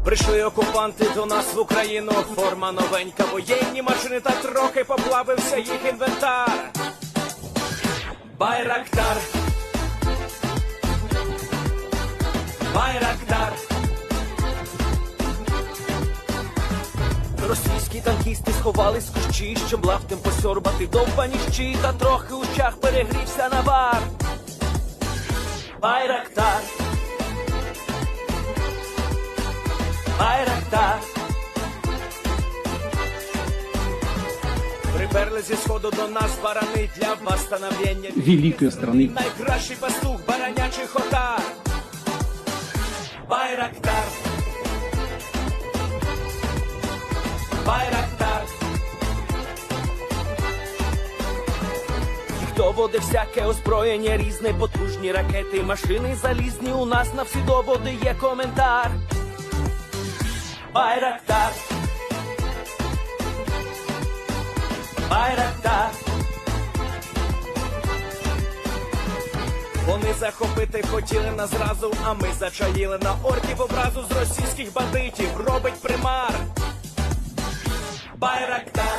Прийшли окупанти до нас в Україну, форма новенька, воєнні машини, та трохи поплавився їх інвентар. Байрактар, Байрактар. Російські танкісти сховались в кущі, щоб лаптем посьорбати довбані щі, та трохи у чах перегрівся навар. Байрактар, Байрактар. Приперли зі сходу до нас барани для восстановлення великої страни. Найкращий пастух баранячих отар. Байрактар, Байрактар. Ті, хто води всяке озброєння різне, потужні ракети, машини залізні, у нас на всі доводи є коментар. Байрактар, Байрактар. Вони захопити хотіли нас зразу, а ми зачаїли на орків образу з російських бандитів. Робить примар. Байрактар,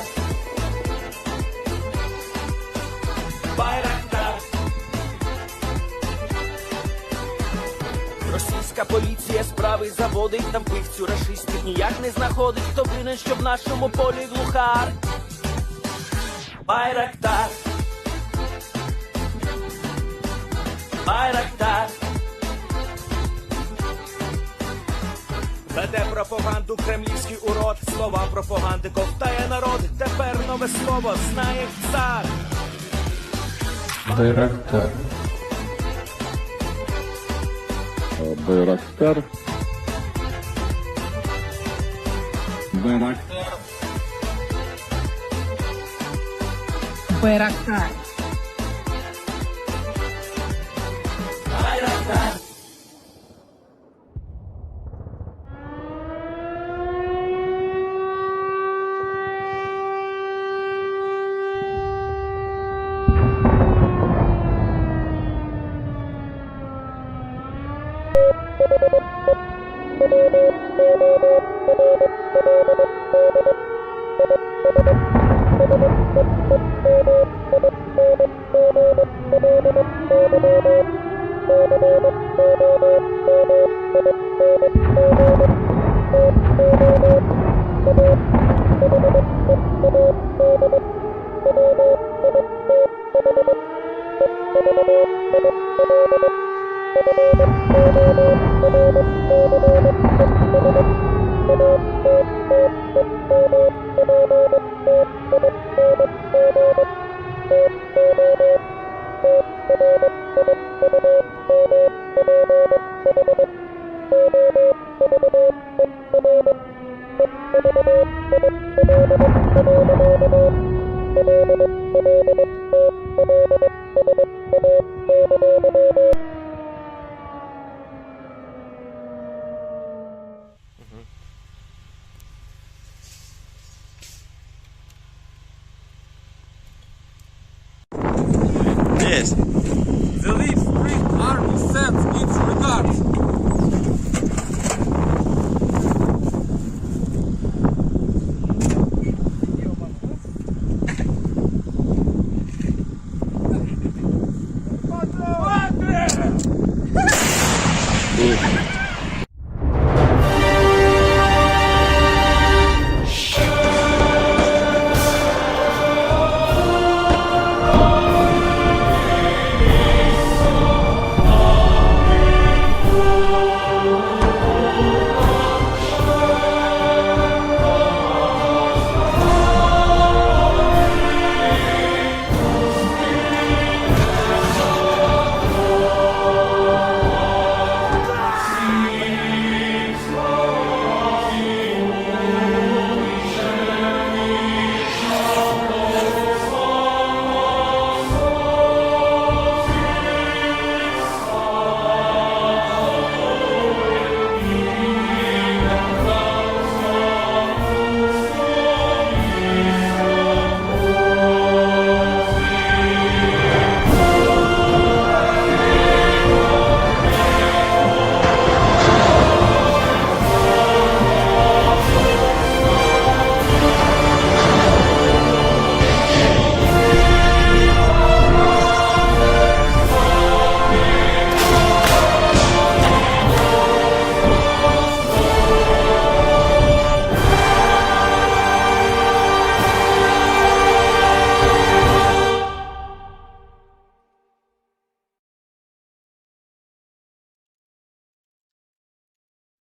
Байрактар. Російська поліція справи заводить, там пивцю рашистів ніяк не знаходить, хто винен, що в нашому полі глухар. Байрактар, Байрактар. Веде пропаганду кремлівський урод, слова пропаганди ковтає народ, тепер нове слово знає цар. Байрактар. Байрактар. Байрактар. Байрактар. Байрактар. Yes. The Leaf Spring Army sends its regards.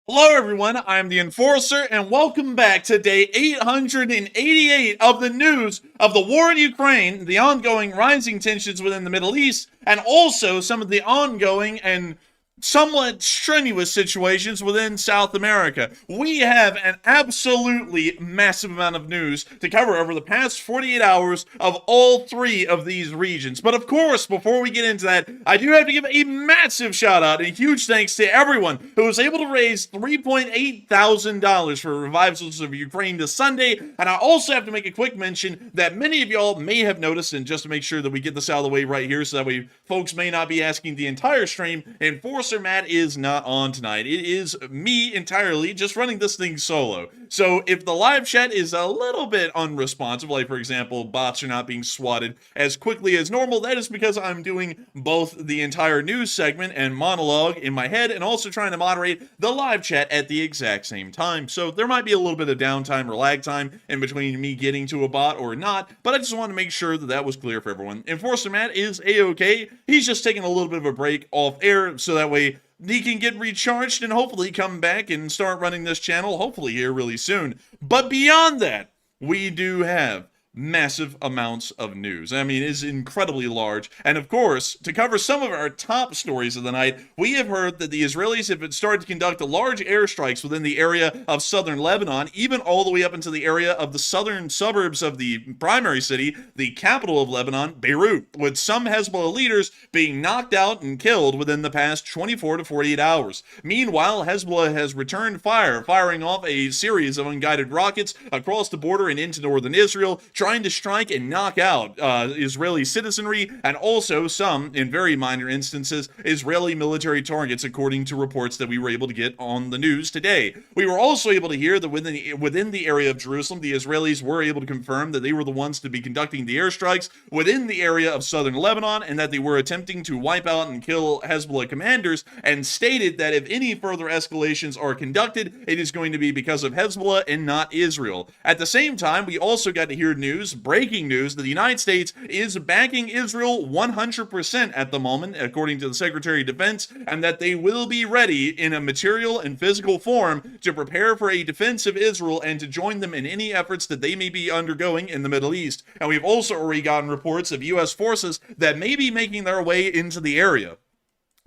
Hello everyone, I'm the Enforcer, and welcome back to day 888 of the news of the war in Ukraine, the ongoing rising tensions within the Middle East, and also some of the ongoing and somewhat strenuous situations within South America. We have an absolutely massive amount of news to cover over the past 48 hours of all three of these regions. But of course, before we get into that, I do have to give a massive shout out and huge thanks to everyone who was able to raise $3.8 thousand for revivals of Ukraine this Sunday. And I also have to make a quick mention that many of y'all may have noticed, and just to make sure that we get this out of the way right here so that way folks may not be asking the entire stream, Enforcer Matt is not on tonight. It is me entirely just running this thing solo. So if the live chat is a little bit unresponsive, like for example, bots are not being swatted as quickly as normal, that is because I'm doing both the entire news segment and monologue in my head and also trying to moderate the live chat at the exact same time. So there might be a little bit of downtime or lag time in between me getting to a bot or not, but I just want to make sure that that was clear for everyone. Enforcer Matt is A-okay. He's just taking a little bit of a break off air so that way he can get recharged and hopefully come back and start running this channel, hopefully here really soon. But beyond that, we do have massive amounts of news. I mean, it's incredibly large. And of course, to cover some of our top stories of the night, we have heard that the Israelis have started to conduct large airstrikes within the area of southern Lebanon, even all the way up into the area of the southern suburbs of the primary city, the capital of Lebanon, Beirut, with some Hezbollah leaders being knocked out and killed within the past 24 to 48 hours. Meanwhile, Hezbollah has returned fire, firing off a series of unguided rockets across the border and into northern Israel, trying to strike and knock out Israeli citizenry and also some, in very minor instances, Israeli military targets, according to reports that we were able to get on the news today. We were also able to hear that within the area of Jerusalem, the Israelis were able to confirm that they were the ones to be conducting the airstrikes within the area of southern Lebanon and that they were attempting to wipe out and kill Hezbollah commanders, and stated that if any further escalations are conducted, it is going to be because of Hezbollah and not Israel. At the same time, we also got to hear breaking news, that the United States is backing Israel 100% at the moment, according to the Secretary of Defense, and that they will be ready in a material and physical form to prepare for a defense of Israel and to join them in any efforts that they may be undergoing in the Middle East. And we've also already gotten reports of U.S. forces that may be making their way into the area.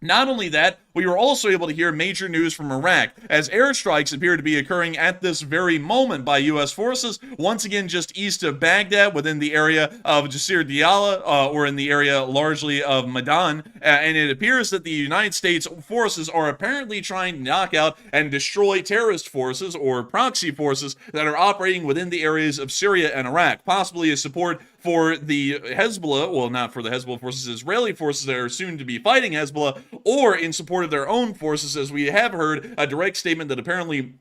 Not only that, we were also able to hear major news from Iraq, as airstrikes appear to be occurring at this very moment by U.S. forces, once again just east of Baghdad, within the area of Jisr Diyala, or in the area largely of Madan, and it appears that the United States forces are apparently trying to knock out and destroy terrorist forces, or proxy forces, that are operating within the areas of Syria and Iraq, possibly as support for the Hezbollah, well, not for the Hezbollah forces, Israeli forces that are soon to be fighting Hezbollah, or in support of their own forces, as we have heard a direct statement that apparently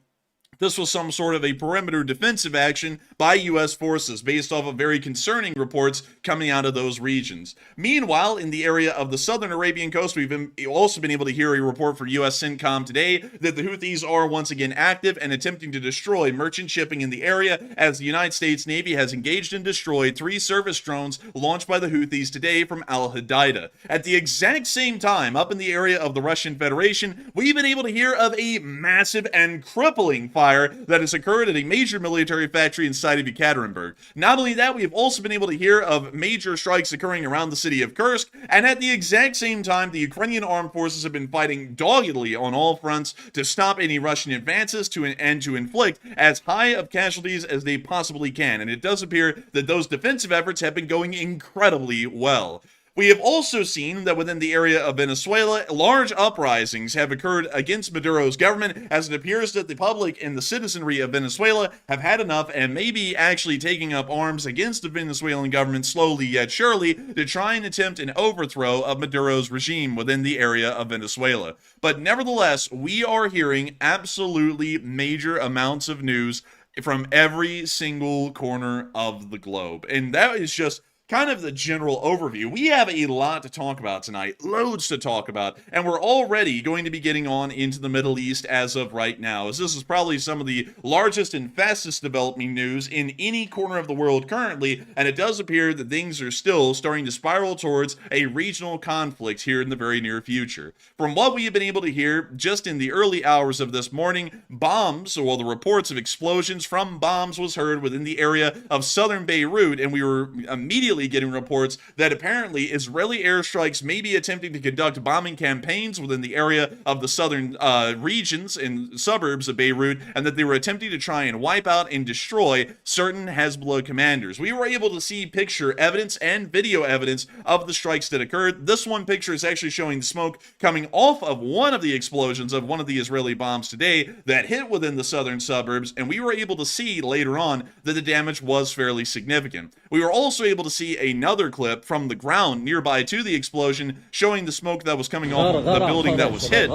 this was some sort of a perimeter defensive action by U.S. forces based off of very concerning reports coming out of those regions. Meanwhile, in the area of the southern Arabian coast, we've also been able to hear a report from U.S. CENTCOM today that the Houthis are once again active and attempting to destroy merchant shipping in the area, as the United States Navy has engaged and destroyed 3 service drones launched by the Houthis today from Al Hodeida. At the exact same time, up in the area of the Russian Federation, we've been able to hear of a massive and crippling fire that has occurred at a major military factory inside of Yekaterinburg. Not only that, we have also been able to hear of major strikes occurring around the city of Kursk, and at the exact same time, the Ukrainian armed forces have been fighting doggedly on all fronts to stop any Russian advances and to inflict as high of casualties as they possibly can, and it does appear that those defensive efforts have been going incredibly well. We have also seen that within the area of Venezuela, large uprisings have occurred against Maduro's government, as it appears that the public and the citizenry of Venezuela have had enough and may be actually taking up arms against the Venezuelan government slowly yet surely to try and attempt an overthrow of Maduro's regime within the area of Venezuela. But nevertheless, we are hearing absolutely major amounts of news from every single corner of the globe, and that is just kind of the general overview. We have a lot to talk about tonight, loads to talk about, and we're already going to be getting on into the Middle East as of right now, as this is probably some of the largest and fastest developing news in any corner of the world currently, and it does appear that things are still starting to spiral towards a regional conflict here in the very near future. From what we have been able to hear just in the early hours of this morning, bombs, or the reports of explosions from bombs was heard within the area of southern Beirut, and we were immediately getting reports that apparently Israeli airstrikes may be attempting to conduct bombing campaigns within the area of the southern regions and suburbs of Beirut, and that they were attempting to try and wipe out and destroy certain Hezbollah commanders. We were able to see picture evidence and video evidence of the strikes that occurred. This one picture is actually showing the smoke coming off of one of the explosions of one of the Israeli bombs today that hit within the southern suburbs, and we were able to see later on that the damage was fairly significant. We were also able to see another clip from the ground nearby to the explosion showing the smoke that was coming off of the building that was hit,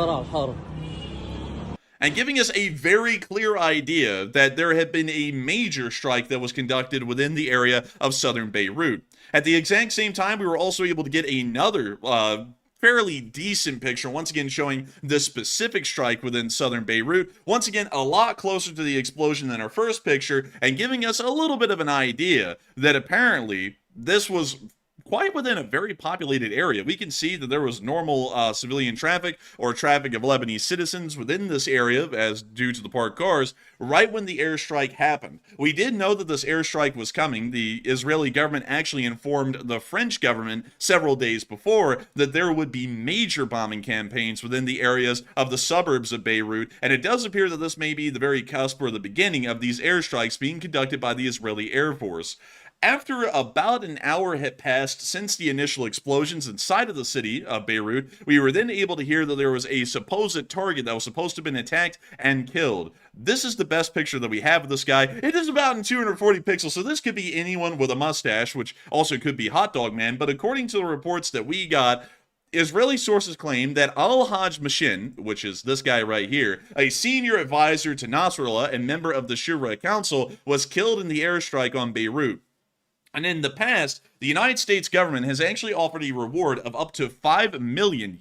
and giving us a very clear idea that there had been a major strike that was conducted within the area of southern Beirut. At the exact same time, we were also able to get another fairly decent picture, once again showing this specific strike within southern Beirut, once again a lot closer to the explosion than our first picture, and giving us a little bit of an idea that apparently this was quite within a very populated area. We can see that there was normal civilian traffic or traffic of Lebanese citizens within this area as due to the parked cars right when the airstrike happened. We did know that this airstrike was coming. The Israeli government actually informed the French government several days before that there would be major bombing campaigns within the areas of the suburbs of Beirut, and it does appear that this may be the very cusp or the beginning of these airstrikes being conducted by the Israeli Air Force. After about an hour had passed since the initial explosions inside of the city of Beirut, we were then able to hear that there was a supposed target that was supposed to have been attacked and killed. This is the best picture that we have of this guy. It is about in 240 pixels, so this could be anyone with a mustache, which also could be Hot Dog Man, but according to the reports that we got, Israeli sources claim that Al-Hajj Mashin, which is this guy right here, a senior advisor to Nasrallah and member of the Shura Council, was killed in the airstrike on Beirut. And in the past, the United States government has actually offered a reward of up to $5 million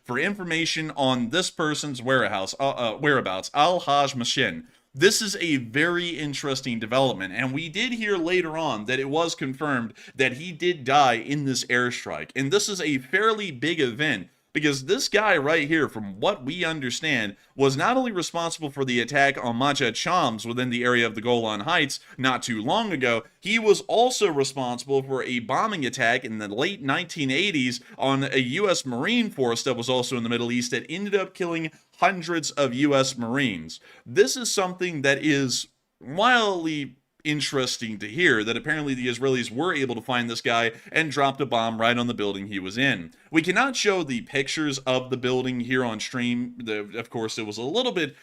for information on this person's whereabouts, Al-Hajj Mashin. This is a very interesting development, and we did hear later on that it was confirmed that he did die in this airstrike. And this is a fairly big event, because this guy right here, from what we understand, was not only responsible for the attack on Majid Shams within the area of the Golan Heights not too long ago, he was also responsible for a bombing attack in the late 1980s on a U.S. Marine force that was also in the Middle East that ended up killing hundreds of U.S. Marines. This is something that is wildly interesting to hear, that apparently the Israelis were able to find this guy and dropped a bomb right on the building he was in. We cannot show the pictures of the building here on stream. Of course, it was a little bit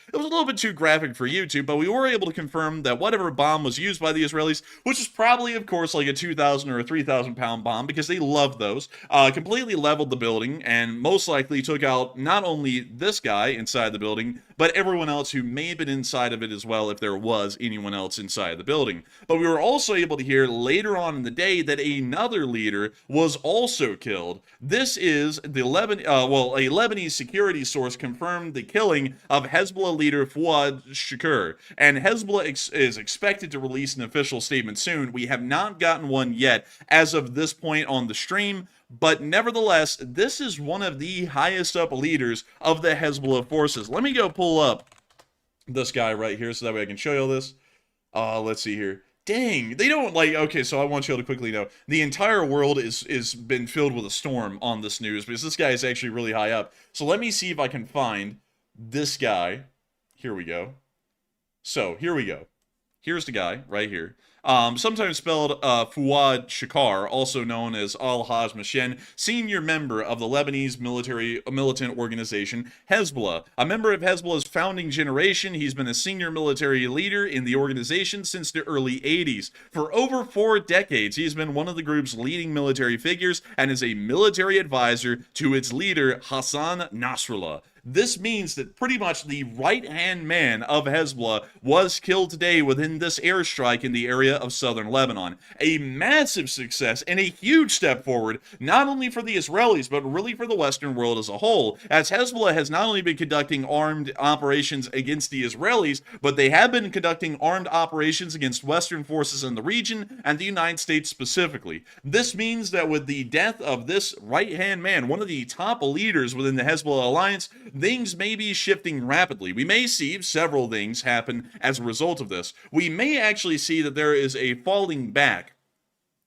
too graphic for YouTube, but we were able to confirm that whatever bomb was used by the Israelis, which is probably, of course, like a 2,000 or a 3,000 pound bomb, because they love those, completely leveled the building and most likely took out not only this guy inside the building, but everyone else who may have been inside of it as well, if there was anyone else inside the building. But we were also able to hear later on in the day that another leader was also killed. This is the a Lebanese security source confirmed the killing of Hezbollah leader Fouad Shukr, and Hezbollah is expected to release an official statement soon. We have not gotten one yet as of this point on the stream, but nevertheless, this is one of the highest up leaders of the Hezbollah forces. Let me go pull up this guy right here so that way I can show you all this. Let's see here. Dang, they don't okay, so I want you all to quickly know, the entire world is been filled with a storm on this news, because this guy is actually really high up. So let me see if I can find this guy. Here we go. So, here we go. Here's the guy, right here. Sometimes spelled Fouad Shukr, also known as Al-Hajj Mashin, senior member of the Lebanese militant organization Hezbollah. A member of Hezbollah's founding generation, he's been a senior military leader in the organization since the early 80s. For over 4 decades, he's been one of the group's leading military figures and is a military advisor to its leader, Hassan Nasrallah. This means that pretty much the right-hand man of Hezbollah was killed today within this airstrike in the area of southern Lebanon. A massive success and a huge step forward, not only for the Israelis, but really for the Western world as a whole, as Hezbollah has not only been conducting armed operations against the Israelis, but they have been conducting armed operations against Western forces in the region and the United States specifically. This means that with the death of this right-hand man, one of the top leaders within the Hezbollah alliance, things may be shifting rapidly. We may see several things happen as a result of this. We may actually see that there is a falling back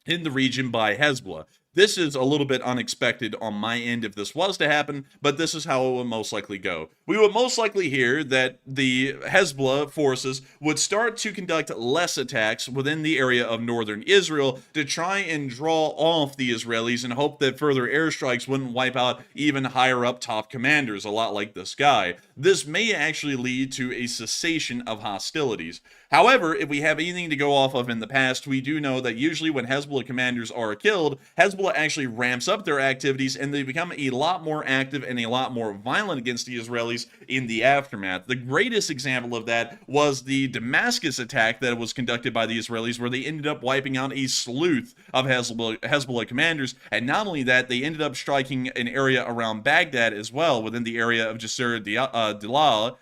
in the region by Hezbollah. This is a little bit unexpected on my end if this was to happen, but this is how it would most likely go. We would most likely hear that the Hezbollah forces would start to conduct less attacks within the area of northern Israel to try and draw off the Israelis and hope that further airstrikes wouldn't wipe out even higher up top commanders, a lot like this guy. This may actually lead to a cessation of hostilities. However, if we have anything to go off of in the past, we do know that usually when Hezbollah commanders are killed, Hezbollah actually ramps up their activities and they become a lot more active and a lot more violent against the Israelis in the aftermath. The greatest example of that was the Damascus attack that was conducted by the Israelis, where they ended up wiping out a slew of Hezbollah commanders, and not only that, they ended up striking an area around Baghdad as well, within the area of Jisr Dilal,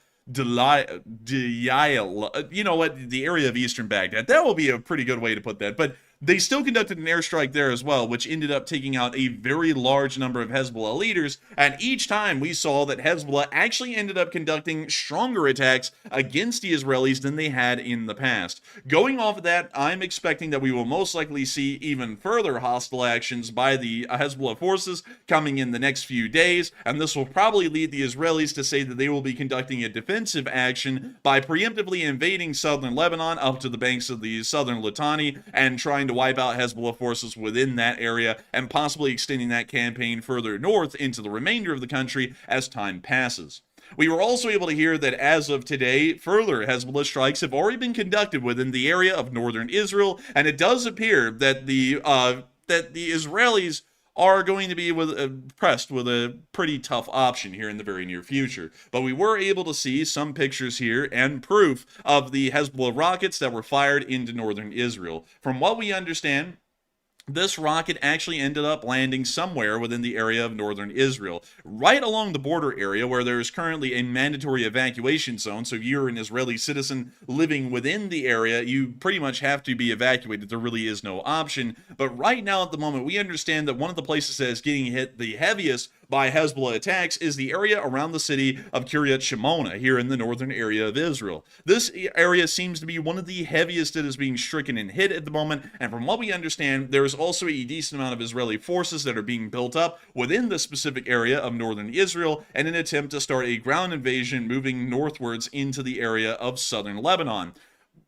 you know what, the area of eastern Baghdad. That will be a pretty good way to put that, but they still conducted an airstrike there as well, which ended up taking out a very large number of Hezbollah leaders, and each time we saw that Hezbollah actually ended up conducting stronger attacks against the Israelis than they had in the past. Going off of that, I'm expecting that we will most likely see even further hostile actions by the Hezbollah forces coming in the next few days, and this will probably lead the Israelis to say that they will be conducting a defensive action by preemptively invading southern Lebanon up to the banks of the southern Litani and trying to wipe out Hezbollah forces within that area and possibly extending that campaign further north into the remainder of the country as time passes. We were also able to hear that as of today, further Hezbollah strikes have already been conducted within the area of northern Israel, and it does appear that the Israelis are going to be pressed with a pretty tough option here in the very near future. But we were able to see some pictures here and proof of the Hezbollah rockets that were fired into northern Israel. From what we understand, this rocket actually ended up landing somewhere within the area of northern Israel, right along the border area where there is currently a mandatory evacuation zone. So if you're an Israeli citizen living within the area, you pretty much have to be evacuated. There really is no option. But right now at the moment, we understand that one of the places that is getting hit the heaviest by Hezbollah attacks is the area around the city of Kiryat Shimona here in the northern area of Israel. This area seems to be one of the heaviest that is being stricken and hit at the moment, and from what we understand, there is also a decent amount of Israeli forces that are being built up within the specific area of northern Israel in an attempt to start a ground invasion moving northwards into the area of southern Lebanon.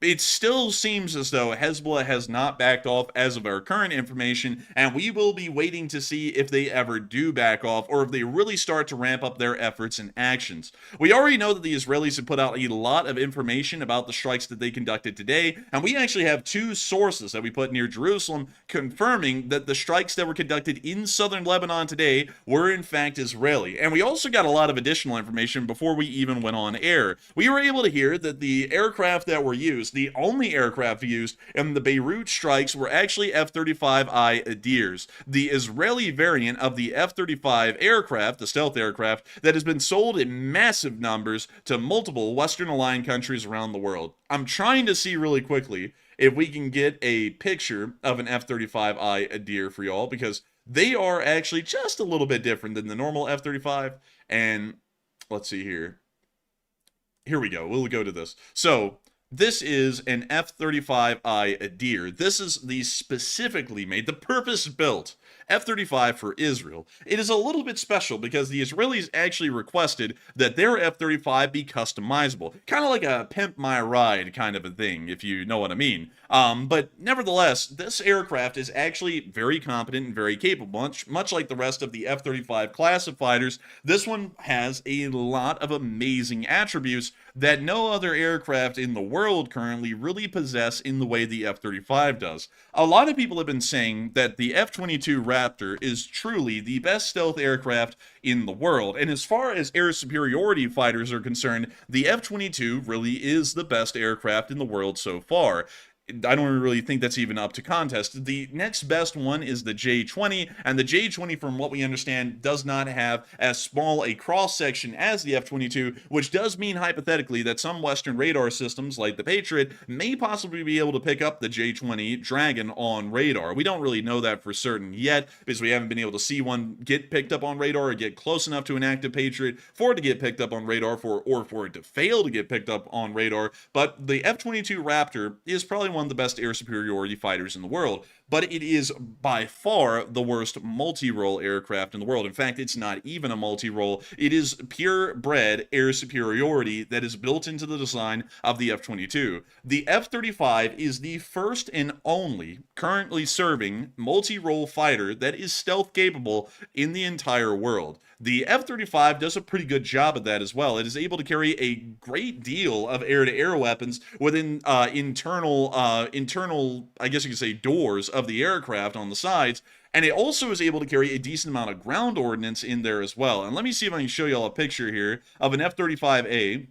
It still seems as though Hezbollah has not backed off as of our current information, and we will be waiting to see if they ever do back off or if they really start to ramp up their efforts and actions. We already know that the Israelis have put out a lot of information about the strikes that they conducted today, and we actually have two sources that we put near Jerusalem confirming that the strikes that were conducted in southern Lebanon today were in fact Israeli. And we also got a lot of additional information before we even went on air. We were able to hear that the aircraft that were used, the only aircraft used in the Beirut strikes, were actually F-35I Adirs, the Israeli variant of the F-35 aircraft, the stealth aircraft, that has been sold in massive numbers to multiple Western aligned countries around the world. I'm trying to see really quickly if we can get a picture of an F-35I Adir for y'all, because they are actually just a little bit different than the normal F-35, and let's see here. Here we go. We'll go to this. So this is an F-35I Adir. This is the specifically made, the purpose-built F-35 for Israel. It is a little bit special because the Israelis actually requested that their F-35 be customizable. Kind of like a pimp my ride kind of a thing, if you know what I mean. But nevertheless, this aircraft is actually very competent and very capable. Much like the rest of the F-35 class of fighters, this one has a lot of amazing attributes that no other aircraft in the world currently really possess in the way the F-35 does. A lot of people have been saying that the F-22 Raptor is truly the best stealth aircraft in the world, and as far as air superiority fighters are concerned, the F-22 really is the best aircraft in the world so far. I don't really think that's even up to contest. The next best one is the J-20, and the J-20, from what we understand, does not have as small a cross-section as the F-22, which does mean, hypothetically, that some Western radar systems, like the Patriot, may possibly be able to pick up the J-20 Dragon on radar. We don't really know that for certain yet, because we haven't been able to see one get picked up on radar or get close enough to an active Patriot for it to get picked up on radar, or for it to fail to get picked up on radar. But the F-22 Raptor is probably one of the best air superiority fighters in the world, but it is by far the worst multi-role aircraft in the world. In fact, it's not even a multi-role. It is purebred air superiority that is built into the design of the F-22. The F-35 is the first and only currently serving multi-role fighter that is stealth capable in the entire world. The F-35 does a pretty good job at that as well. It is able to carry a great deal of air-to-air weapons within internal, I guess you could say, doors of the aircraft on the sides, and it also is able to carry a decent amount of ground ordnance in there as well. And let me see if I can show y'all a picture here of an F-35A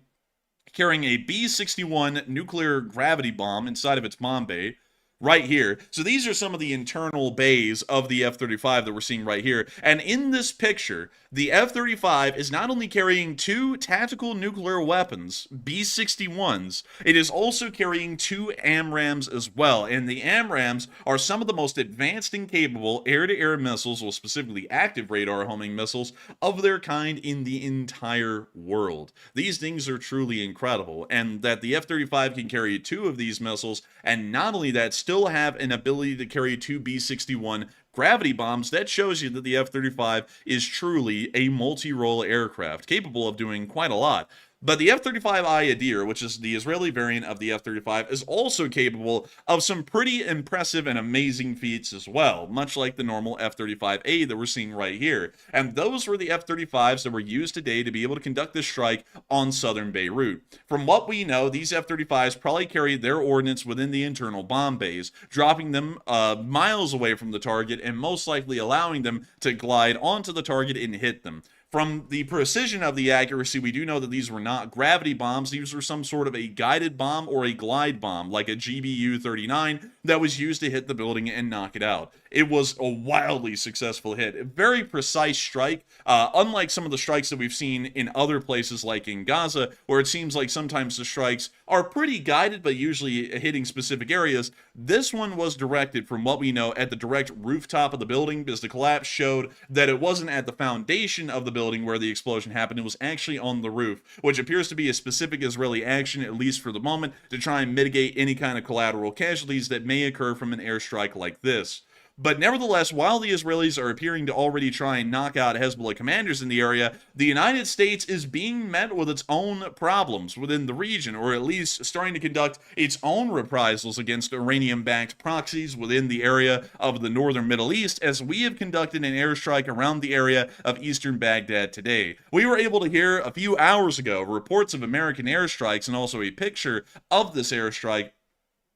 carrying a B-61 nuclear gravity bomb inside of its bomb bay. Right here. So these are some of the internal bays of the F-35 that we're seeing right here. And in this picture, the F-35 is not only carrying 2 tactical nuclear weapons, B-61s, it is also carrying 2 AMRAAMs as well. And the AMRAAMs are some of the most advanced and capable air-to-air missiles, or specifically active radar homing missiles, of their kind in the entire world. These things are truly incredible. And that the F-35 can carry 2 of these missiles, and not only that, still have an ability to carry 2 B-61 gravity bombs, that shows you that the F-35 is truly a multi-role aircraft, capable of doing quite a lot. But the F-35I Adir, which is the Israeli variant of the F-35, is also capable of some pretty impressive and amazing feats as well, much like the normal F-35A that we're seeing right here. And those were the F-35s that were used today to be able to conduct this strike on southern Beirut. From what we know, these F-35s probably carried their ordnance within the internal bomb bays, dropping them miles away from the target and most likely allowing them to glide onto the target and hit them. From the precision of the accuracy, we do know that these were not gravity bombs. These were some sort of a guided bomb or a glide bomb, like a GBU-39, that was used to hit the building and knock it out. It was a wildly successful hit. A very precise strike, unlike some of the strikes that we've seen in other places like in Gaza, where it seems like sometimes the strikes are pretty guided, but usually hitting specific areas. This one was directed, from what we know, at the direct rooftop of the building, because the collapse showed that it wasn't at the foundation of the building where the explosion happened. It was actually on the roof, which appears to be a specific Israeli action, at least for the moment, to try and mitigate any kind of collateral casualties that may occur from an airstrike like this. But nevertheless, while the Israelis are appearing to already try and knock out Hezbollah commanders in the area, the United States is being met with its own problems within the region, or at least starting to conduct its own reprisals against Iranian-backed proxies within the area of the northern Middle East, as we have conducted an airstrike around the area of eastern Baghdad today. We were able to hear a few hours ago reports of American airstrikes and also a picture of this airstrike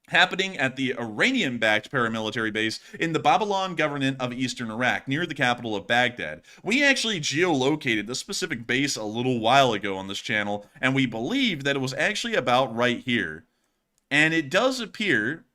happening at the Iranian-backed paramilitary base in the Babylon Governorate of eastern Iraq, near the capital of Baghdad. We actually geolocated this specific base a little while ago on this channel, and we believe that it was actually about right here. And it does appear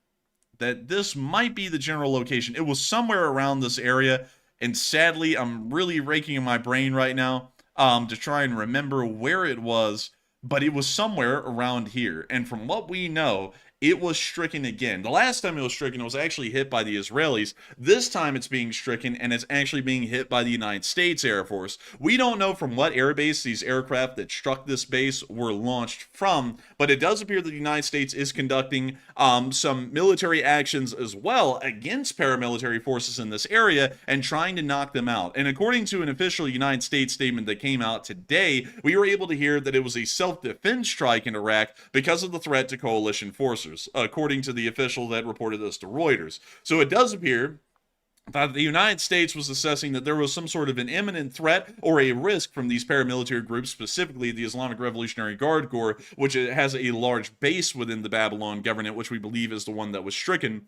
that this might be the general location. It was somewhere around this area, and sadly, I'm really raking in my brain right now to try and remember where it was, but it was somewhere around here. And from what we know, it was stricken again. The last time it was stricken, it was actually hit by the Israelis. This time it's being stricken, and it's actually being hit by the United States Air Force. We don't know from what airbase these aircraft that struck this base were launched from, but it does appear that the United States is conducting some military actions as well against paramilitary forces in this area and trying to knock them out. And according to an official United States statement that came out today, we were able to hear that it was a self-defense strike in Iraq because of the threat to coalition forces, according to the official that reported this to Reuters. So it does appear that the United States was assessing that there was some sort of an imminent threat or a risk from these paramilitary groups, specifically the Islamic Revolutionary Guard Corps, which has a large base within the Babylon government, which we believe is the one that was stricken.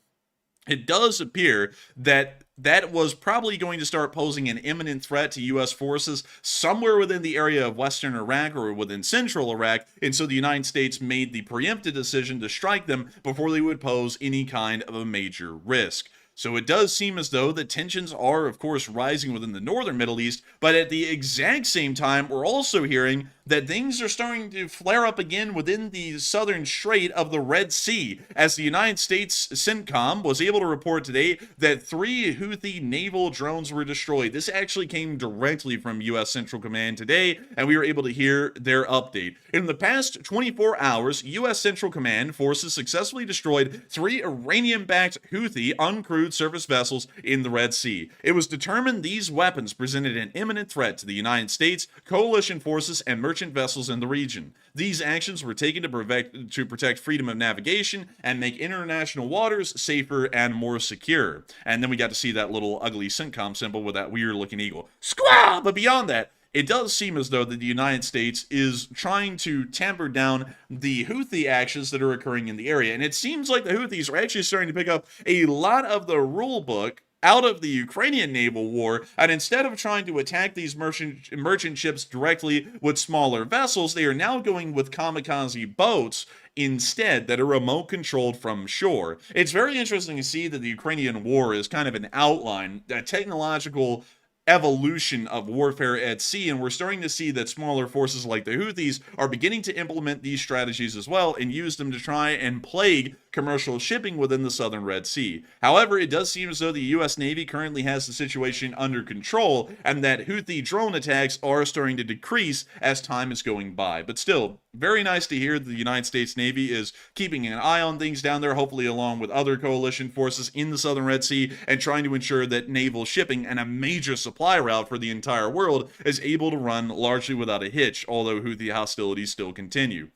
It does appear that that was probably going to start posing an imminent threat to U.S. forces somewhere within the area of western Iraq or within central Iraq, and so the United States made the preemptive decision to strike them before they would pose any kind of a major risk. So it does seem as though the tensions are, of course, rising within the northern Middle East, but at the exact same time, we're also hearing that things are starting to flare up again within the southern strait of the Red Sea, as the United States CENTCOM was able to report today that 3 Houthi naval drones were destroyed. This actually came directly from U.S. Central Command today, and we were able to hear their update. In the past 24 hours, U.S. Central Command forces successfully destroyed 3 Iranian-backed Houthi uncrewed surface vessels in the Red Sea. It was determined these weapons presented an imminent threat to the United States, coalition forces, and merchant vessels in the region. These actions were taken to protect freedom of navigation and make international waters safer and more secure. And then we got to see that little ugly CENTCOM symbol with that weird looking eagle. Squaw! But beyond that, it does seem as though that the United States is trying to tamper down the Houthi actions that are occurring in the area. And it seems like the Houthis are actually starting to pick up a lot of the rule book out of the Ukrainian naval war, and instead of trying to attack these merchant ships directly with smaller vessels, they are now going with kamikaze boats instead that are remote controlled from shore. It's very interesting to see that the Ukrainian war is kind of an outline, a technological evolution of warfare at sea, and we're starting to see that smaller forces like the Houthis are beginning to implement these strategies as well and use them to try and plague commercial shipping within the southern Red Sea. However, it does seem as though the U.S. Navy currently has the situation under control, and that Houthi drone attacks are starting to decrease as time is going by. But still, very nice to hear that the United States Navy is keeping an eye on things down there, hopefully along with other coalition forces in the southern Red Sea, and trying to ensure that naval shipping and a major supply route for the entire world is able to run largely without a hitch, although Houthi hostilities still continue.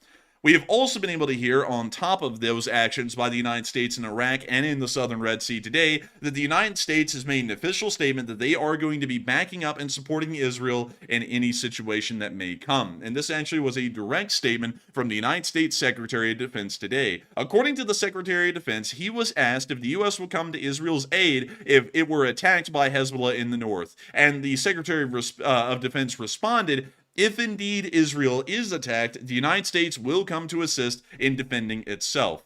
We have also been able to hear, on top of those actions by the United States in Iraq and in the southern Red Sea today, that the United States has made an official statement that they are going to be backing up and supporting Israel in any situation that may come. And this actually was a direct statement from the United States Secretary of Defense today. According to the Secretary of Defense, he was asked if the U.S. would come to Israel's aid if it were attacked by Hezbollah in the north. And the Secretary of Defense responded, if indeed Israel is attacked, the United States will come to assist in defending itself.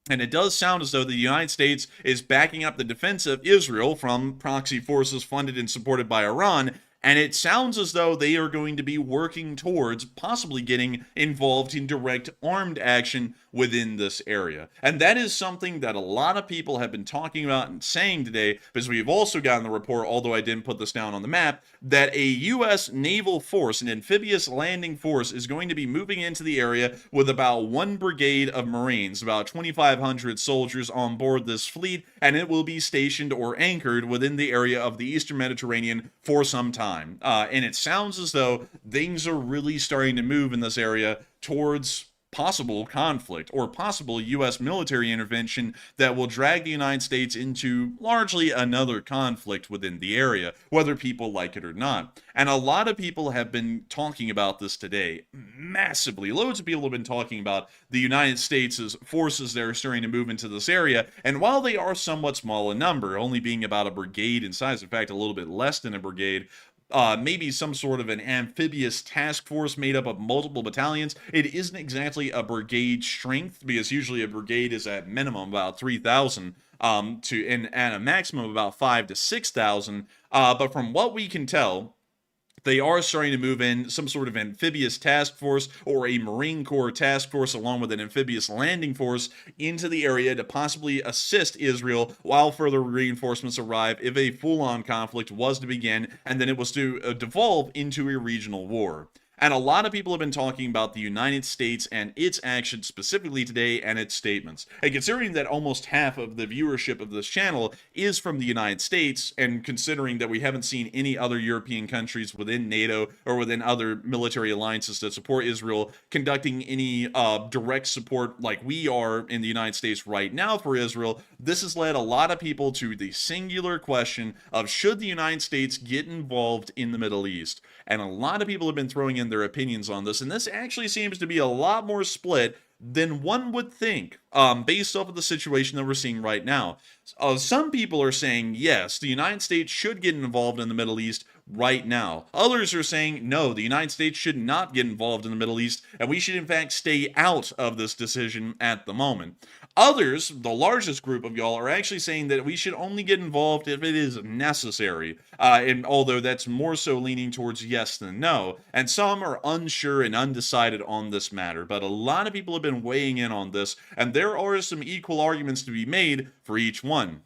And it does sound as though the United States is backing up the defense of Israel from proxy forces funded and supported by Iran, and it sounds as though they are going to be working towards possibly getting involved in direct armed action within this area. And that is something that a lot of people have been talking about and saying today, because we've also gotten the report, although I didn't put this down on the map, that a U.S. naval force, an amphibious landing force, is going to be moving into the area with about 1 brigade of Marines, about 2,500 soldiers on board this fleet, and it will be stationed or anchored within the area of the Eastern Mediterranean for some time. And it sounds as though things are really starting to move in this area towards possible conflict or possible U.S. military intervention that will drag the United States into largely another conflict within the area, whether people like it or not. And a lot of people have been talking about this today massively. Loads of people have been talking about the United States' forces that are starting to move into this area, and while they are somewhat small in number, only being about a brigade in size, in fact a little bit less than a brigade, maybe some sort of an amphibious task force made up of multiple battalions. It isn't exactly a brigade strength, because usually a brigade is at minimum about 3,000 and at a maximum of about 5,000 to 6,000. But from what we can tell, they are starting to move in some sort of amphibious task force or a Marine Corps task force along with an amphibious landing force into the area to possibly assist Israel while further reinforcements arrive if a full-on conflict was to begin and then it was to devolve into a regional war. And a lot of people have been talking about the United States and its actions specifically today and its statements. And considering that almost half of the viewership of this channel is from the United States, and considering that we haven't seen any other European countries within NATO or within other military alliances that support Israel conducting any direct support like we are in the United States right now for Israel, this has led a lot of people to the singular question of should the United States get involved in the Middle East? And a lot of people have been throwing in their opinions on this, and this actually seems to be a lot more split than one would think, based off of the situation that we're seeing right now. Some people are saying, yes, the United States should get involved in the Middle East right now. Others are saying, no, the United States should not get involved in the Middle East, and we should in fact stay out of this decision at the moment. Others, the largest group of y'all, are actually saying that we should only get involved if it is necessary, and although that's more so leaning towards yes than no, and some are unsure and undecided on this matter, but a lot of people have been weighing in on this, and there are some equal arguments to be made for each one.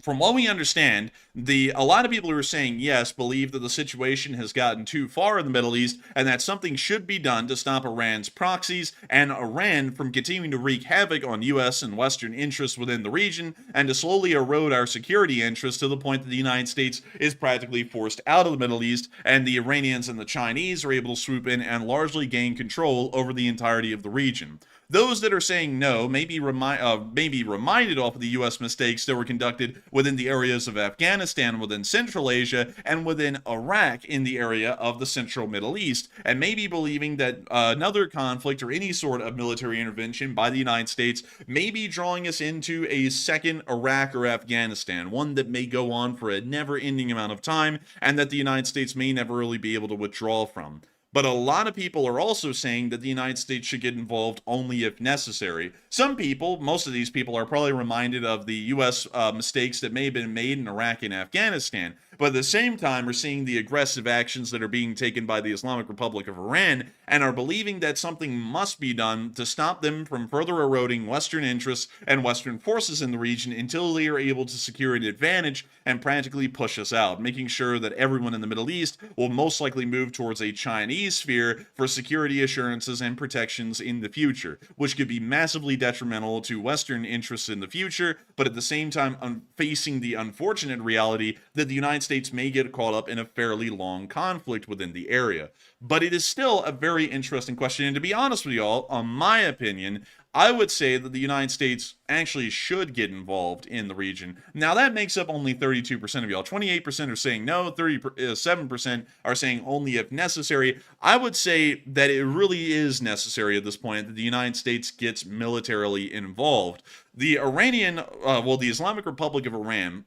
From what we understand, a lot of people who are saying yes believe that the situation has gotten too far in the Middle East and that something should be done to stop Iran's proxies and Iran from continuing to wreak havoc on U.S. and Western interests within the region and to slowly erode our security interests to the point that the United States is practically forced out of the Middle East and the Iranians and the Chinese are able to swoop in and largely gain control over the entirety of the region. Those that are saying no may be reminded off of the U.S. mistakes that were conducted within the areas of Afghanistan, within Central Asia, and within Iraq in the area of the Central Middle East, and maybe believing that another conflict or any sort of military intervention by the United States may be drawing us into a second Iraq or Afghanistan, one that may go on for a never-ending amount of time, and that the United States may never really be able to withdraw from. But a lot of people are also saying that the United States should get involved only if necessary. Some people, most of these people, are probably reminded of the U.S. Mistakes that may have been made in Iraq and Afghanistan. But at the same time, we're seeing the aggressive actions that are being taken by the Islamic Republic of Iran and are believing that something must be done to stop them from further eroding Western interests and Western forces in the region until they are able to secure an advantage and practically push us out, making sure that everyone in the Middle East will most likely move towards a Chinese sphere for security assurances and protections in the future, which could be massively detrimental to Western interests in the future, but at the same time facing the unfortunate reality that the United States may get caught up in a fairly long conflict within the area. But it is still a very interesting question, and to be honest with y'all, on my opinion, I would say that the United States actually should get involved in the region. Now, that makes up only 32% of y'all. 28% are saying no, 37% are saying only if necessary. I would say that it really is necessary at this point that the United States gets militarily involved. The Islamic Republic of Iran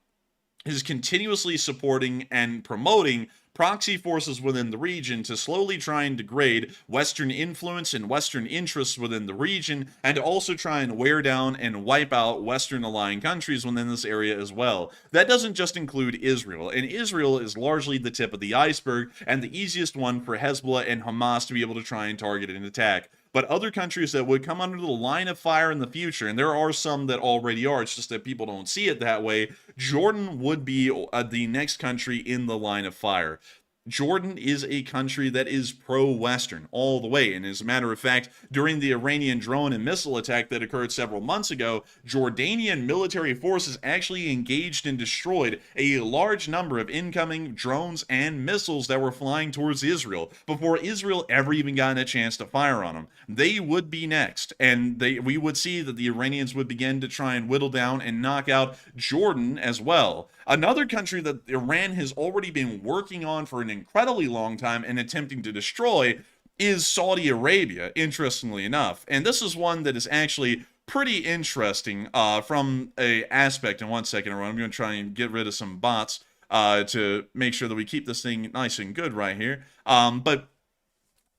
is continuously supporting and promoting proxy forces within the region to slowly try and degrade Western influence and Western interests within the region, and to also try and wear down and wipe out Western aligned countries within this area as well. That doesn't just include Israel, and Israel is largely the tip of the iceberg and the easiest one for Hezbollah and Hamas to be able to try and target and attack. But other countries that would come under the line of fire in the future, and there are some that already are, it's just that people don't see it that way, Jordan would be the next country in the line of fire. Jordan is a country that is pro-Western all the way. And as a matter of fact, during the Iranian drone and missile attack that occurred several months ago, Jordanian military forces actually engaged and destroyed a large number of incoming drones and missiles that were flying towards Israel before Israel ever even got a chance to fire on them. They would be next, and we would see that the Iranians would begin to try and whittle down and knock out Jordan as well. Another country that Iran has already been working on for an incredibly long time and attempting to destroy is Saudi Arabia, interestingly enough. And this is one that is actually pretty interesting from a aspect. In 1 second, I'm going to try and get rid of some bots to make sure that we keep this thing nice and good right here. But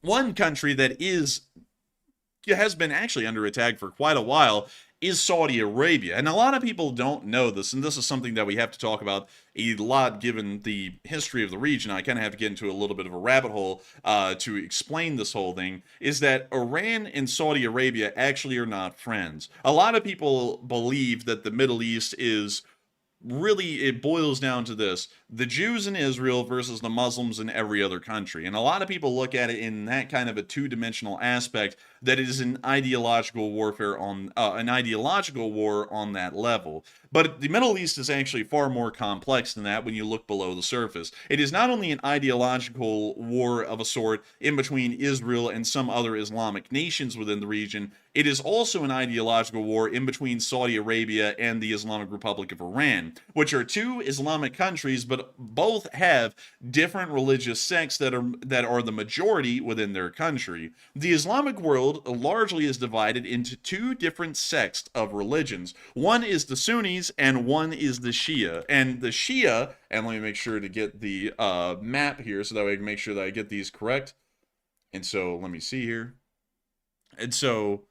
one country that has been actually under attack for quite a while is Saudi Arabia. And a lot of people don't know this, and this is something that we have to talk about a lot given the history of the region. I kind of have to get into a little bit of a rabbit hole to explain this whole thing, is that Iran and Saudi Arabia actually are not friends. A lot of people believe that the Middle East is really it boils down to this: the Jews in Israel versus the Muslims in every other country. And a lot of people look at it in that kind of a two-dimensional aspect, that it is an ideological warfare on an ideological war on that level. But the Middle East is actually far more complex than that when you look below the surface. It is not only an ideological war of a sort in between Israel and some other Islamic nations within the region, it is also an ideological war in between Saudi Arabia and the Islamic Republic of Iran, which are two Islamic countries, but both have different religious sects that are the majority within their country. The Islamic world largely is divided into two different sects of religions. One is the Sunnis and one is the Shia. And the Shia, and let me make sure to get the map here so that way I can make sure that I get these correct. And so let me see here. And so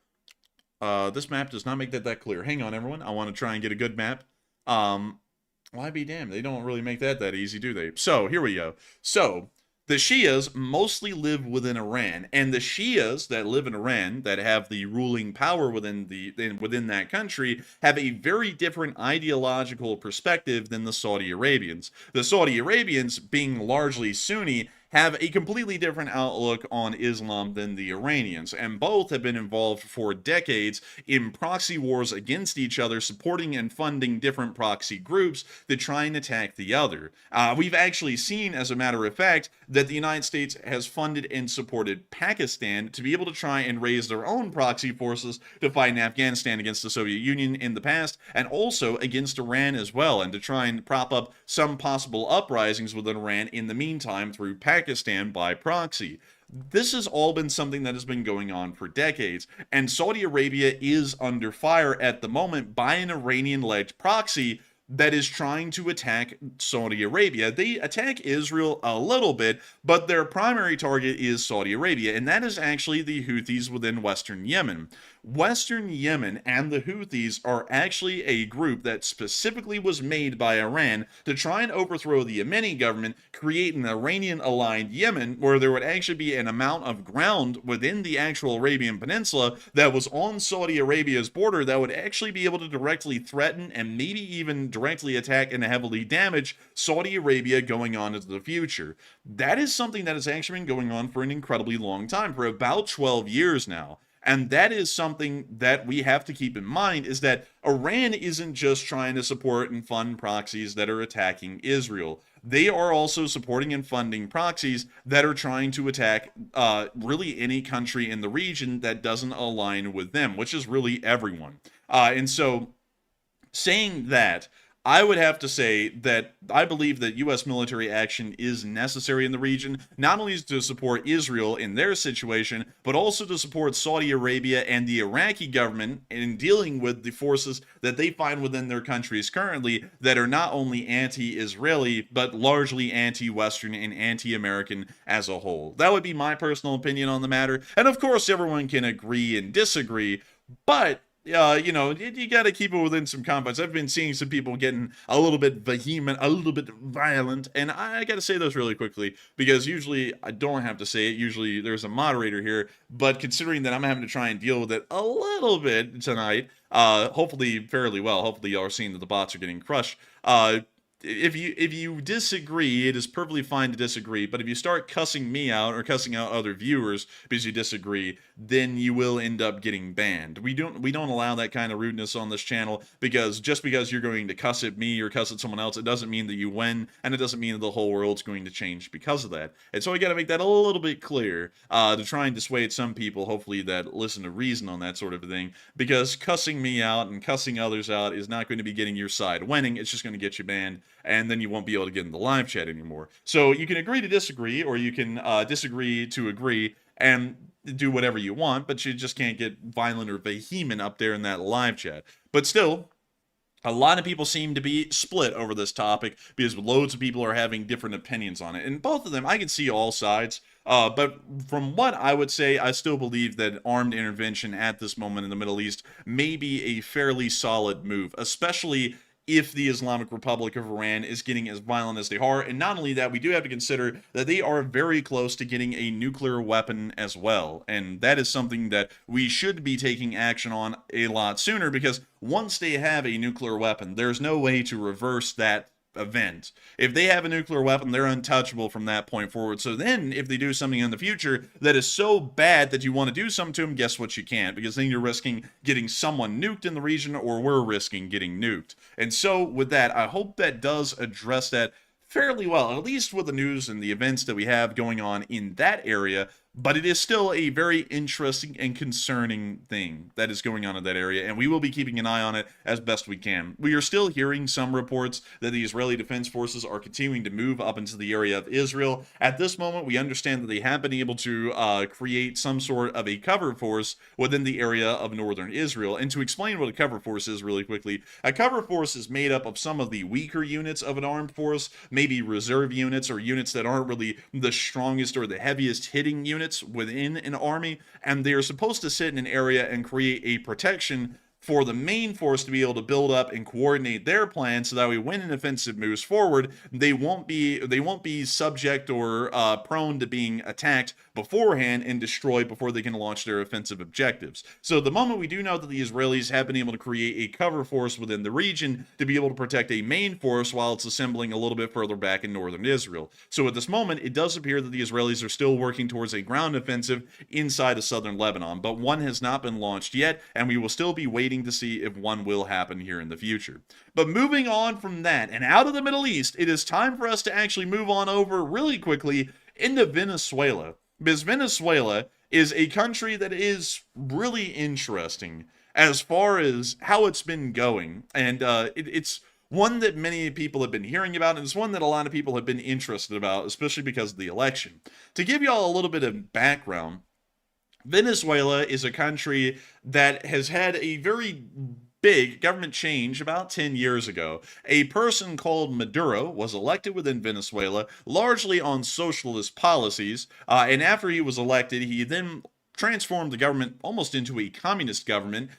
this map does not make that clear. Hang on, everyone. I want to try and get a good map. Why be damned? They don't really make that easy, do they? So here we go. So the Shias mostly live within Iran, and the Shias that live in Iran, that have the ruling power within that country, have a very different ideological perspective than the Saudi Arabians. The Saudi Arabians, being largely Sunni, have a completely different outlook on Islam than the Iranians, and both have been involved for decades in proxy wars against each other, supporting and funding different proxy groups that try and attack the other. We've actually seen, as a matter of fact, that the United States has funded and supported Pakistan to be able to try and raise their own proxy forces to fight in Afghanistan against the Soviet Union in the past, and also against Iran as well, and to try and prop up some possible uprisings within Iran in the meantime through Pakistan by proxy. This has all been something that has been going on for decades, and Saudi Arabia is under fire at the moment by an Iranian-led proxy that is trying to attack Saudi Arabia. They attack Israel a little bit, but their primary target is Saudi Arabia, and that is actually the Houthis within Western Yemen. Western Yemen and the Houthis are actually a group that specifically was made by Iran to try and overthrow the Yemeni government, create an Iranian-aligned Yemen where there would actually be an amount of ground within the actual Arabian Peninsula that was on Saudi Arabia's border that would actually be able to directly threaten and maybe even directly attack and heavily damage Saudi Arabia going on into the future. That is something that has actually been going on for an incredibly long time, for about 12 years now. And that is something that we have to keep in mind, is that Iran isn't just trying to support and fund proxies that are attacking Israel. They are also supporting and funding proxies that are trying to attack really any country in the region that doesn't align with them, which is really everyone. And so, saying that, I would have to say that I believe that U.S. military action is necessary in the region, not only to support Israel in their situation, but also to support Saudi Arabia and the Iraqi government in dealing with the forces that they find within their countries currently that are not only anti-Israeli, but largely anti-Western and anti-American as a whole. That would be my personal opinion on the matter, and of course everyone can agree and disagree, but you got to keep it within some confines. I've been seeing some people getting a little bit vehement, a little bit violent, and I got to say those really quickly because usually I don't have to say it. Usually there's a moderator here, but considering that I'm having to try and deal with it a little bit tonight, hopefully fairly well. Hopefully y'all are seeing that the bots are getting crushed. If you disagree, it is perfectly fine to disagree, but if you start cussing me out or cussing out other viewers because you disagree, then you will end up getting banned. We don't allow that kind of rudeness on this channel, because just because you're going to cuss at me or cuss at someone else, it doesn't mean that you win, and it doesn't mean that the whole world's going to change because of that. And so I got to make that a little bit clear to try and dissuade some people, hopefully, that listen to reason on that sort of thing, because cussing me out and cussing others out is not going to be getting your side winning. It's just going to get you banned, and then you won't be able to get in the live chat anymore. So you can agree to disagree, or you can disagree to agree, and do whatever you want, but you just can't get violent or vehement up there in that live chat. But still, a lot of people seem to be split over this topic because loads of people are having different opinions on it. And both of them, I can see all sides. But from what I would say, I still believe that armed intervention at this moment in the Middle East may be a fairly solid move, especially if the Islamic Republic of Iran is getting as violent as they are. And not only that, we do have to consider that they are very close to getting a nuclear weapon as well. And that is something that we should be taking action on a lot sooner, because once they have a nuclear weapon, there's no way to reverse that event. If they have a nuclear weapon, they're untouchable from that point forward. So then if they do something in the future that is so bad that you want to do something to them, guess what? You can't, because then you're risking getting someone nuked in the region, or we're risking getting nuked. And so with that, I hope that does address that fairly well, at least with the news and the events that we have going on in that area. But it is still a very interesting and concerning thing that is going on in that area, and we will be keeping an eye on it as best we can. We are still hearing some reports that the Israeli Defense Forces are continuing to move up into the area of Israel. At this moment, we understand that they have been able to create some sort of a cover force within the area of northern Israel. And to explain what a cover force is really quickly, a cover force is made up of some of the weaker units of an armed force, maybe reserve units or units that aren't really the strongest or the heaviest hitting units within an army, and they are supposed to sit in an area and create a protection for the main force to be able to build up and coordinate their plan, so that way when an offensive moves forward, they won't be subject or prone to being attacked beforehand and destroyed before they can launch their offensive objectives. So the moment we do know that the Israelis have been able to create a cover force within the region to be able to protect a main force while it's assembling a little bit further back in northern Israel. So at this moment, it does appear that the Israelis are still working towards a ground offensive inside of southern Lebanon, but one has not been launched yet, and we will still be waiting to see if one will happen here in the future. But moving on from that and out of the Middle East, it is time for us to actually move on over really quickly into Venezuela, because Venezuela is a country that is really interesting as far as how it's been going, and it's one that many people have been hearing about, and it's one that a lot of people have been interested about, especially because of the election. To give y'all a little bit of background, Venezuela is a country that has had a very big government change about 10 years ago. A person called Maduro was elected within Venezuela, largely on socialist policies, and after he was elected, he then transformed the government almost into a communist government.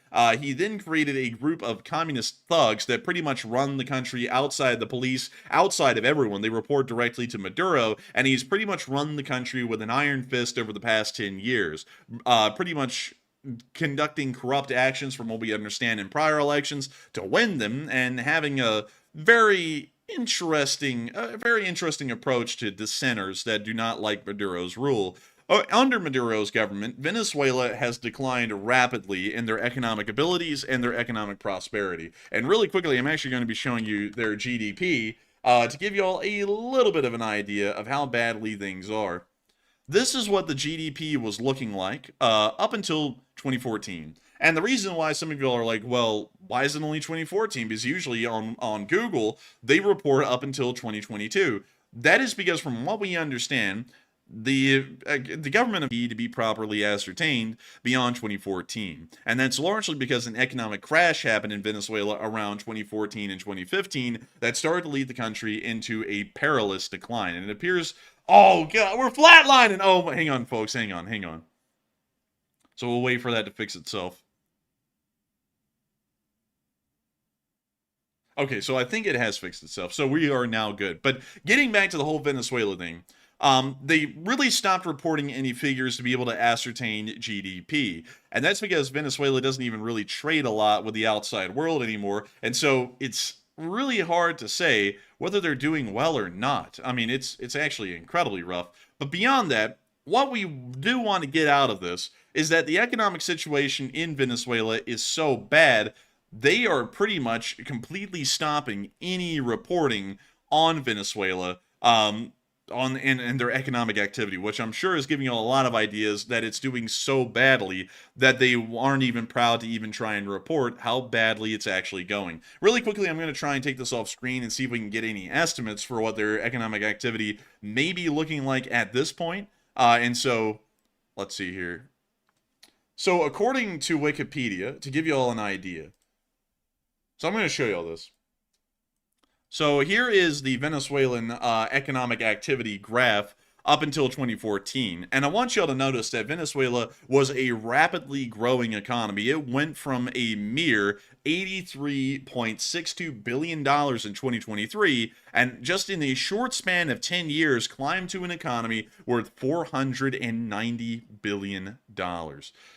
He then created a group of communist thugs that pretty much run the country outside the police, outside of everyone. They report directly to Maduro, and he's pretty much run the country with an iron fist over the past 10 years. Pretty much conducting corrupt actions from what we understand in prior elections to win them, and having a very interesting approach to dissenters that do not like Maduro's rule. Under Maduro's government, Venezuela has declined rapidly in their economic abilities and their economic prosperity. And really quickly, I'm actually going to be showing you their GDP to give you all a little bit of an idea of how badly things are. This is what the GDP was looking like up until 2014. And the reason why some of you are like, well, why is it only 2014? Because usually on Google, they report up until 2022. That is because from what we understand, the government need to be properly ascertained beyond 2014, and that's largely because an economic crash happened in Venezuela around 2014 and 2015 that started to lead the country into a perilous decline. And it appears, oh god, we're flatlining. Oh, hang on folks, hang on. So we'll wait for that to fix itself. Okay, so I think it has fixed itself, so we are now good. But getting back to the whole Venezuela thing, they really stopped reporting any figures to be able to ascertain GDP. And that's because Venezuela doesn't even really trade a lot with the outside world anymore. And so it's really hard to say whether they're doing well or not. I mean, it's actually incredibly rough. But beyond that, what we do want to get out of this is that the economic situation in Venezuela is so bad, they are pretty much completely stopping any reporting on Venezuela, on their economic activity, which I'm sure is giving you a lot of ideas that it's doing so badly that they aren't even proud to even try and report how badly it's actually going. Really quickly, I'm going to try and take this off screen and see if we can get any estimates for what their economic activity may be looking like at this point. And so, let's see here. So, according to Wikipedia, to give you all an idea, so I'm going to show you all this. So here is the Venezuelan economic activity graph up until 2014. And I want y'all to notice that Venezuela was a rapidly growing economy. It went from a mere $83.62 billion in 2023, and just in a short span of 10 years climbed to an economy worth $490 billion.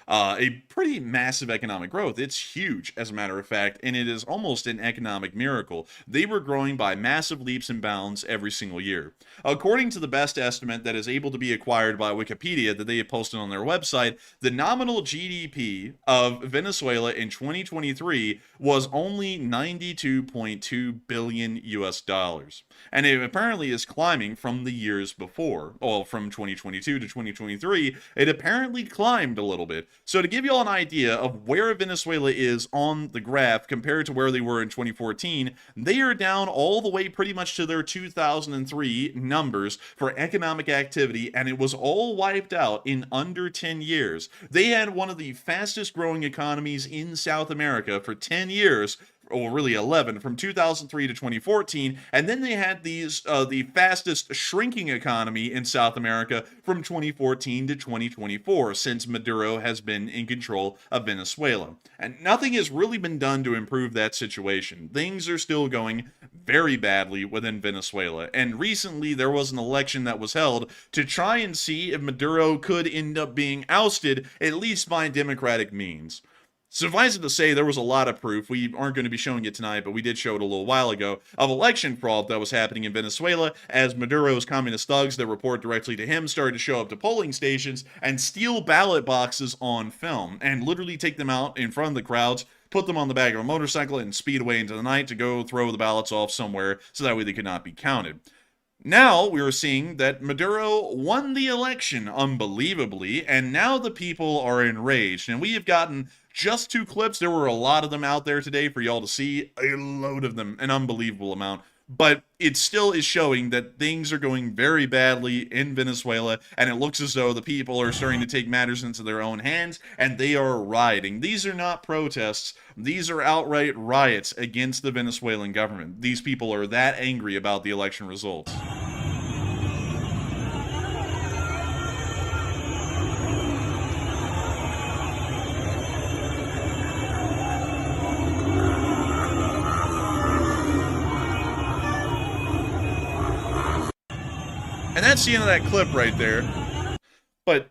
A pretty massive economic growth. It's huge, as a matter of fact, and it is almost an economic miracle. They were growing by massive leaps and bounds every single year. According to the best estimate that is able to be acquired by Wikipedia that they have posted on their website, the nominal GDP of Venezuela in 2023 was only 92.2 billion US dollars. And it apparently is climbing from the years before. Well, from 2022 to 2023, it apparently climbed a little bit. So to give you all an idea of where Venezuela is on the graph compared to where they were in 2014, they are down all the way pretty much to their 2003 numbers for economic activity, and it was all wiped out in under 10 years. They had one of the fastest growing economies in South America for 10 years, or really 11, from 2003 to 2014, and then they had the fastest shrinking economy in South America from 2014 to 2024, since Maduro has been in control of Venezuela. And nothing has really been done to improve that situation. Things are still going very badly within Venezuela, and recently there was an election that was held to try and see if Maduro could end up being ousted, at least by democratic means. Suffice it to say, there was a lot of proof, we aren't going to be showing it tonight, but we did show it a little while ago, of election fraud that was happening in Venezuela as Maduro's communist thugs that report directly to him started to show up to polling stations and steal ballot boxes on film, and literally take them out in front of the crowds, put them on the back of a motorcycle, and speed away into the night to go throw the ballots off somewhere so that way they could not be counted. Now we are seeing that Maduro won the election unbelievably, and now the people are enraged. And we have gotten just 2 clips. There were a lot of them out there today for y'all to see, a load of them, an unbelievable amount. But it still is showing that things are going very badly in Venezuela, and it looks as though the people are starting to take matters into their own hands, and they are rioting. These are not protests. These are outright riots against the Venezuelan government. These people are that angry about the election results. And that's the end of that clip right there. But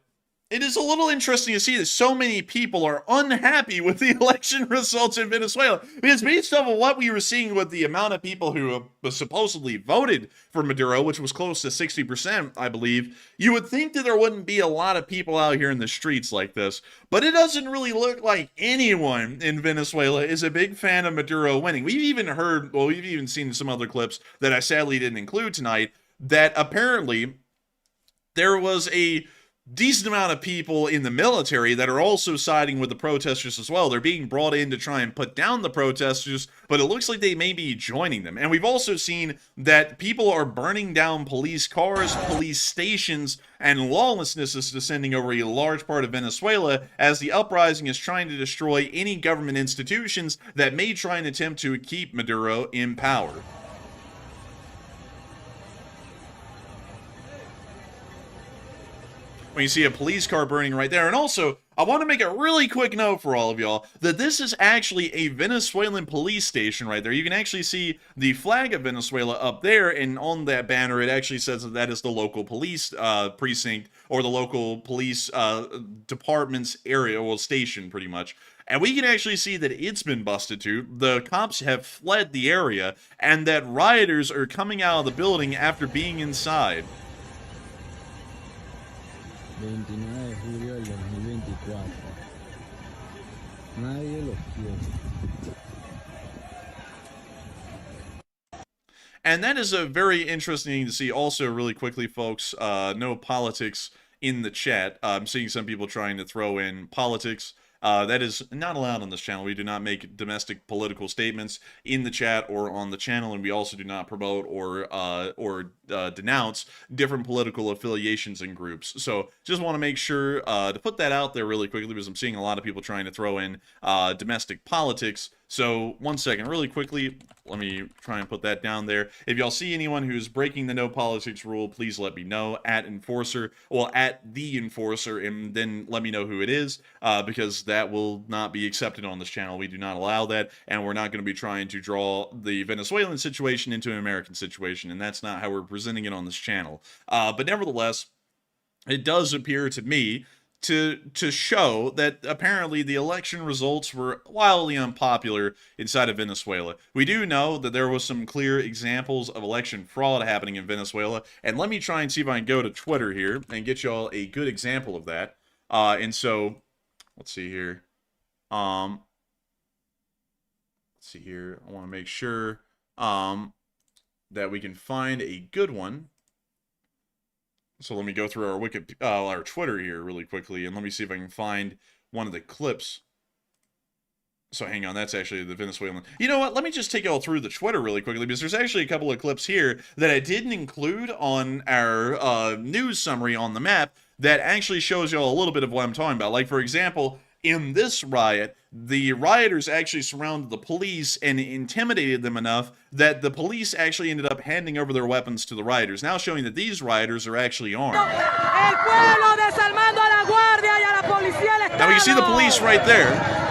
it is a little interesting to see that so many people are unhappy with the election results in Venezuela. Because based off of what we were seeing with the amount of people who supposedly voted for Maduro, which was close to 60%, I believe, you would think that there wouldn't be a lot of people out here in the streets like this. But it doesn't really look like anyone in Venezuela is a big fan of Maduro winning. We've even seen some other clips that I sadly didn't include tonight, that apparently there was a decent amount of people in the military that are also siding with the protesters as well. They're being brought in to try and put down the protesters, but it looks like they may be joining them. And we've also seen that people are burning down police cars, police stations, and lawlessness is descending over a large part of Venezuela as the uprising is trying to destroy any government institutions that may try and attempt to keep Maduro in power. When you see a police car burning right there. And also, I want to make a really quick note for all of y'all that this is actually a Venezuelan police station right there. You can actually see the flag of Venezuela up there, and on that banner it actually says that that is the local police precinct, or the local police department's area, well, station pretty much. And we can actually see that it's been busted too. The cops have fled the area, and that rioters are coming out of the building after being inside. 29 de julio del 2024. Nadie los quiere. And that is a very interesting to see. Also, really quickly, folks, no politics in the chat. I'm seeing some people trying to throw in politics. That is not allowed on this channel. We do not make domestic political statements in the chat or on the channel, and we also do not promote or denounce different political affiliations and groups. So just want to make sure to put that out there really quickly, because I'm seeing a lot of people trying to throw in domestic politics. So one second, really quickly, let me try and put that down there. If y'all see anyone who's breaking the no politics rule, please let me know at Enforcer, well, at the Enforcer, and then let me know who it is, because that will not be accepted on this channel. We do not allow that, and we're not going to be trying to draw the Venezuelan situation into an American situation, and that's not how we're presenting it on this channel. But nevertheless, it does appear to me to show that apparently the election results were wildly unpopular inside of Venezuela. We do know that there was some clear examples of election fraud happening in Venezuela, and let me try and see if I can go to Twitter here and get y'all a good example of that. And so, let's see here. Let's see here. I want to make sure that we can find a good one. So let me go through our Twitter here really quickly, and let me see if I can find one of the clips. So hang on, that's actually the Venezuelan. You know what? Let me just take y'all through the Twitter really quickly, because there's actually a couple of clips here that I didn't include on our news summary on the map that actually shows y'all a little bit of what I'm talking about. Like, for example, in this riot, the rioters actually surrounded the police and intimidated them enough that the police actually ended up handing over their weapons to the rioters, now showing that these rioters are actually armed. Now you see the police right there.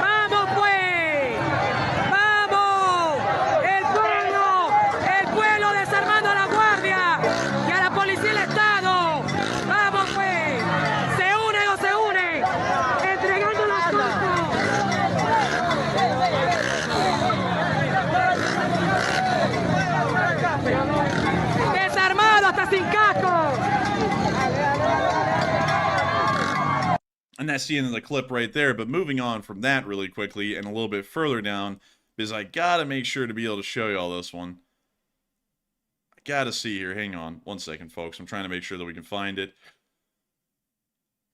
And that's the end of the clip right there. But moving on from that really quickly and a little bit further down, because I gotta make sure to be able to show y'all this one. I gotta see here. Hang on one second, folks. I'm trying to make sure that we can find it.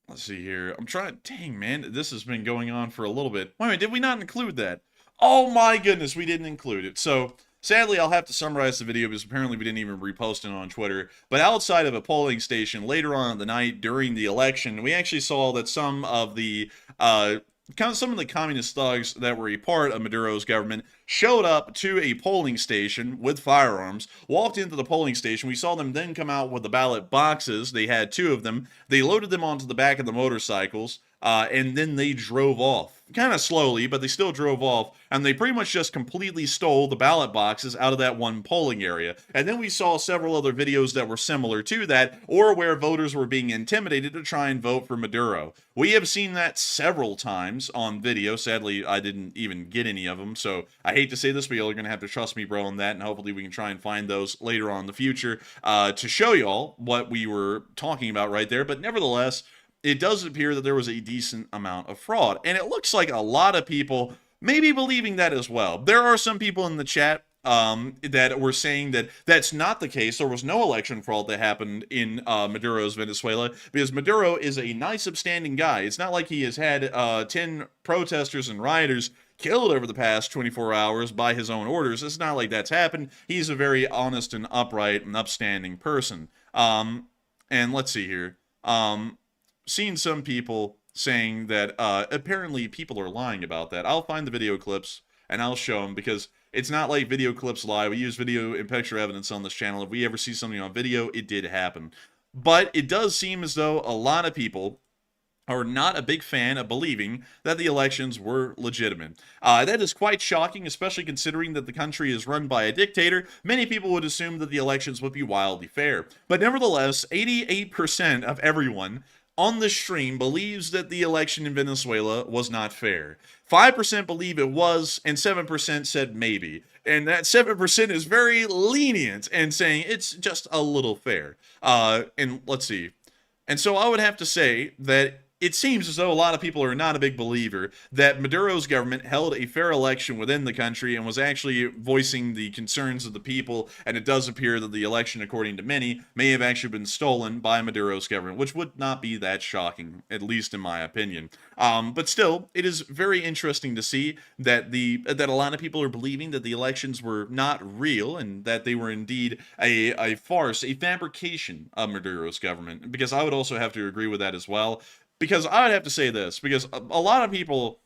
Let's see here. I'm trying. Dang, man. This has been going on for a little bit. Wait a minute. Did we not include that? Oh my goodness. We didn't include it. So sadly, I'll have to summarize the video because apparently we didn't even repost it on Twitter. But outside of a polling station later on in the night during the election, we actually saw that some of the communist thugs that were a part of Maduro's government showed up to a polling station with firearms, walked into the polling station. We saw them then come out with the ballot boxes. They had 2 of them. They loaded them onto the back of the motorcycles, and then they drove off. Kind of slowly, but they still drove off, and they pretty much just completely stole the ballot boxes out of that one polling area. And then we saw several other videos that were similar to that, or where voters were being intimidated to try and vote for Maduro. We have seen that several times on video. Sadly, I didn't even get any of them, so I hate to say this, but you're going to have to trust me, bro, on that, and hopefully we can try and find those later on in the future to show y'all what we were talking about right there. But nevertheless, it does appear that there was a decent amount of fraud. And it looks like a lot of people may be believing that as well. There are some people in the chat that were saying that that's not the case. There was no election fraud that happened in Maduro's Venezuela, because Maduro is a nice, upstanding guy. It's not like he has had 10 protesters and rioters killed over the past 24 hours by his own orders. It's not like that's happened. He's a very honest and upright and upstanding person. And let's see here. Seen some people saying that apparently people are lying about that. I'll find the video clips and I'll show them, because it's not like video clips lie. We use video in picture evidence on this channel. If we ever see something on video, it did happen. But it does seem as though a lot of people are not a big fan of believing that the elections were legitimate. That is quite shocking, especially considering that the country is run by a dictator. Many people would assume that the elections would be wildly fair. But nevertheless, 88% of everyone on the stream believes that the election in Venezuela was not fair. 5% believe it was, and 7% said maybe. And that 7% is very lenient and saying it's just a little fair. And let's see. And so I would have to say that it seems as though a lot of people are not a big believer that Maduro's government held a fair election within the country and was actually voicing the concerns of the people, and it does appear that the election, according to many, may have actually been stolen by Maduro's government, which would not be that shocking, at least in my opinion. But still, it is very interesting to see that that a lot of people are believing that the elections were not real and that they were indeed a farce, a fabrication of Maduro's government, because I would also have to agree with that as well. Because I would have to say this, because a lot of people,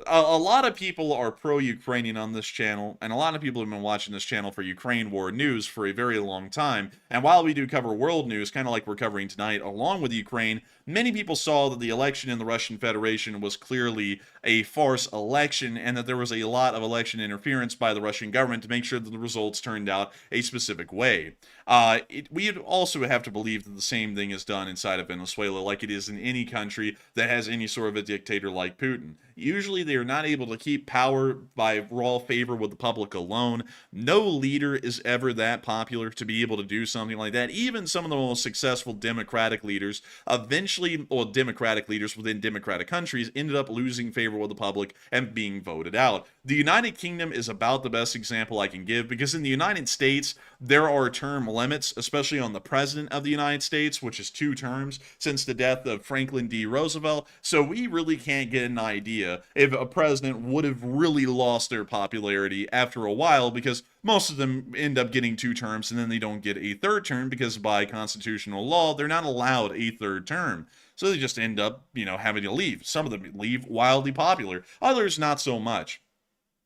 a lot of people are pro-Ukrainian on this channel, and a lot of people have been watching this channel for Ukraine war news for a very long time. And while we do cover world news, kind of like we're covering tonight, along with Ukraine, many people saw that the election in the Russian Federation was clearly a farce election, and that there was a lot of election interference by the Russian government to make sure that the results turned out a specific way. We'd also have to believe that the same thing is done inside of Venezuela, like it is in any country that has any sort of a dictator like Putin. Usually they are not able to keep power by raw favor with the public alone. No leader is ever that popular to be able to do something like that. Even some of the most successful democratic leaders eventually, or democratic leaders within democratic countries, ended up losing favor with the public and being voted out. The United Kingdom is about the best example I can give, because in the United States, there are term limits, especially on the president of the United States, which is 2 terms since the death of Franklin D. Roosevelt. So we really can't get an idea if a president would have really lost their popularity after a while, because most of them end up getting 2 terms and then they don't get a 3rd term, because by constitutional law, they're not allowed a 3rd term. So they just end up, having to leave. Some of them leave wildly popular, others not so much.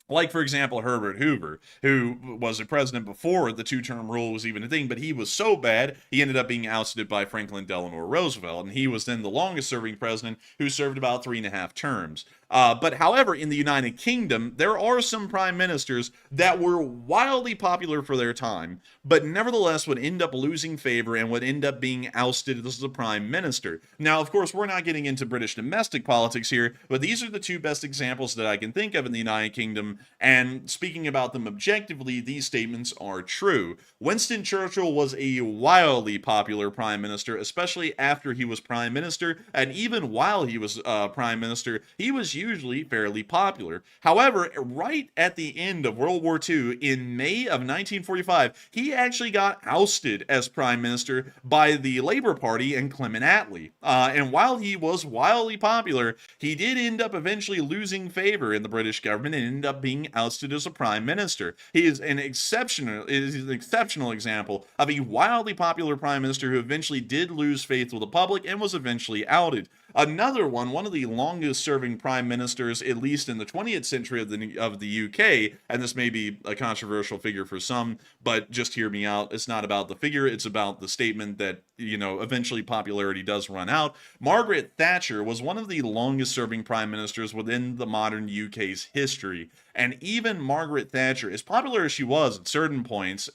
Like, for example, Herbert Hoover, who was a president before the 2-term rule was even a thing, but he was so bad, he ended up being ousted by Franklin Delano Roosevelt, and he was then the longest-serving president, who served about 3.5 terms. But however, in the United Kingdom, there are some prime ministers that were wildly popular for their time, but nevertheless would end up losing favor and would end up being ousted as the prime minister. Now, of course, we're not getting into British domestic politics here, but these are the 2 best examples that I can think of in the United Kingdom, and speaking about them objectively, these statements are true. Winston Churchill was a wildly popular prime minister, especially after he was prime minister, and even while he was prime minister, he was usually fairly popular. However, right at the end of World War II, in May of 1945, he actually got ousted as prime minister by the Labour Party and Clement Attlee. And while he was wildly popular, he did end up eventually losing favor in the British government and ended up being ousted as a prime minister. He is an exceptional example of a wildly popular prime minister who eventually did lose faith with the public and was eventually outed. Another one of the longest serving prime ministers, at least in the 20th century of the UK, and this may be a controversial figure for some, but just hear me out. It's not about the figure, it's about the statement that, eventually popularity does run out. Margaret Thatcher was one of the longest serving prime ministers within the modern UK's history. And even Margaret Thatcher, as popular as she was at certain points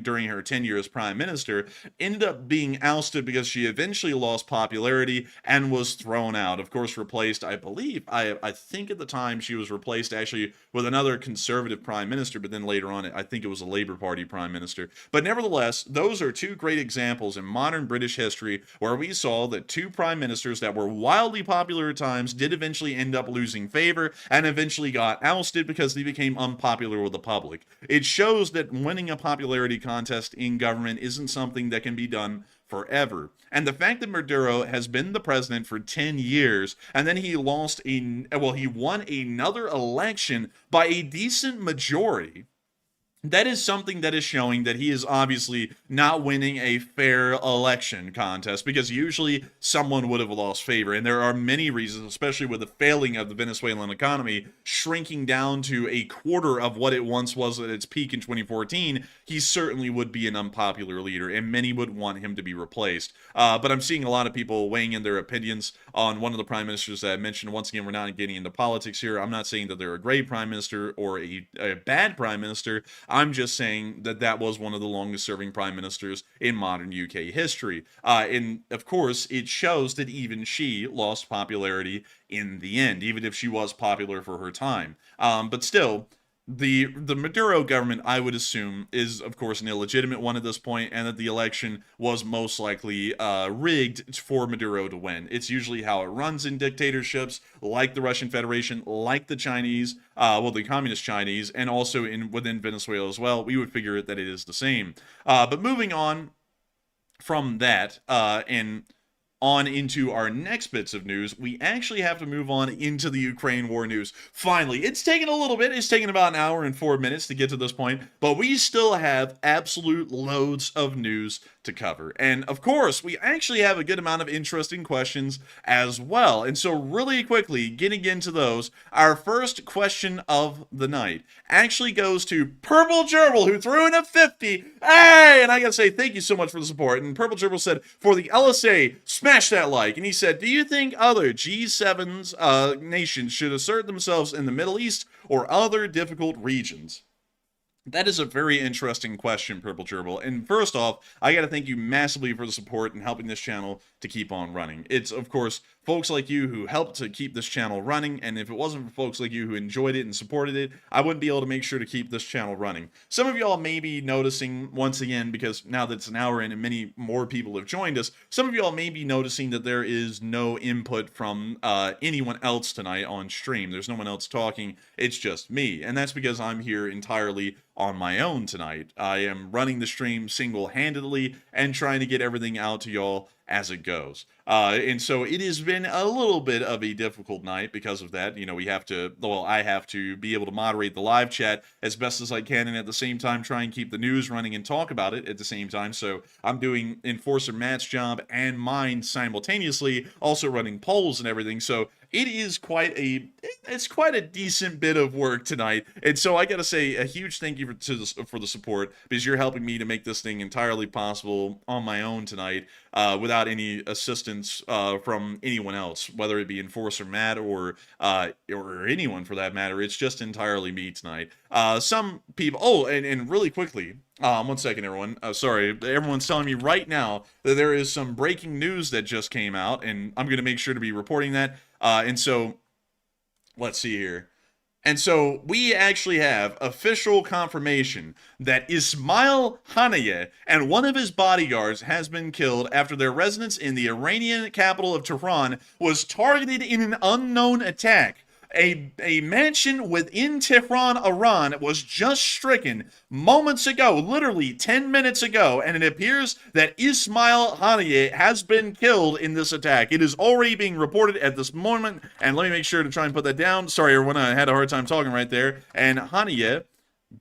during her tenure as prime minister, ended up being ousted because she eventually lost popularity and was thrown out. Of course, replaced, I think at the time she was replaced actually with another conservative prime minister, but then later on, I think it was a Labour Party prime minister. But nevertheless, those are 2 great examples in modern British history where we saw that 2 prime ministers that were wildly popular at times did eventually end up losing favor and eventually got ousted because they became unpopular with the public. It shows that winning a popularity contest in government isn't something that can be done forever. And the fact that Maduro has been the president for 10 years, and then he won another election by a decent majority, that is something that is showing that he is obviously not winning a fair election contest, because usually someone would have lost favor. And there are many reasons, especially with the failing of the Venezuelan economy, shrinking down to a quarter of what it once was at its peak in 2014, he certainly would be an unpopular leader, and many would want him to be replaced. But I'm seeing a lot of people weighing in their opinions on one of the prime ministers that I mentioned. Once again, we're not getting into politics here. I'm not saying that they're a great prime minister or a bad prime minister. I'm just saying that that was one of the longest serving prime ministers in modern UK history. And of course, it shows that even she lost popularity in the end, even if she was popular for her time. But still, the Maduro government, I would assume, is of course an illegitimate one at this point, and that the election was most likely rigged for Maduro to win. It's usually how it runs in dictatorships, like the Russian Federation, like the Chinese, the communist Chinese, and also within Venezuela as well. We would figure that it is the same. But moving on from that, and on into our next bits of news, we actually have to move on into the Ukraine war news. Finally, it's taken a little bit. It's taken about an hour and 4 minutes to get to this point, but we still have absolute loads of news to cover. And of course, we actually have a good amount of interesting questions as well. And so really quickly, getting into those, our first question of the night actually goes to Purple Gerbil, who threw in a 50. Hey! And I gotta say, thank you so much for the support. And Purple Gerbil said, for the LSA, smash that like. And he said, do you think other G7's nations should assert themselves in the Middle East or other difficult regions? That is a very interesting question, Purple Gerbil. And first off, I gotta thank you massively for the support and helping this channel to keep on running. It's, of course, folks like you who helped to keep this channel running, and if it wasn't for folks like you who enjoyed it and supported it, I wouldn't be able to make sure to keep this channel running. Some of y'all may be noticing, once again, because now that it's an hour in and many more people have joined us, some of y'all may be noticing that there is no input from anyone else tonight on stream. There's no one else talking, it's just me, and that's because I'm here entirely on my own tonight. I am running the stream single-handedly and trying to get everything out to y'all as it goes. And so it has been a little bit of a difficult night because of that. You know, I have to be able to moderate the live chat as best as I can, and at the same time try and keep the news running and talk about it at the same time. So I'm doing Enforcer Matt's job and mine simultaneously, also running polls and everything. So it is quite a decent bit of work tonight. And so I gotta say a huge thank you for the support, because you're helping me to make this thing entirely possible on my own tonight, without any assistance from anyone else, whether it be Enforcer Matt or anyone for that matter. It's just entirely me tonight. Some people, and really quickly, 1 second, everyone. Sorry, everyone's telling me right now that there is some breaking news that just came out, and I'm going to make sure to be reporting that. And so, let's see here. And so, we actually have official confirmation that ISMAIL HANIYEH and one of his bodyguards has been killed after their residence in the Iranian capital of Tehran was targeted in an unknown attack. A mansion within Tehran, Iran, was just stricken moments ago, literally 10 minutes ago, and it appears that ISMAIL HANIYEH has been killed in this attack. It is already being reported at this moment, and let me make sure to try and put that down. Sorry, everyone, I had a hard time talking right there. And HANIYEH,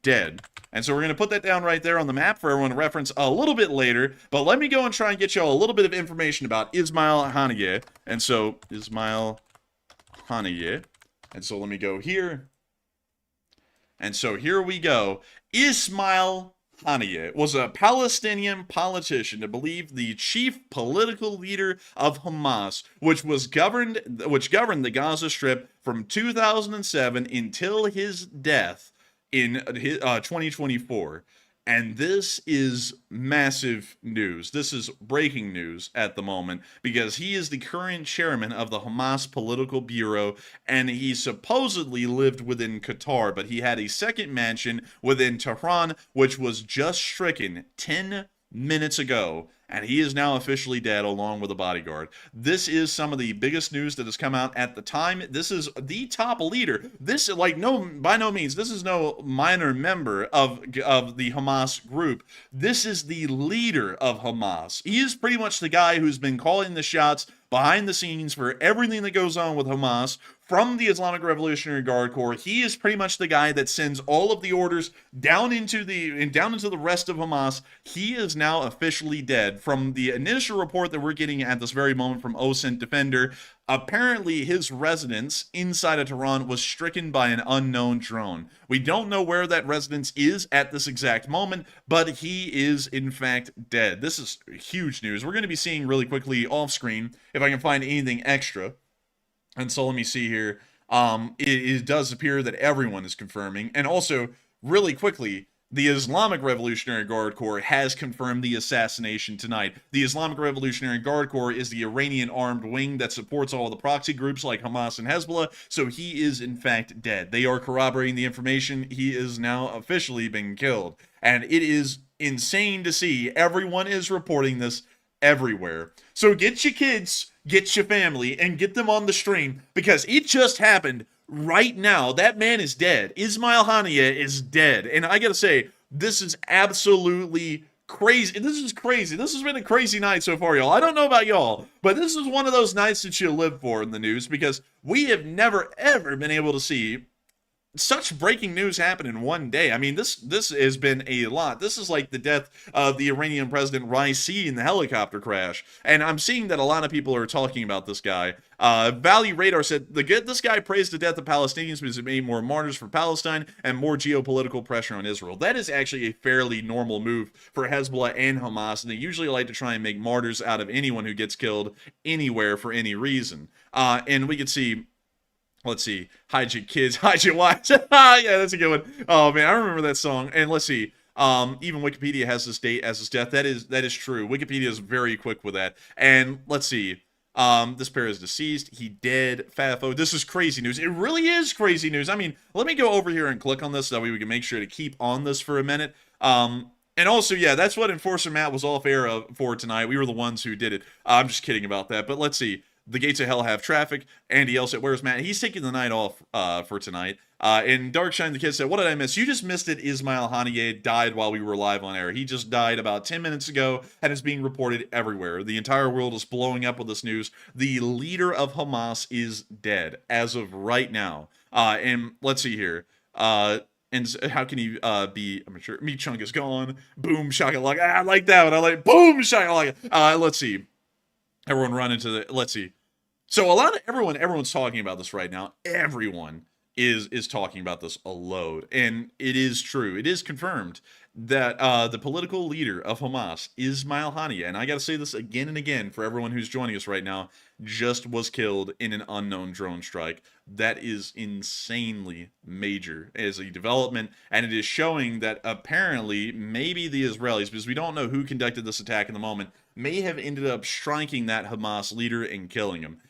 dead. And so we're going to put that down right there on the map for everyone to reference a little bit later, but let me go and try and get y'all a little bit of information about ISMAIL HANIYEH. And so, ISMAIL HANIYEH. And so let me go here. And so here we go. ISMAIL HANIYEH was a Palestinian politician, to believe the chief political leader of Hamas, which governed the Gaza Strip from 2007 until his death in 2024. And this is massive news. This is breaking news at the moment, because he is the current chairman of the Hamas Political Bureau, and he supposedly lived within Qatar, but he had a second mansion within Tehran, which was just stricken 10 minutes ago, and he is now officially dead along with a bodyguard. This is some of the biggest news that has come out at the time. This is the top leader. This, by no means, this is no minor member of the Hamas group. This is the leader of Hamas. He is pretty much the guy who's been calling the shots behind the scenes for everything that goes on with Hamas from the Islamic Revolutionary Guard Corps. He is pretty much the guy that sends all of the orders down into the rest of Hamas. He is now officially dead. From the initial report that we're getting at this very moment from OSINT Defender, apparently his residence inside of Tehran was stricken by an unknown drone. We don't know where that residence is at this exact moment, but he is in fact dead. This is huge news. We're going to be seeing really quickly off screen if I can find anything extra. And so let me see here. It does appear that everyone is confirming. And also, really quickly, The Islamic Revolutionary Guard Corps has confirmed the assassination tonight. The Islamic Revolutionary Guard Corps is the Iranian armed wing that supports all the proxy groups like Hamas and Hezbollah, so he is in fact dead. They are corroborating the information. He is now officially been killed. And it is insane to see. Everyone is reporting this everywhere. So get your kids, get your family, and get them on the stream, because it just happened right now. That man is dead. Ismail Haniyeh is dead. And I gotta say, this is absolutely crazy. This is crazy. This has been a crazy night so far, y'all. I don't know about y'all, but this is one of those nights that you live for in the news, because we have never, ever been able to see such breaking news happen in one day. I mean, this has been a lot. This is like the death of the Iranian president Raisi in the helicopter crash, and I'm seeing that a lot of people are talking about this guy. Valley Radar said this guy praised the death of Palestinians because it made more martyrs for Palestine and more geopolitical pressure on Israel. That is actually a fairly normal move for Hezbollah and Hamas, and they usually like to try and make martyrs out of anyone who gets killed anywhere for any reason. And we could see, let's see, hide your kids, hide your wives. Yeah, that's a good one. Oh man, I remember that song. And let's see, even Wikipedia has this date as his death. That is true. Wikipedia is very quick with that. And let's see, this pair is deceased. He dead. Fafo. This is crazy news. It really is crazy news. I mean, let me go over here and click on this so that way we can make sure to keep on this for a minute. And also, yeah, that's what Enforcer Matt was off air for tonight. We were the ones who did it. I'm just kidding about that. But let's see. The gates of hell have traffic. Andy L said, where's Matt? He's taking the night off for tonight. And Darkshine the Kid said, what did I miss? You just missed it. Ismail Haniyeh died while we were live on air. He just died about 10 minutes ago and is being reported everywhere. The entire world is blowing up with this news. The leader of Hamas is dead as of right now. And let's see here. And how can he be? I'm sure Meat Chunk is gone. Boom shakalaka. I like that one. I like boom shakalaka. Let's see. Everyone run into the. Let's see. So a lot of everyone's talking about this right now. Everyone is talking about this a load, and it is true. It is confirmed that the political leader of Hamas, Ismail Haniyeh, and I got to say this again and again for everyone who's joining us right now, just was killed in an unknown drone strike. That is insanely major as a development, and it is showing that apparently maybe the Israelis, because we don't know who conducted this attack in the moment, may have ended up striking that Hamas leader and killing him.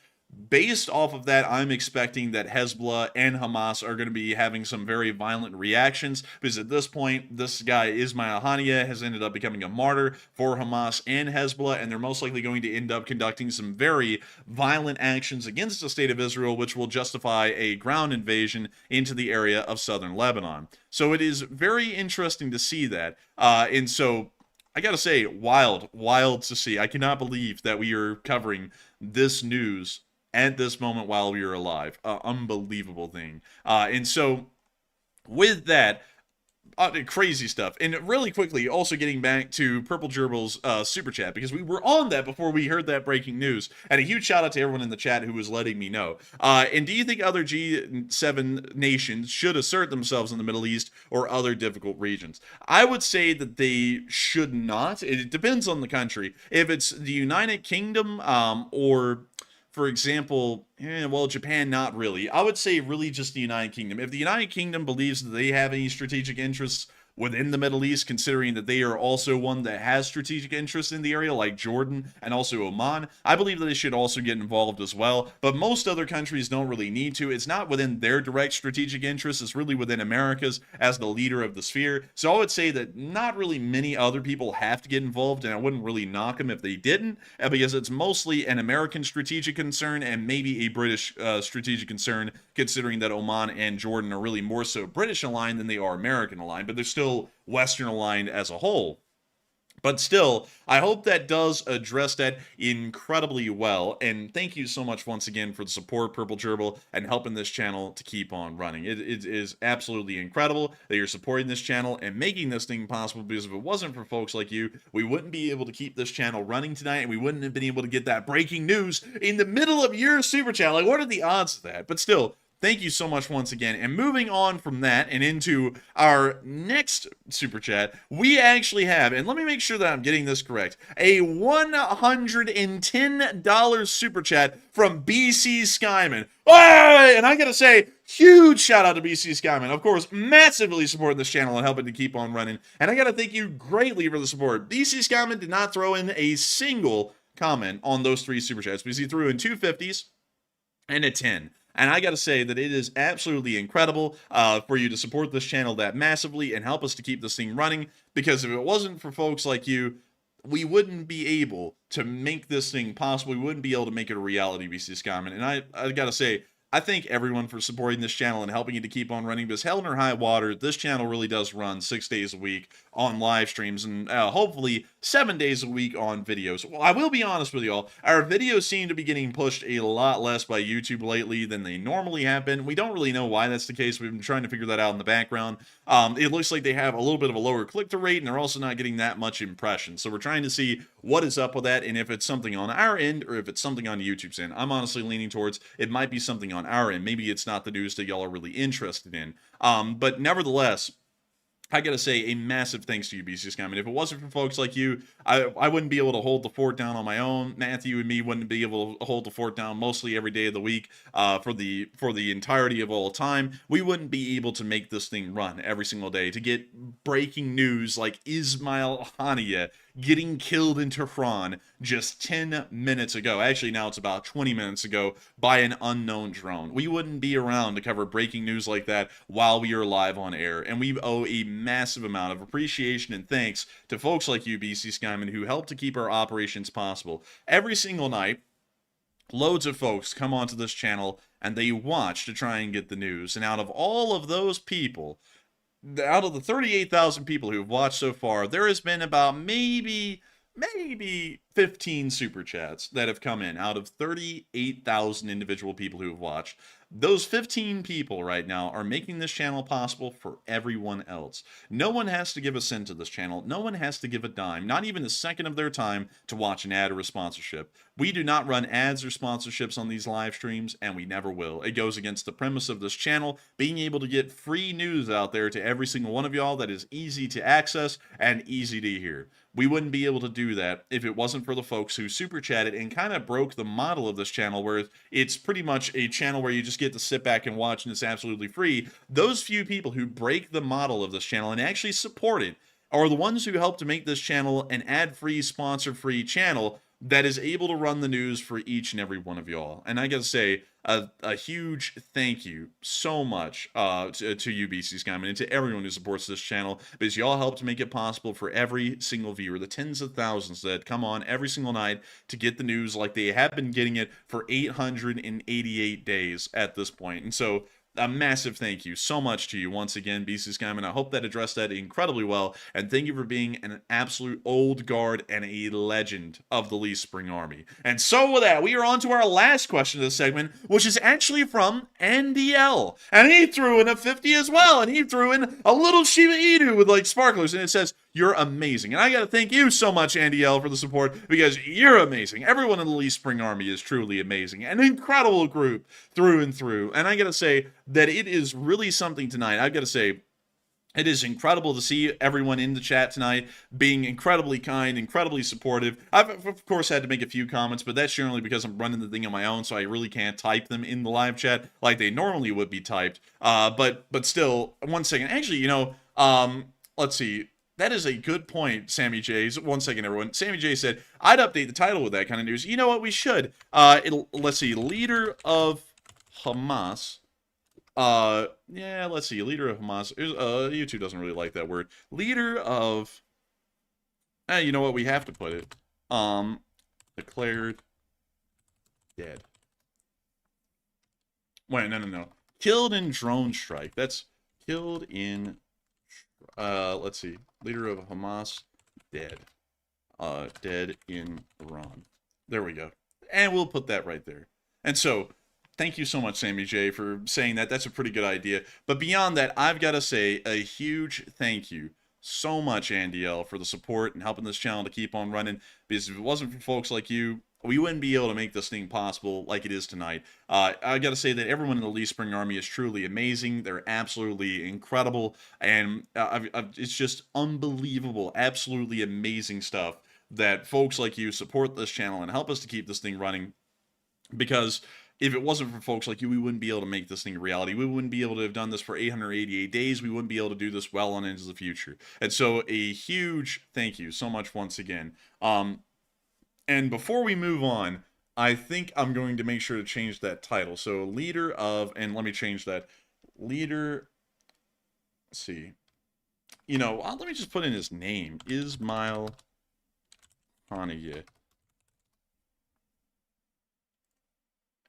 Based off of that, I'm expecting that Hezbollah and Hamas are going to be having some very violent reactions, because at this point, this guy, Ismail Haniyeh, has ended up becoming a martyr for Hamas and Hezbollah, and they're most likely going to end up conducting some very violent actions against the state of Israel, which will justify a ground invasion into the area of southern Lebanon. So it is very interesting to see that. And so I gotta say, wild to see. I cannot believe that we are covering this news at this moment while we are alive. Unbelievable thing. And so with that, crazy stuff. And really quickly, also getting back to Purple Gerbil's super chat, because we were on that before we heard that breaking news. And a huge shout out to everyone in the chat who was letting me know. And do you think other G7 nations should assert themselves in the Middle East or other difficult regions? I would say that they should not. It depends on the country. If it's the United Kingdom or, for example, well, Japan, not really. I would say really just the United Kingdom. If the United Kingdom believes that they have any strategic interests within the Middle East, considering that they are also one that has strategic interests in the area, like Jordan and also Oman, I believe that they should also get involved as well. But most other countries don't really need to. It's not within their direct strategic interests. It's really within America's as the leader of the sphere. So I would say that not really many other people have to get involved, and I wouldn't really knock them if they didn't, because it's mostly an American strategic concern and maybe a British strategic concern, considering that Oman and Jordan are really more so British aligned than they are American aligned, but they're still Western aligned as a whole. But still, I hope that does address that incredibly well. And thank you so much once again for the support, Purple Gerbil, and helping this channel to keep on running. It is absolutely incredible that you're supporting this channel and making this thing possible, because if it wasn't for folks like you, we wouldn't be able to keep this channel running tonight, and we wouldn't have been able to get that breaking news in the middle of your super chat. Like, what are the odds of that? But still, thank you so much once again. And moving on from that and into our next super chat, we actually have, and let me make sure that I'm getting this correct, a $110 super chat from BC Skyman. Hey! And I gotta say, huge shout out to BC Skyman. Of course, massively supporting this channel and helping to keep on running. And I gotta thank you greatly for the support. BC Skyman did not throw in a single comment on those 3 super chats because he threw in 2 50s and a 10. And I got to say that it is absolutely incredible for you to support this channel that massively and help us to keep this thing running, because if it wasn't for folks like you, we wouldn't be able to make this thing possible. We wouldn't be able to make it a reality, BC Skyman. And I got to say, I thank everyone for supporting this channel and helping it to keep on running, because hell or high water, this channel really does run 6 days a week on live streams and hopefully 7 days a week on videos. Well, I will be honest with y'all, our videos seem to be getting pushed a lot less by YouTube lately than they normally have been. We don't really know why that's the case. We've been trying to figure that out in the background. It looks like they have a little bit of a lower click-through rate, and they're also not getting that much impressions. So we're trying to see what is up with that, and if it's something on our end or if it's something on YouTube's end. I'm honestly leaning towards it might be something on our end. Maybe it's not the news that y'all are really interested in. But nevertheless, I gotta say a massive thanks to you, BC Skyman. If it wasn't for folks like you, I wouldn't be able to hold the fort down on my own. Matthew and me wouldn't be able to hold the fort down mostly every day of the week for the entirety of all time. We wouldn't be able to make this thing run every single day, to get breaking news like ISMAIL HANIYEH getting killed in Tehran just 10 minutes ago. Actually, now it's about 20 minutes ago by an unknown drone. We wouldn't be around to cover breaking news like that while we are live on air. And we owe a massive amount of appreciation and thanks to folks like you, BC Skyman, who help to keep our operations possible. Every single night, loads of folks come onto this channel and they watch to try and get the news. And out of all of those people, out of the 38,000 people who have watched so far, there has been about maybe 15 super chats that have come in out of 38,000 individual people who have watched. Those 15 people right now are making this channel possible for everyone else. No one has to give a cent to this channel. No one has to give a dime, not even a second of their time to watch an ad or a sponsorship. We do not run ads or sponsorships on these live streams, and we never will. It goes against the premise of this channel, being able to get free news out there to every single one of y'all that is easy to access and easy to hear. We wouldn't be able to do that if it wasn't for the folks who super chatted and kind of broke the model of this channel, where it's pretty much a channel where you just get to sit back and watch and it's absolutely free. Those few people who break the model of this channel and actually support it are the ones who help to make this channel an ad-free, sponsor-free channel that is able to run the news for each and every one of y'all. And I gotta say, a huge thank you so much to you, BC Skyman, and to everyone who supports this channel, because y'all help to make it possible for every single viewer, the tens of thousands that come on every single night to get the news like they have been getting it for 888 days at this point. And so, a massive thank you so much to you once again, BC Skyman. I hope that addressed that incredibly well, and thank you for being an absolute old guard and a legend of the Lee Spring Army. And so with that, we are on to our last question of this segment, which is actually from NDL. And he threw in a 50 as well, and he threw in a little Shiba Inu with like sparklers, and it says, "You're amazing." And I gotta thank you so much, NDL, for the support, because you're amazing. Everyone in the Lee Spring Army is truly amazing. An incredible group through and through. And I gotta say that it is really something tonight. I've gotta say, it is incredible to see everyone in the chat tonight being incredibly kind, incredibly supportive. I've, of course, had to make a few comments, but that's generally because I'm running the thing on my own, so I really can't type them in the live chat like they normally would be typed. But still, one second. Actually, let's see. That is a good point, Sammy J. One second, everyone. Sammy J said, I'd update the title with that kind of news. You know what? We should. Let's see. Leader of Hamas. Yeah, let's see. Leader of Hamas. YouTube doesn't really like that word. Leader of... you know what? We have to put it. Declared dead. Wait, no. Killed in drone strike. That's killed in... let's see. Leader of Hamas, dead. Dead in Iran. There we go. And we'll put that right there. And so, thank you so much, Sammy J, for saying that. That's a pretty good idea. But beyond that, I've got to say a huge thank you so much, Andy L, for the support and helping this channel to keep on running. Because if it wasn't for folks like you, we wouldn't be able to make this thing possible like it is tonight. I got to say that everyone in the Lee Spring Army is truly amazing. They're absolutely incredible, and it's just unbelievable, absolutely amazing stuff that folks like you support this channel and help us to keep this thing running. Because if it wasn't for folks like you, we wouldn't be able to make this thing a reality. We wouldn't be able to have done this for 888 days. We wouldn't be able to do this well on into the future. And so a huge thank you so much once again. And before we move on, I think I'm going to make sure to change that title. So leader of, and let me change that. Leader, let's see. You know, let me just put in his name. ISMAIL HANIYEH.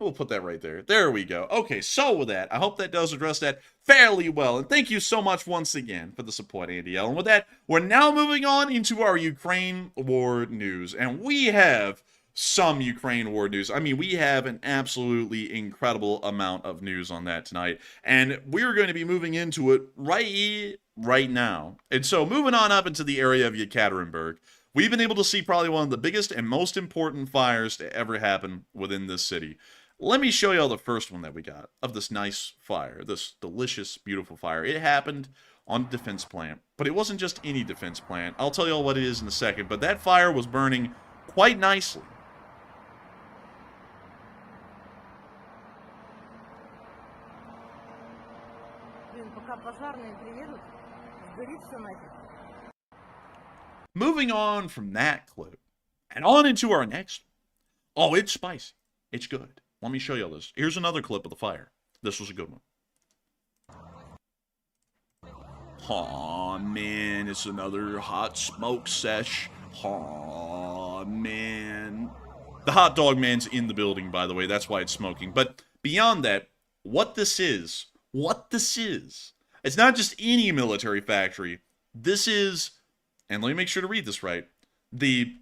We'll put that right there. There we go. Okay, so with that, I hope that does address that fairly well. And thank you so much once again for the support, Andy L. And with that, we're now moving on into our Ukraine war news. And we have some Ukraine war news. I mean, we have an absolutely incredible amount of news on that tonight. And we're going to be moving into it right now. And so moving on up into the area of Yekaterinburg, we've been able to see probably one of the biggest and most important fires to ever happen within this city. Let me show you all the first one that we got of this nice fire, this delicious, beautiful fire. It happened on a defense plant, but it wasn't just any defense plant. I'll tell you all what it is in a second, but that fire was burning quite nicely. Moving on from that clip, and on into our next one. Oh, it's spicy. It's good. Let me show you all this. Here's another clip of the fire. This was a good one. Aw, man, it's another hot smoke sesh. Aw, man. The hot dog man's in the building, by the way. That's why it's smoking. But beyond that, what this is, it's not just any military factory. This is, and let me make sure to read this right, the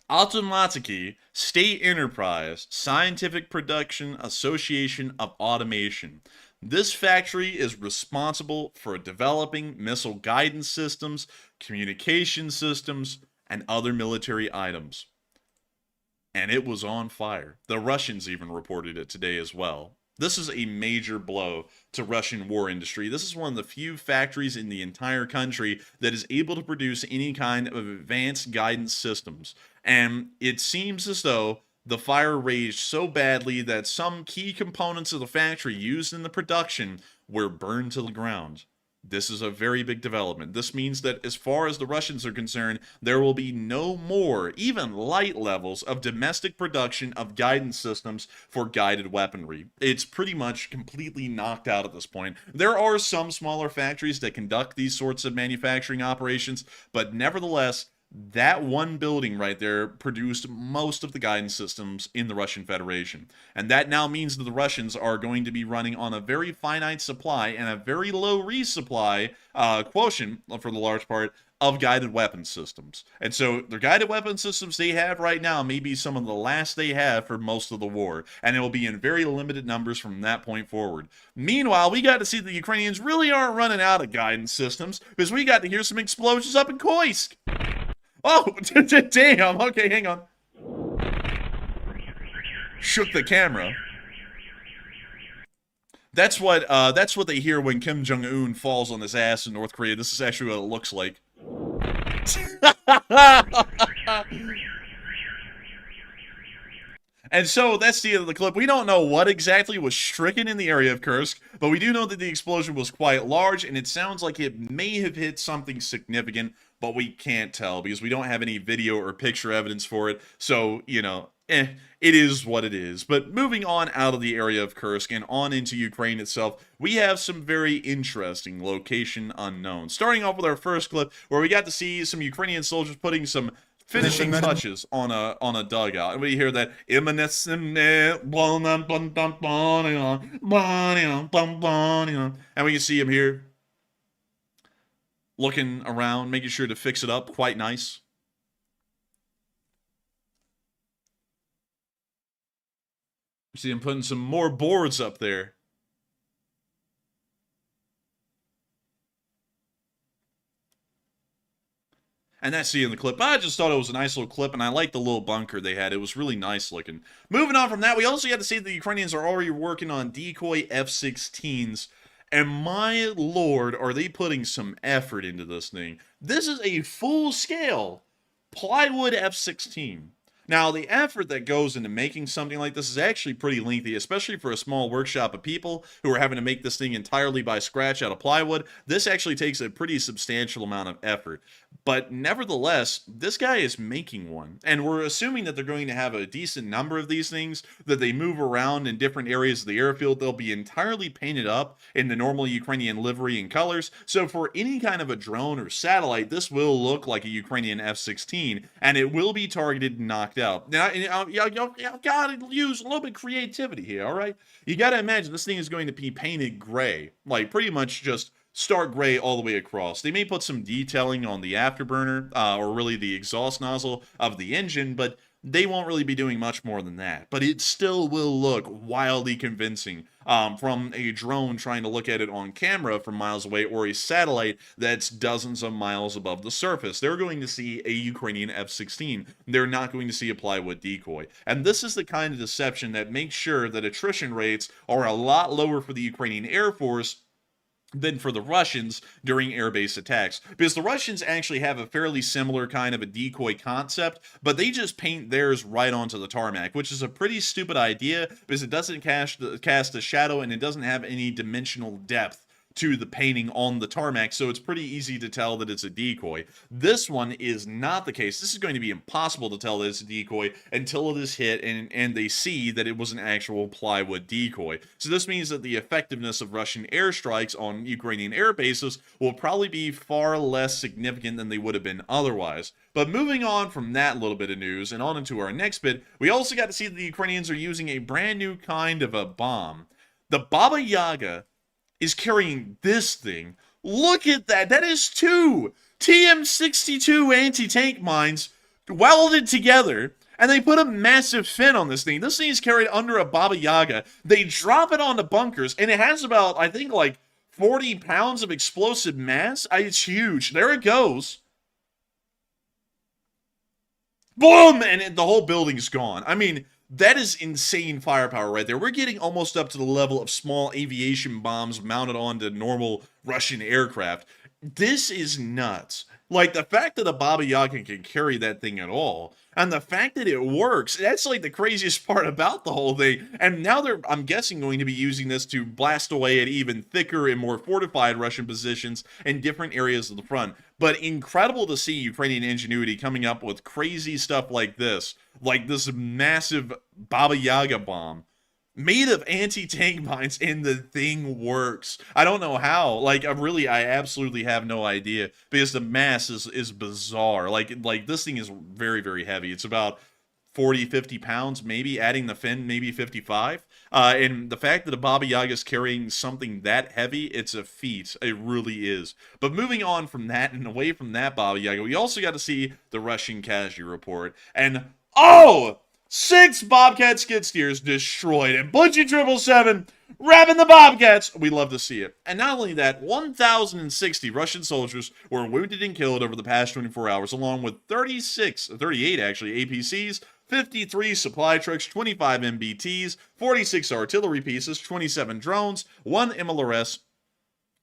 Automatiki State Enterprise Scientific Production Association of Automation. This factory is responsible for developing missile guidance systems, communication systems, and other military items. And it was on fire. The Russians even reported it today as well. This is a major blow to Russian war industry. This is one of the few factories in the entire country that is able to produce any kind of advanced guidance systems. And it seems as though the fire raged so badly that some key components of the factory used in the production were burned to the ground. This is a very big development. This means that as far as the Russians are concerned, there will be no more, even light levels, of domestic production of guidance systems for guided weaponry. It's pretty much completely knocked out at this point. There are some smaller factories that conduct these sorts of manufacturing operations, but nevertheless, that one building right there produced most of the guidance systems in the Russian Federation. And that now means that the Russians are going to be running on a very finite supply and a very low resupply quotient, for the large part, of guided weapon systems. And so the guided weapon systems they have right now may be some of the last they have for most of the war. And it will be in very limited numbers from that point forward. Meanwhile, we got to see the Ukrainians really aren't running out of guidance systems, because we got to hear some explosions up in Koisk. Oh, damn. Okay, hang on. Shook the camera. That's what they hear when Kim Jong-un falls on his ass in North Korea. This is actually what it looks like. And so that's the end of the clip. We don't know what exactly was stricken in the area of Kursk, but we do know that the explosion was quite large, and it sounds like it may have hit something significant, but we can't tell because we don't have any video or picture evidence for it. So, you know, it is what it is. But moving on out of the area of Kursk and on into Ukraine itself, we have some very interesting location unknowns. Starting off with our first clip, where we got to see some Ukrainian soldiers putting some finishing touches on a dugout, and we hear that and we can see him here looking around, making sure to fix it up quite nice. You see him putting some more boards up there. And that's the end of the clip. I just thought it was a nice little clip, and I liked the little bunker they had. It was really nice looking. Moving on from that, we also got to see that the Ukrainians are already working on decoy F-16s. And my lord, are they putting some effort into this thing. This is a full-scale plywood F-16. Now, the effort that goes into making something like this is actually pretty lengthy, especially for a small workshop of people who are having to make this thing entirely by scratch out of plywood. This actually takes a pretty substantial amount of effort. But nevertheless, this guy is making one. And we're assuming that they're going to have a decent number of these things, that they move around in different areas of the airfield. They'll be entirely painted up in the normal Ukrainian livery and colors. So for any kind of a drone or satellite, this will look like a Ukrainian F-16, and it will be targeted and knocked out. Now, y'all gotta use a little bit of creativity here, all right? You gotta imagine this thing is going to be painted gray, like pretty much just stark gray all the way across. They may put some detailing on the afterburner, or really the exhaust nozzle of the engine, but they won't really be doing much more than that. But it still will look wildly convincing from a drone trying to look at it on camera from miles away, or a satellite that's dozens of miles above the surface. They're going to see a Ukrainian F-16. They're not going to see a plywood decoy. And this is the kind of deception that makes sure that attrition rates are a lot lower for the Ukrainian Air Force than for the Russians during air-based attacks. Because the Russians actually have a fairly similar kind of a decoy concept, but they just paint theirs right onto the tarmac, which is a pretty stupid idea because it doesn't cast a shadow and it doesn't have any dimensional depth to the painting on the tarmac, so it's pretty easy to tell that it's a decoy. This one is not the case. This is going to be impossible to tell that it's a decoy until it is hit and they see that it was an actual plywood decoy. So this means that the effectiveness of Russian airstrikes on Ukrainian air bases will probably be far less significant than they would have been otherwise. But moving on from that little bit of news and on into our next bit, we also got to see that the Ukrainians are using a brand new kind of a bomb. The Baba Yaga is carrying this thing. Look at that. That is 2 TM62 anti-tank mines welded together, and they put a massive fin on this thing. This thing is carried under a Baba Yaga. They drop it onto bunkers, and it has about, I think, like 40 pounds of explosive mass. It's huge. There it goes. Boom! And the whole building's gone. I mean, that is insane firepower right there. We're getting almost up to the level of small aviation bombs mounted onto normal Russian aircraft. This is nuts. Like, the fact that a Baba Yaga can carry that thing at all, and the fact that it works, that's like the craziest part about the whole thing. And now they're, I'm guessing, going to be using this to blast away at even thicker and more fortified Russian positions in different areas of the front. But incredible to see Ukrainian ingenuity coming up with crazy stuff like this massive Baba Yaga bomb made of anti-tank mines, and the thing works. I don't know how. Like, I absolutely have no idea, because the mass is bizarre. Like this thing is very, very heavy. It's about 40, 50 pounds, maybe, adding the fin, maybe 55. And the fact that a Baba Yaga is carrying something that heavy, it's a feat. It really is. But moving on from that and away from that Baba Yaga, we also got to see the Russian casualty report. And, oh! 6 Bobcat skid steers destroyed, and Butchie 777 wrapping the Bobcats. We love to see it. And not only that, 1,060 Russian soldiers were wounded and killed over the past 24 hours, along with 38 actually, APCs, 53 supply trucks, 25 MBTs, 46 artillery pieces, 27 drones, 1 MLRS,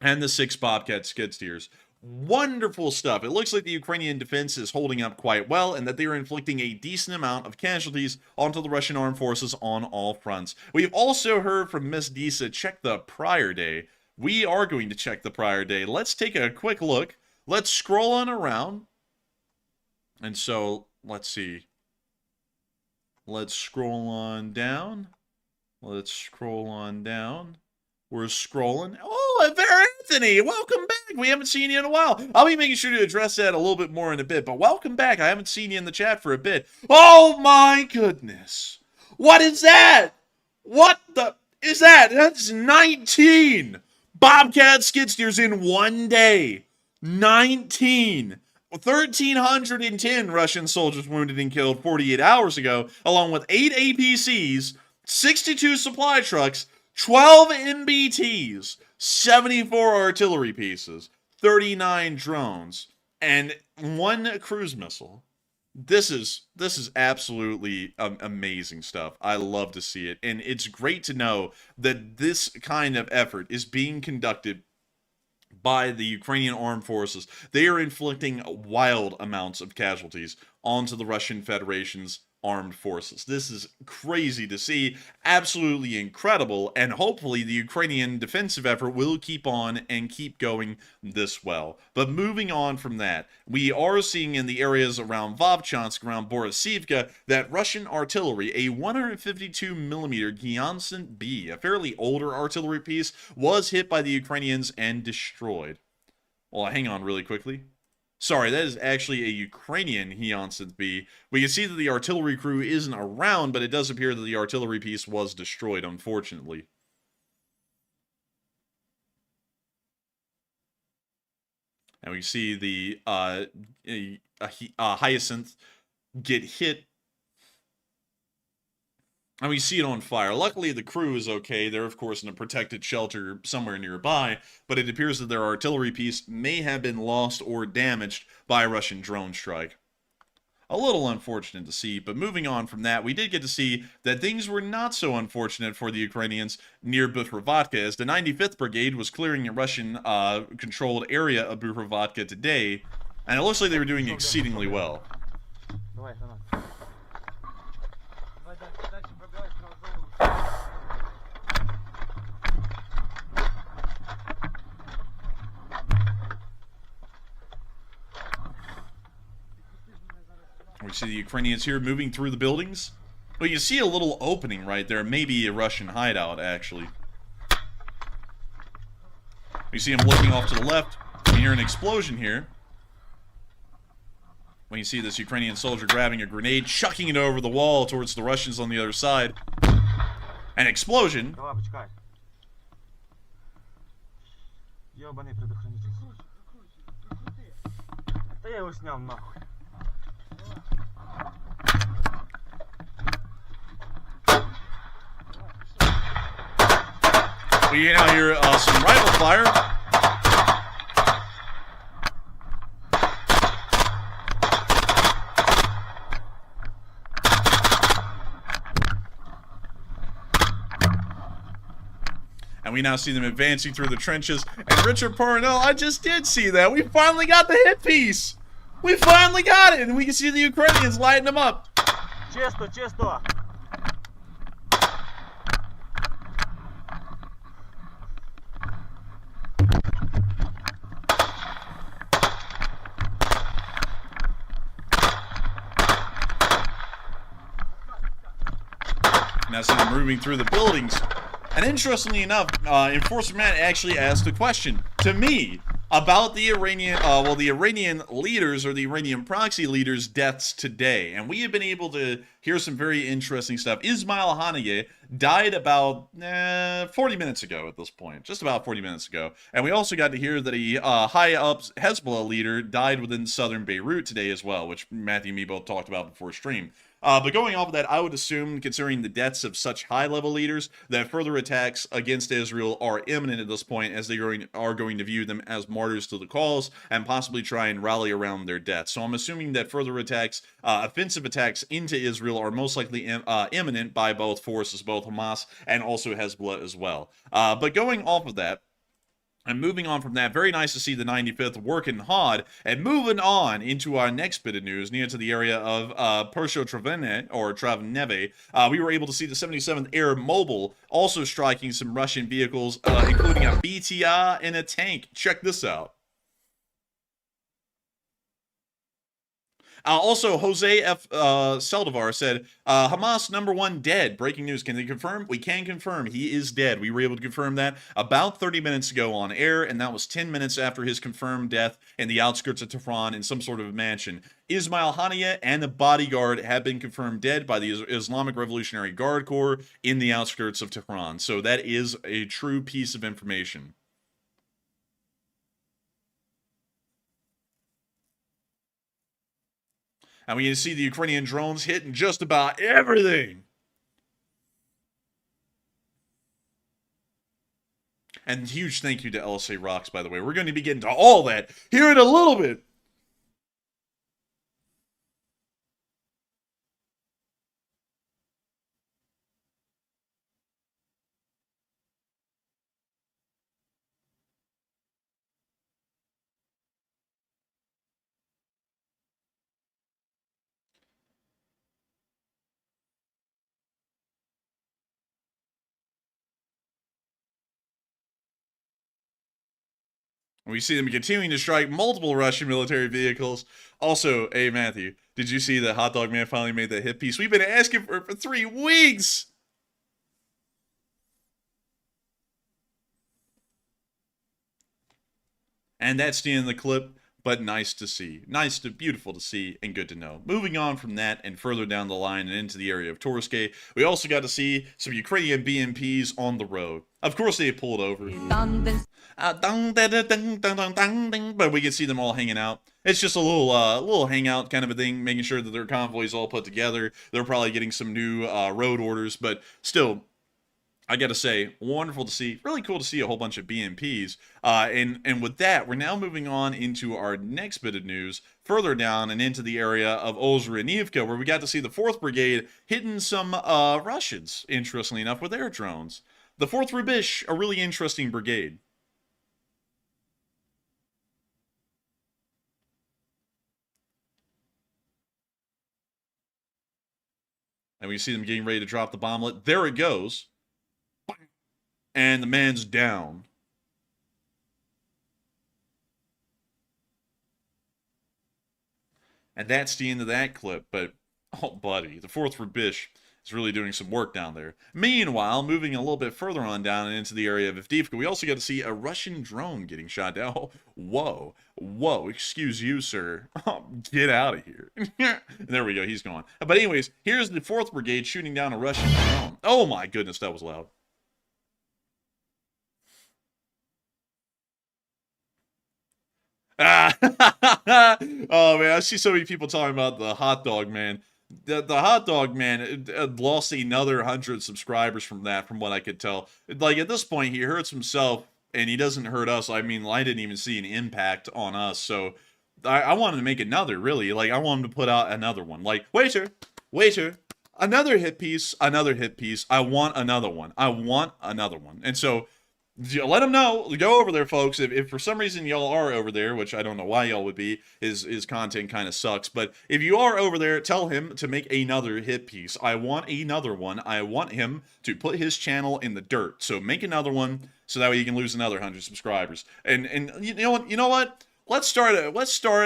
and the 6 Bobcat skid steers. Wonderful stuff. It looks like the Ukrainian defense is holding up quite well, and that they are inflicting a decent amount of casualties onto the Russian armed forces on all fronts. We've also heard from Miss Disa, check the prior day. We are going to check the prior day. Let's take a quick look. Let's scroll on around. And so, let's see. Let's scroll on down. Let's scroll on down. We're scrolling. Oh, Vera Anthony, welcome back. We haven't seen you in a while. I'll be making sure to address that a little bit more in a bit, but welcome back. I haven't seen you in the chat for a bit. Oh my goodness. What is that? What the is that? That's 19 Bobcat skid steers in one day. 19. 1,310 Russian soldiers wounded and killed 48 hours ago, along with 8 APCs, 62 supply trucks, 12 MBTs, 74 artillery pieces, 39 drones, And one cruise missile. This is absolutely amazing stuff. I love to see it, and it's great to know that this kind of effort is being conducted by the Ukrainian armed forces. They are inflicting wild amounts of casualties onto the Russian Federation's armed forces. This is crazy to see, absolutely incredible, and hopefully the Ukrainian defensive effort will keep on and keep going this well. But moving on from that, we are seeing in the areas around Vovchansk, around Borisivka, that Russian artillery, a 152mm Gyansen B, a fairly older artillery piece, was hit by the Ukrainians and destroyed. Well, hang on really quickly. Sorry, that is actually a Ukrainian Hyansin B. We can see that the artillery crew isn't around, but it does appear that the artillery piece was destroyed, unfortunately. And we see the Hyacinth get hit. And we see it on fire. Luckily, the crew is okay. They're, of course, in a protected shelter somewhere nearby, but it appears that their artillery piece may have been lost or damaged by a Russian drone strike. A little unfortunate to see, but moving on from that, we did get to see that things were not so unfortunate for the Ukrainians near Buhrovatka, as the 95th Brigade was clearing a Russian-controlled area of Buhrovatka today, and it looks like they were doing exceedingly well. We see the Ukrainians here moving through the buildings. Well, you see a little opening right there. Maybe a Russian hideout, actually. We see him looking off to the left. We hear an explosion here. When you see this Ukrainian soldier grabbing a grenade, chucking it over the wall towards the Russians on the other side. An explosion. We now hear some rifle fire. And we now see them advancing through the trenches. And Richard Parnell, I just did see that. We finally got the hit piece. We finally got it. And we can see the Ukrainians lighting them up. Чисто, чисто. Now see them moving through the buildings. And interestingly enough, Enforcer Matt actually asked a question to me about the Iranian, the Iranian leaders, or the Iranian proxy leaders' deaths today. And we have been able to hear some very interesting stuff. ISMAIL HANIYEH died about 40 minutes ago at this point. Just about 40 minutes ago. And we also got to hear that a high-up Hezbollah leader died within southern Beirut today as well, which Matthew and me both talked about before stream. But going off of that, I would assume, considering the deaths of such high-level leaders, that further attacks against Israel are imminent at this point, as they are going to view them as martyrs to the cause and possibly try and rally around their deaths. So I'm assuming that further attacks, offensive attacks into Israel, are most likely imminent by both forces, both Hamas and also Hezbollah as well. But going off of that, and moving on from that, very nice to see the 95th working hard. And moving on into our next bit of news, near to the area of Persho-Travene, or Travneve, we were able to see the 77th Air Mobile also striking some Russian vehicles, including a BTR and a tank. Check this out. Also, Jose F. Saldivar said, Hamas #1 dead. Breaking news. Can they confirm? We can confirm. He is dead. We were able to confirm that about 30 minutes ago on air, and that was 10 minutes after his confirmed death in the outskirts of Tehran in some sort of mansion. ISMAIL HANIYEH and the bodyguard have been confirmed dead by the Islamic Revolutionary Guard Corps in the outskirts of Tehran. So that is a true piece of information. And we can see the Ukrainian drones hitting just about everything. And huge thank you to LSA Rocks, by the way. We're going to be getting to all that here in a little bit. We see them continuing to strike multiple Russian military vehicles. Also, hey, Matthew, did you see that Hot Dog Man finally made that hit piece? We've been asking for it for 3 weeks! And that's the end of the clip, but nice to see. Beautiful to see, and good to know. Moving on from that and further down the line and into the area of Torske, we also got to see some Ukrainian BMPs on the road. Of course, they pulled over. But we can see them all hanging out. It's just a little hangout kind of a thing, making sure that their convoy's all put together. They're probably getting some new road orders, but still, I gotta say, wonderful to see. Really cool to see a whole bunch of BMPs. And with that, we're now moving on into our next bit of news, further down and into the area of Ozrenivka, where we got to see the 4th Brigade hitting some Russians, interestingly enough, with their drones. The 4th Rubish, a really interesting brigade. And we see them getting ready to drop the bomblet. There it goes. And the man's down. And that's the end of that clip, but, oh buddy, the 4th Rubish is really doing some work down there. Meanwhile, moving a little bit further on down and into the area of Avdiivka, we also got to see a Russian drone getting shot down. Oh, whoa, excuse you, sir. Get out of here. There we go, he's gone. But anyways, here's the 4th Brigade shooting down a Russian drone. Oh my goodness, that was loud. Oh man, I see so many people talking about the hot dog man. The hot dog man lost another 100 subscribers from that, from what I could tell. Like at this point, he hurts himself and he doesn't hurt us. I mean, I didn't even see an impact on us, so I wanted to make another. Really, like I wanted to put out another one. Like waiter, another hit piece. I want another one. And so, let them know. Go over there, folks. If for some reason y'all are over there, which I don't know why y'all would be, his content kind of sucks. But if you are over there, tell him to make another hit piece. I want another one. I want him to put his channel in the dirt. So make another one, so that way you can lose another 100 subscribers. And you know what? Let's start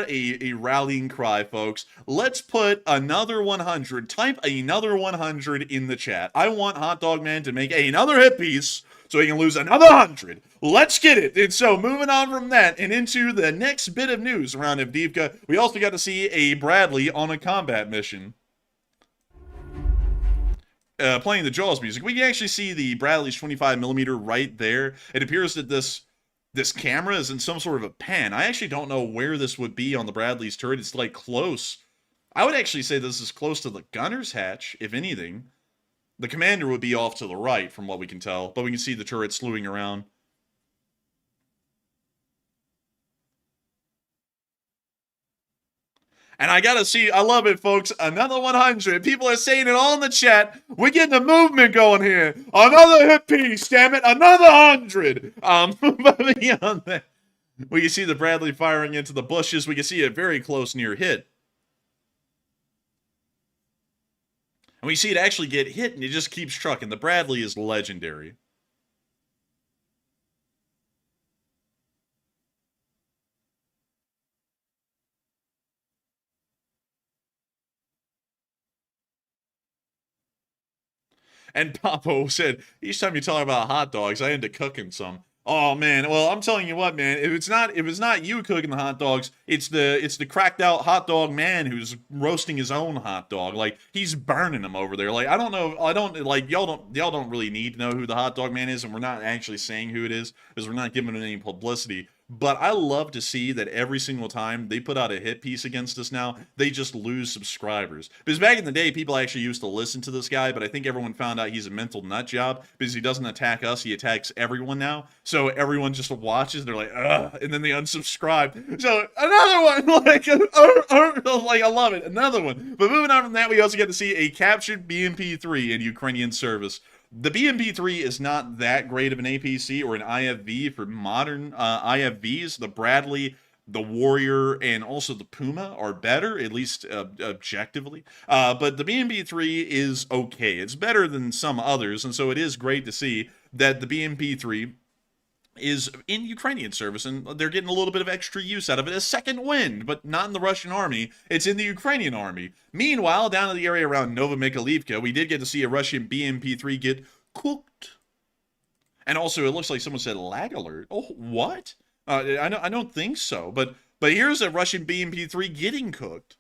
a rallying cry, folks. Let's put another 100. Type another 100 in the chat. I want Hot Dog Man to make another hit piece, so he can lose another 100. Let's get it. And so moving on from that and into the next bit of news around Avdiivka, we also got to see a Bradley on a combat mission. Playing the Jaws music. We can actually see the Bradley's 25mm right there. It appears that this camera is in some sort of a pan. I actually don't know where this would be on the Bradley's turret. It's like close. I would actually say this is close to the gunner's hatch, if anything. The commander would be off to the right, from what we can tell, but we can see the turret slewing around. And I gotta see, I love it, folks. Another 100. People are saying it all in the chat. We're getting a movement going here. Another hit piece, damn it. Another 100. But beyond that, we can see the Bradley firing into the bushes. We can see a very close near hit. And we see it actually get hit, and it just keeps trucking. The Bradley is legendary. And Papo said, each time you talk about hot dogs, I end up cooking some. Oh man, well I'm telling you what, man, if it's not you cooking the hot dogs, it's the cracked out hot dog man who's roasting his own hot dog. Like he's burning them over there. Like y'all don't really need to know who the hot dog man is, and we're not actually saying who it is because we're not giving it any publicity. But I love to see that every single time they put out a hit piece against us now, they just lose subscribers. Because back in the day, people actually used to listen to this guy, but I think everyone found out he's a mental nut job because he doesn't attack us, he attacks everyone now. So everyone just watches, they're like, ugh, and then they unsubscribe. So another one, like I love it, another one. But moving on from that, we also get to see a captured BMP-3 in Ukrainian service. The BMP-3 is not that great of an APC or an IFV for modern IFVs. The Bradley, the Warrior, and also the Puma are better, at least objectively. But the BMP-3 is okay. It's better than some others, and so it is great to see that the BMP-3 is in Ukrainian service, and they're getting a little bit of extra use out of it. A second wind, but not in the Russian army. It's in the Ukrainian army. Meanwhile, down in the area around Novomykhailivka, we did get to see a Russian BMP-3 get cooked. And also, it looks like someone said lag alert. Oh, what? I don't think so. But here's a Russian BMP-3 getting cooked.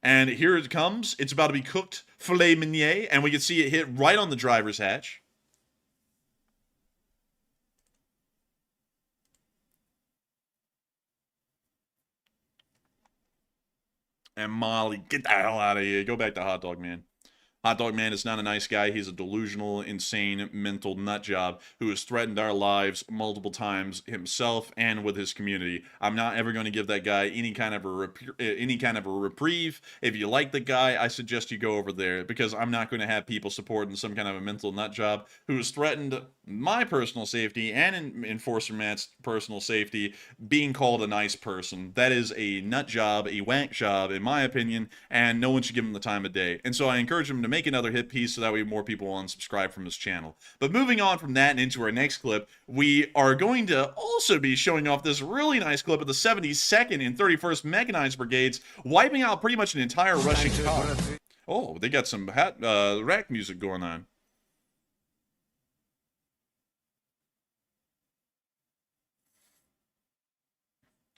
And here it comes. It's about to be cooked filet mignon, and we can see it hit right on the driver's hatch. And Molly, get the hell out of here. Go back to Hot Dog Man. Hot Dog Man is not a nice guy. He's a delusional, insane, mental nut job who has threatened our lives multiple times himself and with his community. I'm not ever going to give that guy any kind of a reprieve. If you like the guy, I suggest you go over there, because I'm not going to have people supporting some kind of a mental nut job who has threatened my personal safety and Enforcer Matt's personal safety, being called a nice person. That is a nut job, a wank job, in my opinion, and no one should give him the time of day. And so I encourage him to make another hit piece so that way more people will unsubscribe from his channel. But moving on from that and into our next clip, we are going to also be showing off this really nice clip of the 72nd and 31st Mechanized Brigades wiping out pretty much an entire Russian column. Oh, they got some rack music going on.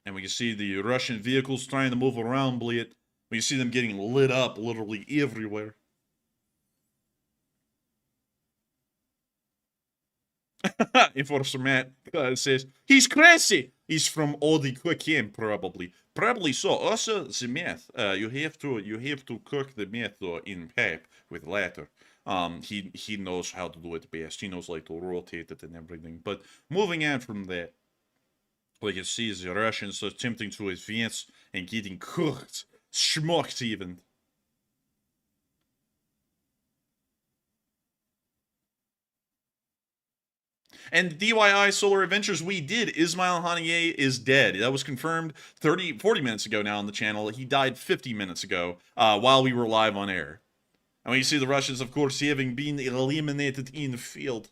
And we can see the Russian vehicles trying to move around, bleed. We can see them getting lit up literally everywhere. Enforcer Matt says, he's crazy. He's from Quick probably. Probably so. Also, the meth. You have to cook the meth in pipe with ladder. He knows how to do it best. He knows like to rotate it and everything. But moving on from that, we can see the Russians attempting to advance and getting cooked, schmucked even. And DYI Solar Adventures, we did. ISMAIL HANIYEH is dead. That was confirmed 40 minutes ago now on the channel. He died 50 minutes ago while we were live on air. And we see the Russians, of course, having been eliminated in the field.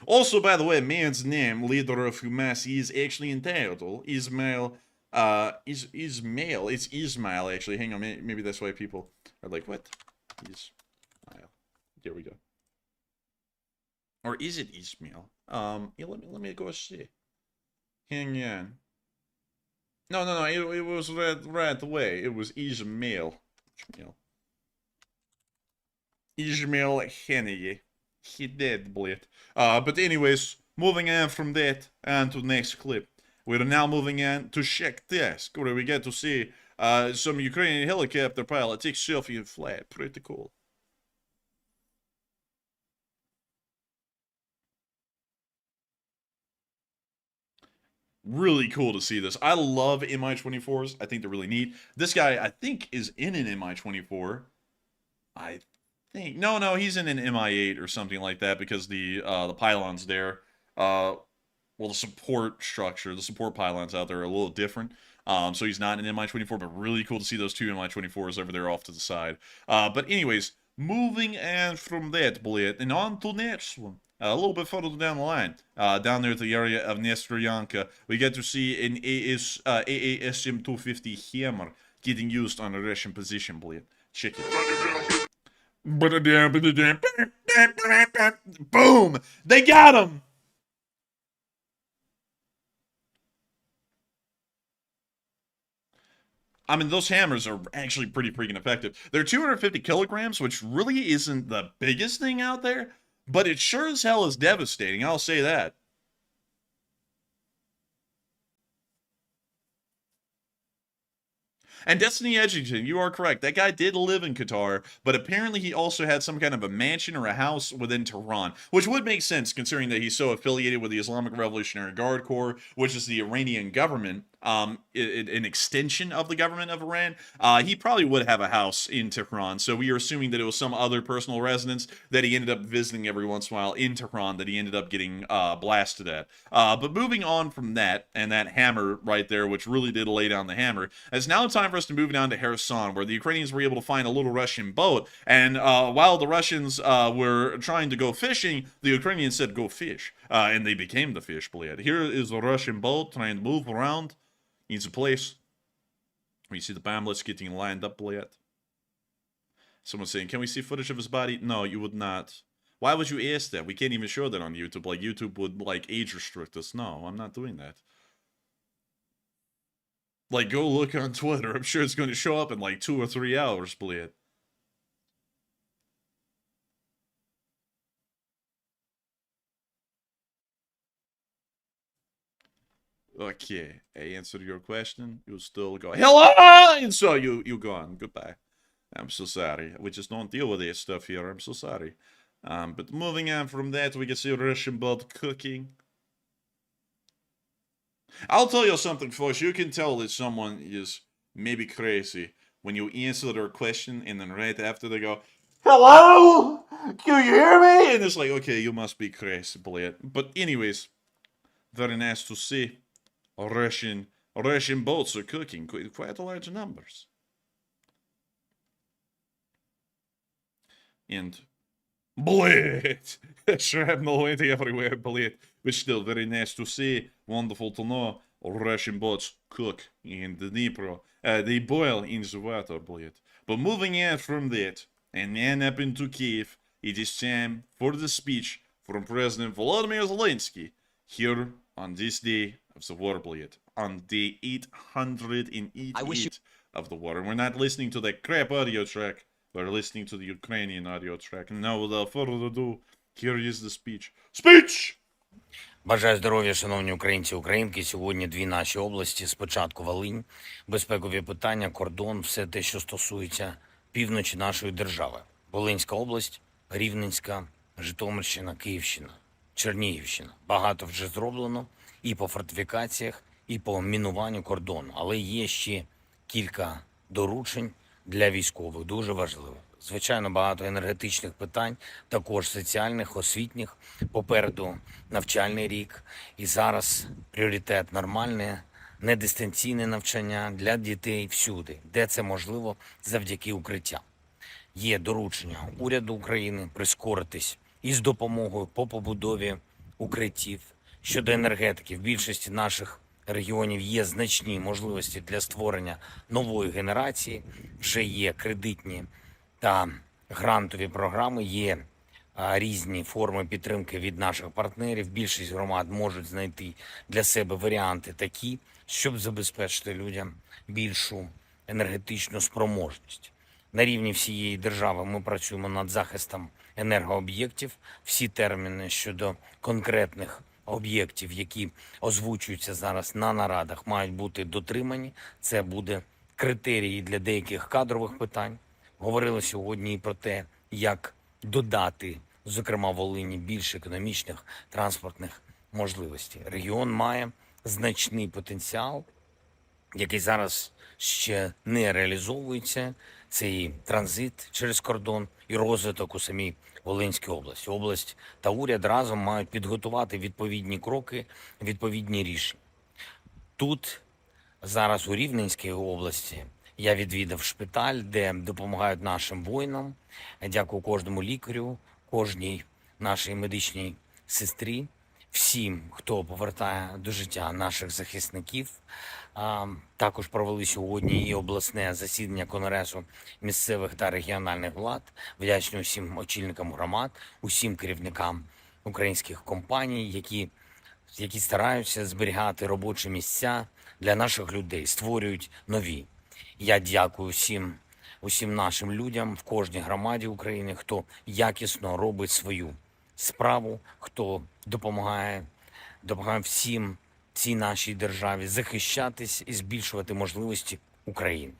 Also, by the way, man's name, leader of Hamas, is actually entitled ISMAIL. ISMAIL. It's ISMAIL, actually. Hang on, maybe that's why people are like, what? ISMAIL. There we go. Or is it Ismail? Yeah, let me go see. Hang on. No, it was right away. It was Ismail. Ismail HANIYEH. He dead, bleed. But anyways, moving on from that and to the next clip. We're now moving on to Check Task, where we get to see some Ukrainian helicopter pilot take selfie in flight. Pretty cool. Really cool to see this. I love Mi-24s. I think they're really neat. This guy, I think, is in an Mi-24. I think. No, he's in an Mi-8 or something like that, because the pylons there, well, the support structure, the support pylons out there are a little different. So he's not in an Mi-24, but really cool to see those two Mi-24s over there off to the side. But anyways, moving on from that, bullet, and on to the next one. A little bit further down the line, down there at the area of Nestroyanka, we get to see an AASM-250 hammer getting used on a Russian position, bleed. Check it. Boom! They got him! I mean, those hammers are actually pretty freaking effective. They're 250 kilograms, which really isn't the biggest thing out there, but it sure as hell is devastating, I'll say that. And Destiny Edgington, you are correct. That guy did live in Qatar, but apparently he also had some kind of a mansion or a house within Tehran, which would make sense considering that he's so affiliated with the Islamic Revolutionary Guard Corps, which is the Iranian government. an extension of the government of Iran, he probably would have a house in Tehran. So we are assuming that it was some other personal residence that he ended up visiting every once in a while in Tehran that he ended up getting blasted at. But moving on from that, and that hammer right there, which really did lay down the hammer, it's now time for us to move down to Kherson, where the Ukrainians were able to find a little Russian boat. And while the Russians were trying to go fishing, the Ukrainians said, go fish. And they became the fish, blade. Here is a Russian boat trying to move around. Needs a place where you see the bomblets getting lined up, blade. Someone's saying, can we see footage of his body? No, you would not. Why would you ask that? We can't even show that on YouTube. Like, YouTube would, like, age restrict us. No, I'm not doing that. Like, go look on Twitter. I'm sure it's going to show up in, like, 2 or 3 hours, blade. Okay, I answered your question. You still go, hello! And so you gone. Goodbye. I'm so sorry. We just don't deal with this stuff here. I'm so sorry. But moving on from that, we can see Russian boat cooking. I'll tell you something, folks. You can tell that someone is maybe crazy when you answer their question and then right after they go, hello! Can you hear me? And it's like, okay, you must be crazy, blade. But anyways, very nice to see. Russian boats are cooking quite large numbers. And blade! Shrapnel went everywhere, blade. But still, very nice to see. Wonderful to know. Russian boats cook in the Dnipro. They boil in the water, blade. But moving on from that, and then up into Kiev, it is time for the speech from President Volodymyr Zelensky here on this day of the war, blade, on day 888 of the war. And we're not listening to that crap audio track, we're listening to the Ukrainian audio track. And now, without further ado, here is the speech. Speech! Бажаю здоров'я, шановні українці, українки. Сьогодні дві наші області. Спочатку Волинь, безпекові питання, кордон, все те, що стосується півночі нашої держави. Волинська область, Рівненська, Житомирщина, Київщина, Чернігівщина. Багато вже зроблено і по фортифікаціях, і по мінуванню кордону. Але є ще кілька доручень для військових, дуже важливих. Звичайно, багато енергетичних питань, також соціальних, освітніх. Попереду навчальний рік. І зараз пріоритет нормальне, недистанційне навчання для дітей всюди, де це можливо завдяки укриттям. Є доручення уряду України прискоритись із допомогою по побудові укриттів. Щодо енергетики, в більшості наших регіонів є значні можливості для створення нової генерації, вже є кредитні та грантові програми, є різні форми підтримки від наших партнерів. Більшість громад можуть знайти для себе варіанти такі, щоб забезпечити людям більшу енергетичну спроможність. На рівні всієї держави ми працюємо над захистом енергооб'єктів. Всі терміни щодо конкретних об'єктів, які озвучуються зараз на нарадах, мають бути дотримані. Це буде критерії для деяких кадрових питань. Говорили сьогодні і про те, як додати, зокрема, Волині більше економічних, транспортних можливостей. Регіон має значний потенціал, який зараз ще не реалізовується. Це і транзит через кордон, і розвиток у самій Волинській області. Область та уряд разом мають підготувати відповідні кроки, відповідні рішення. Тут, зараз у Рівненській області, я відвідав шпиталь, де допомагають нашим воїнам. Дякую кожному лікарю, кожній нашій медичній сестрі, всім, хто повертає до життя наших захисників. Також провели сьогодні і обласне засідання Конгресу місцевих та регіональних влад. Вдячний усім очільникам громад, усім керівникам українських компаній, які стараються зберігати робочі місця для наших людей, створюють нові. Я дякую усім нашим людям в кожній громаді України, хто якісно робить свою справу, хто допомагає всім цій нашій державі захищатись і збільшувати можливості України.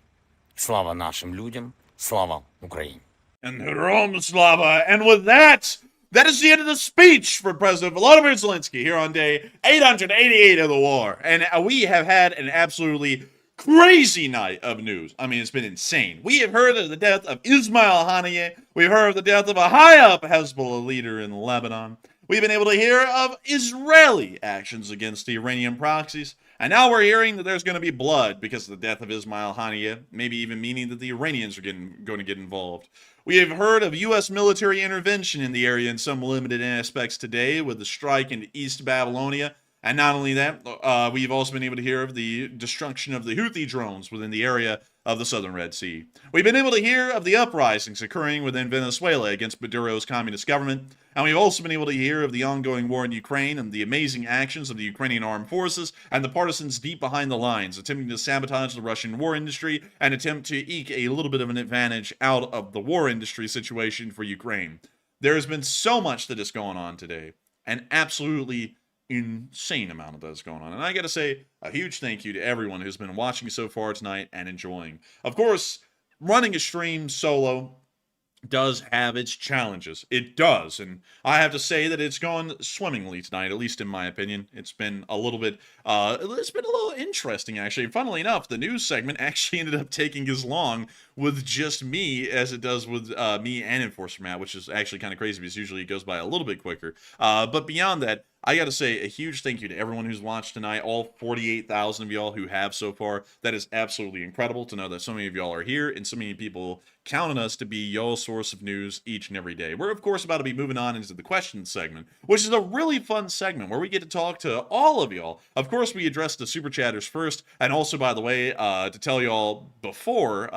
Слава нашим людям, слава Україні! And Rome Slava. And with that, that is the end of the speech for President Volodymyr Zelensky here on day 888 of the war. And we have had an absolutely crazy night of news. I mean, it's been insane. We have heard of the death of ISMAIL HANIYEH. We've heard of the death of a high-up Hezbollah leader in Lebanon. We've been able to hear of Israeli actions against the Iranian proxies. And now we're hearing that there's going to be blood because of the death of ISMAIL HANIYEH, maybe even meaning that the Iranians are going to get involved. We have heard of U.S. military intervention in the area in some limited aspects today with the strike in East Babylonia. And not only that, we've also been able to hear of the destruction of the Houthi drones within the area of the southern Red Sea. We've been able to hear of the uprisings occurring within Venezuela against Maduro's communist government. And we've also been able to hear of the ongoing war in Ukraine and the amazing actions of the Ukrainian armed forces and the partisans deep behind the lines, attempting to sabotage the Russian war industry and attempt to eke a little bit of an advantage out of the war industry situation for Ukraine. There has been so much that is going on today, and absolutely insane amount of that's going on. And I gotta say a huge thank you to everyone who's been watching so far tonight and enjoying. Of course, running a stream solo does have its challenges. It does, and I have to say that it's gone swimmingly tonight, at least in my opinion. It's been a little bit interesting, actually. Funnily enough, the news segment actually ended up taking as long with just me as it does with me and Enforcer Matt, which is actually kind of crazy because usually it goes by a little bit quicker. But beyond that, I got to say a huge thank you to everyone who's watched tonight, all 48,000 of y'all who have so far. That is absolutely incredible to know that so many of y'all are here and so many people count on us to be y'all's source of news each and every day. We're, of course, about to be moving on into the questions segment, which is a really fun segment where we get to talk to all of y'all. Of course, we address the super chatters first, and also, by the way, to tell y'all before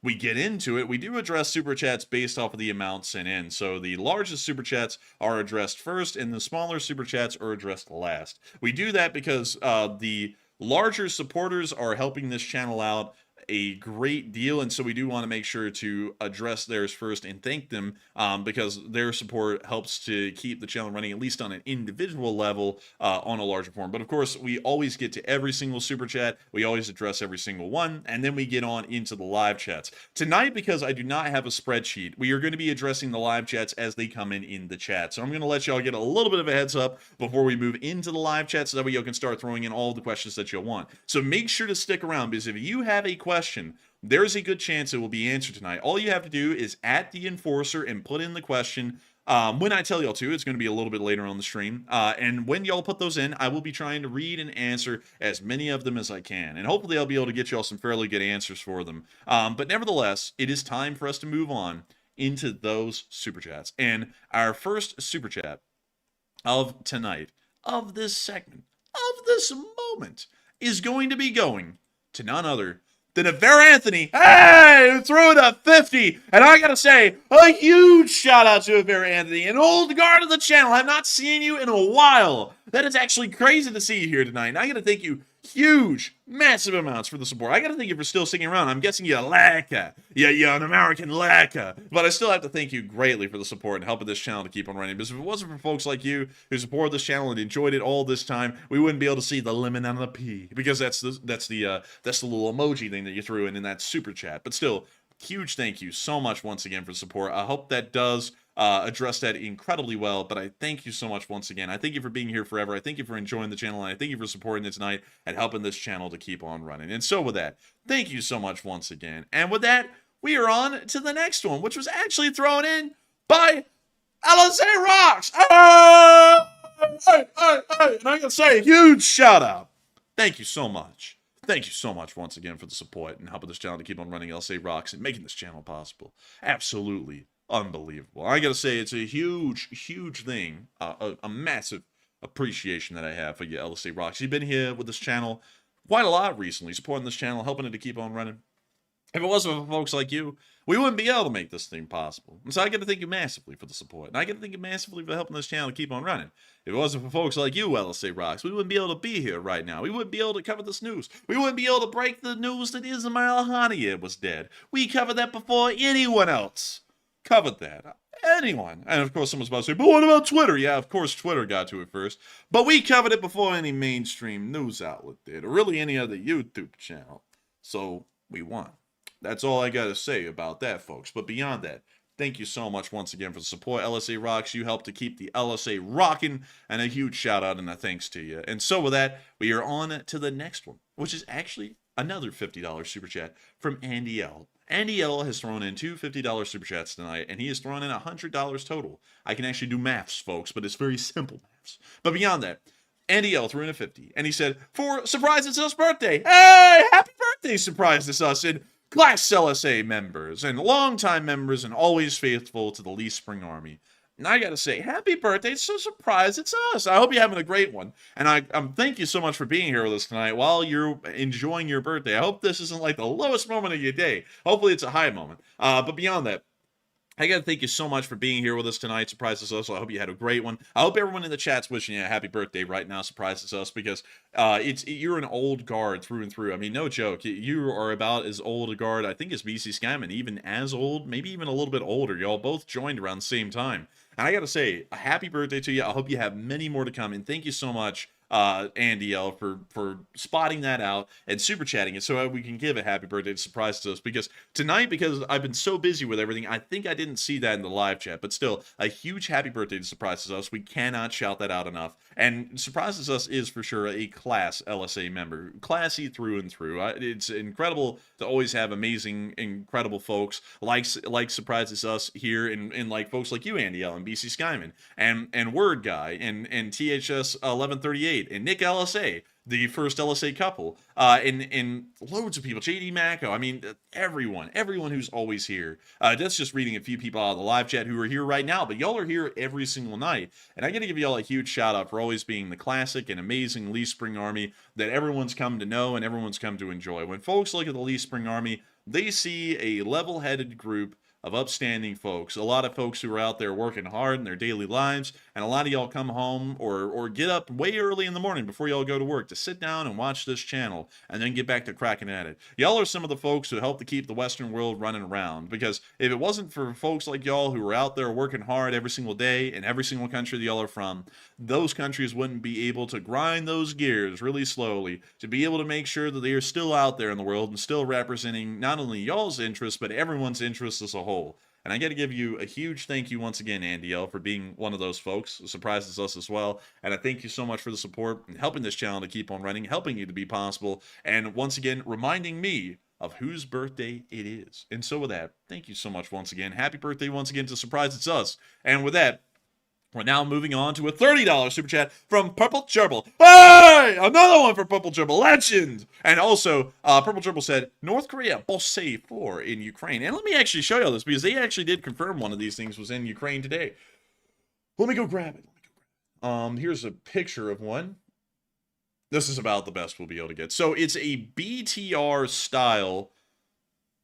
we get into it, we do address super chats based off of the amount sent in. So the largest super chats are addressed first, and the smaller super chats are addressed last. We do that because the larger supporters are helping this channel out a great deal, and so we do want to make sure to address theirs first and thank them because their support helps to keep the channel running, at least on an individual level, on a larger form. But of course, we always get to every single super chat, we always address every single one, and then we get on into the live chats. Tonight, because I do not have a spreadsheet, we are going to be addressing the live chats as they come in the chat. So I'm going to let y'all get a little bit of a heads up before we move into the live chat, so that way y'all can start throwing in all the questions that you'll want. So make sure to stick around, because if you have a question, there's a good chance it will be answered tonight. All you have to do is at the Enforcer and put in the question. When I tell y'all to, it's going to be a little bit later on the stream. And when y'all put those in, I will be trying to read and answer as many of them as I can. And hopefully I'll be able to get y'all some fairly good answers for them. But nevertheless, it is time for us to move on into those super chats. And our first super chat of tonight, of this segment, of this moment, is going to be going to none other than a Vera Anthony. Hey, who threw it up 50. And I gotta say, a huge shout out to a Vera Anthony, an old guard of the channel. I have not seen you in a while. That is actually crazy to see you here tonight. And I gotta thank you huge, massive amounts for the support. I gotta thank you for still sticking around. I'm guessing you're lacquer. You're an American lacquer. But I still have to thank you greatly for the support and helping this channel to keep on running. Because if it wasn't for folks like you who supported this channel and enjoyed it all this time, we wouldn't be able to see the lemon and the pea. Because that's the little emoji thing that you threw in that super chat. But still, huge thank you so much once again for the support. I hope that does address that incredibly well, but I thank you so much once again. I thank you for being here forever. I thank you for enjoying the channel, and I thank you for supporting it tonight and helping this channel to keep on running. And so with that, thank you so much once again. And with that, we are on to the next one, which was actually thrown in by LSA Rocks. And I gotta say, a huge shout out. Thank you so much. Thank you so much once again for the support and helping this channel to keep on running. LSA Rocks and making this channel possible. Absolutely unbelievable. I gotta say, it's a huge thing, a massive appreciation that I have for you, LSA Rocks. You've been here with this channel quite a lot recently, supporting this channel, helping it to keep on running. If it wasn't for folks like you, we wouldn't be able to make this thing possible. And so I got to thank you massively for the support. And I got to thank you massively for helping this channel keep on running. If it wasn't for folks like you, LSA Rocks, we wouldn't be able to be here right now. We wouldn't be able to cover this news. We wouldn't be able to break the news that ISMAIL HANIYEH was dead. We covered that before anyone else covered that. Anyone. And of course someone's about to say, but what about Twitter? Yeah, of course Twitter got to it first. But we covered it before any mainstream news outlet did, or really any other YouTube channel. So we won. That's all I gotta say about that, folks. But beyond that, Thank you so much once again for the support. LSA rocks. You help to keep the LSA rocking, and a huge shout out and a thanks to you. And so with that, we are on to the next one, which is actually another $50 super chat from Andy L. Andy L has thrown in two $50 super chats tonight, and he has thrown in $100 total. I can actually do maths, folks, but it's very simple maths. But beyond that, Andy L threw in a 50, and he said, "For surprise, it's us birthday. Hey, happy birthday, surprise, it's us." And Class LSA members and longtime members and always faithful to the Lee Spring Army. And I gotta say, happy birthday, it's so surprised it's us. I hope you're having a great one. And I thank you so much for being here with us tonight while you're enjoying your birthday. I hope this isn't like the lowest moment of your day. Hopefully it's a high moment. But beyond that, I gotta thank you so much for being here with us tonight. Surprises us. I hope you had a great one. I hope everyone in the chat's wishing you a happy birthday right now. Surprises us because you're an old guard through and through. I mean, no joke. You are about as old a guard, I think, as BC Skyman, even as old, maybe even a little bit older. Y'all both joined around the same time. And I gotta say, a happy birthday to you. I hope you have many more to come. And thank you so much, Andy L, for spotting that out and super chatting it so we can give a happy birthday surprise to us, because tonight, because I've been so busy with everything, I think I didn't see that in the live chat. But still, a huge happy birthday to surprises us. We cannot shout that out enough. And surprises us is for sure a class LSA member, classy through and through. It's incredible to always have amazing, incredible folks like surprises us here, and like folks like you, Andy L, and BC Skyman, and Word Guy, and THS 1138, and Nick LSA, the first LSA couple, and loads of people, JD Macco. I mean, everyone who's always here. That's just reading a few people out of the live chat who are here right now, but y'all are here every single night. And I got to give y'all a huge shout out for always being the classic and amazing Lee Spring Army that everyone's come to know and everyone's come to enjoy. When folks look at the Lee Spring Army, they see a level-headed group of upstanding folks, a lot of folks who are out there working hard in their daily lives, and a lot of y'all come home or get up way early in the morning before y'all go to work to sit down and watch this channel and then get back to cracking at it. Y'all are some of the folks who help to keep the Western world running around, because if it wasn't for folks like y'all who are out there working hard every single day in every single country that y'all are from, those countries wouldn't be able to grind those gears really slowly to be able to make sure that they are still out there in the world and still representing not only y'all's interests, but everyone's interests as a whole. And I got to give you a huge thank you once again, Andy L, for being one of those folks. It surprises us as well. And I thank you so much for the support and helping this channel to keep on running, helping it to be possible, and once again, reminding me of whose birthday it is. And so with that, thank you so much once again. Happy birthday once again to Surprise It's Us. And with that, we're now moving on to a $30 super chat from Purple Gerbil. Hey! Another one for Purple Gerbil. Legend! And also, Purple Gerbil said, North Korea, Bolsay 4 in Ukraine. And let me actually show you this, because they actually did confirm one of these things was in Ukraine today. Let me go grab it. Here's a picture of one. This is about the best we'll be able to get. So it's a BTR style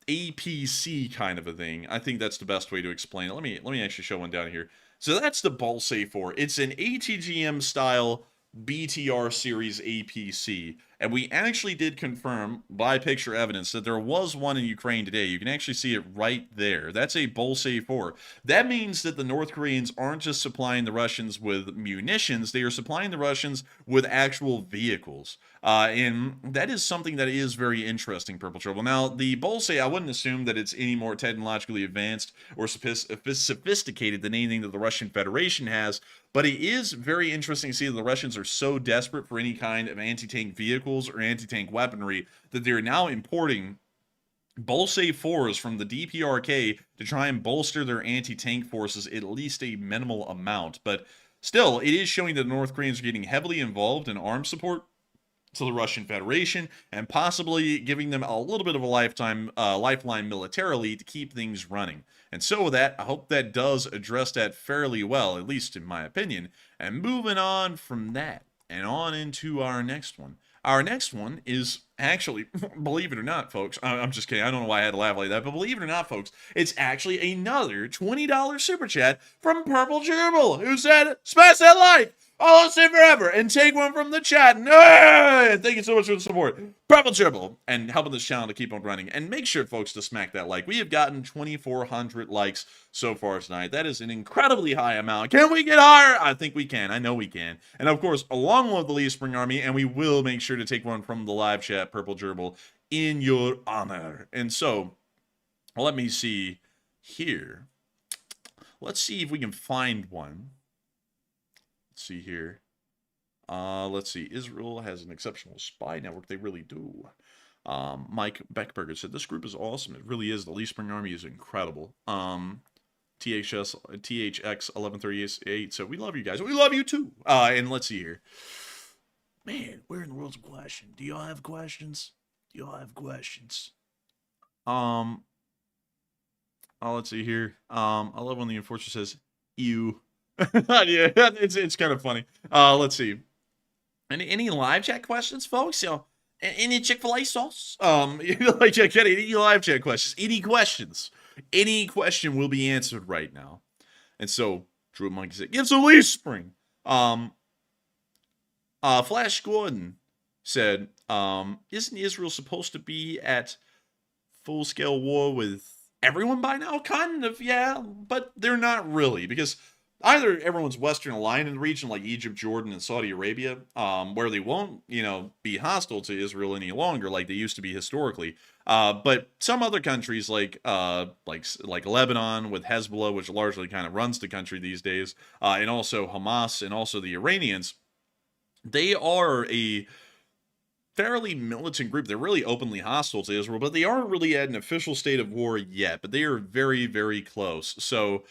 APC kind of a thing. I think that's the best way to explain it. Let me actually show one down here. So that's the Bolsay 4. It's an ATGM style BTR series APC. And we actually did confirm by picture evidence that there was one in Ukraine today. You can actually see it right there. That's a Bolsay 4. That means that the North Koreans aren't just supplying the Russians with munitions, they are supplying the Russians with actual vehicles. And that is something that is very interesting, Purple Trouble. Now, the Bolsay, I wouldn't assume that it's any more technologically advanced or sophisticated than anything that the Russian Federation has, but it is very interesting to see that the Russians are so desperate for any kind of anti-tank vehicles or anti-tank weaponry that they're now importing Bolsay 4s from the DPRK to try and bolster their anti-tank forces at least a minimal amount. But still, it is showing that the North Koreans are getting heavily involved in arms support to the Russian Federation, and possibly giving them a little bit of a lifeline militarily to keep things running. And so with that, I hope that does address that fairly well, at least in my opinion. And moving on from that, and on into our next one. Our next one is actually, believe it or not, folks, I'm just kidding, I don't know why I had to laugh like that, but believe it or not, folks, it's actually another $20 super chat from Purple Gerbil, who said, smash that like, I'll stay forever, and take one from the chat. And thank you so much for the support, Purple Gerbil, and helping this channel to keep on running. And make sure, folks, to smack that like. We have gotten 2,400 likes so far tonight. That is an incredibly high amount. Can we get higher? I think we can. I know we can. And of course, along with the Lee Spring Army, and we will make sure to take one from the live chat, Purple Gerbil, in your honor. And so, let me see here. Let's see if we can find one. Let's see here. Let's see. Israel has an exceptional spy network. They really do. Mike Beckberger said, this group is awesome. It really is. The Lee Spring Army is incredible. THX 1138. So we love you guys. We love you too. And let's see here. Man, where in the world's a question? Do y'all have questions? Do y'all have questions? Let's see here. I love when the enforcer says, ew. Yeah, it's kind of funny. Let's see. Any live chat questions, folks? You know, any Chick-fil-A sauce? Like any live chat questions? Any questions? Any question will be answered right now. And so, Drew Monkey said, "Give some Lee Spring." Flash Gordon said, "Isn't Israel supposed to be at full-scale war with everyone by now?" Kind of, yeah, but they're not really, because either everyone's Western aligned in the region, like Egypt, Jordan, and Saudi Arabia, where they won't, be hostile to Israel any longer, like they used to be historically. But some other countries, like Lebanon with Hezbollah, which largely kind of runs the country these days, and also Hamas, and also the Iranians, they are a fairly militant group. They're really openly hostile to Israel, but they aren't really at an official state of war yet. But they are very, very close. So,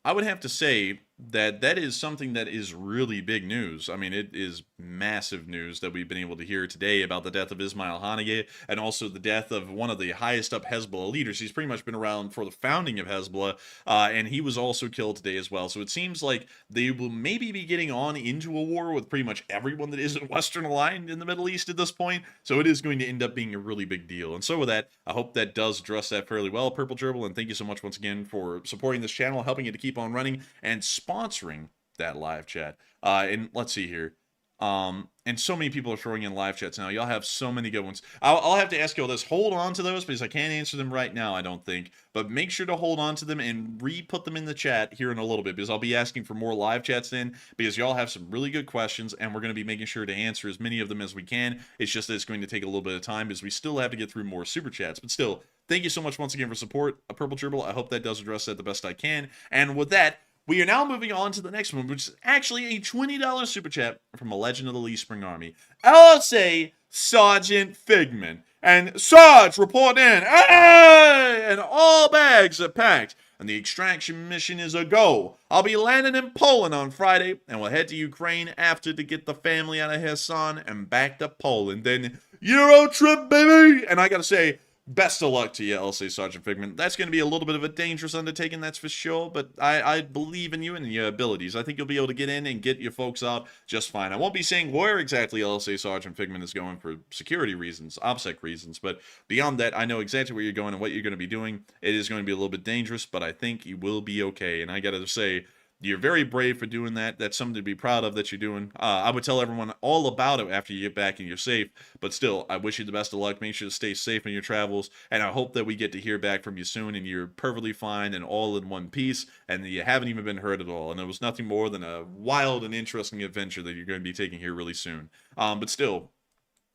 I would have to say that is something that is really big news. I mean, it is massive news that we've been able to hear today about the death of ISMAIL HANIYEH, and also the death of one of the highest up Hezbollah leaders. He's pretty much been around for the founding of Hezbollah, and he was also killed today as well. So it seems like they will maybe be getting on into a war with pretty much everyone that isn't Western aligned in the Middle East at this point. So it is going to end up being a really big deal. And so with that, I hope that does address that fairly well, Purple Gerbil, and thank you so much once again for supporting this channel, helping it to keep on running, and sponsoring that live chat. And let's see here. And so many people are throwing in live chats now. Y'all have so many good ones. I'll have to ask you all this. Hold on to those, because I can't answer them right now, I don't think. But make sure to hold on to them and re-put them in the chat here in a little bit, because I'll be asking for more live chats in, because y'all have some really good questions, and we're going to be making sure to answer as many of them as we can. It's just that it's going to take a little bit of time, because we still have to get through more super chats. But still, thank you so much once again for support, Purple Gerbil. I hope that does address that the best I can. And with that, we are now moving on to the next one, which is actually a $20 super chat from a legend of the Lee Spring Army, LSA Sergeant Figman. And Sarge, report in. Hey! And all bags are packed, and the extraction mission is a go. I'll be landing in Poland on Friday, and we'll head to Ukraine after to get the family out of Kherson and back to Poland. Then Euro trip, baby! And I gotta say, best of luck to you, LSA Sergeant Figman. That's going to be a little bit of a dangerous undertaking, that's for sure, but I believe in you and your abilities. I think you'll be able to get in and get your folks out just fine. I won't be saying where exactly LSA Sergeant Figman is going for security reasons, OPSEC reasons, but beyond that, I know exactly where you're going and what you're going to be doing. It is going to be a little bit dangerous, but I think you will be okay, and I got to say, you're very brave for doing that. That's something to be proud of that you're doing. I would tell everyone all about it after you get back and you're safe. But still, I wish you the best of luck. Make sure to stay safe in your travels. And I hope that we get to hear back from you soon and you're perfectly fine and all in one piece. And you haven't even been hurt at all. And it was nothing more than a wild and interesting adventure that you're going to be taking here really soon. But still,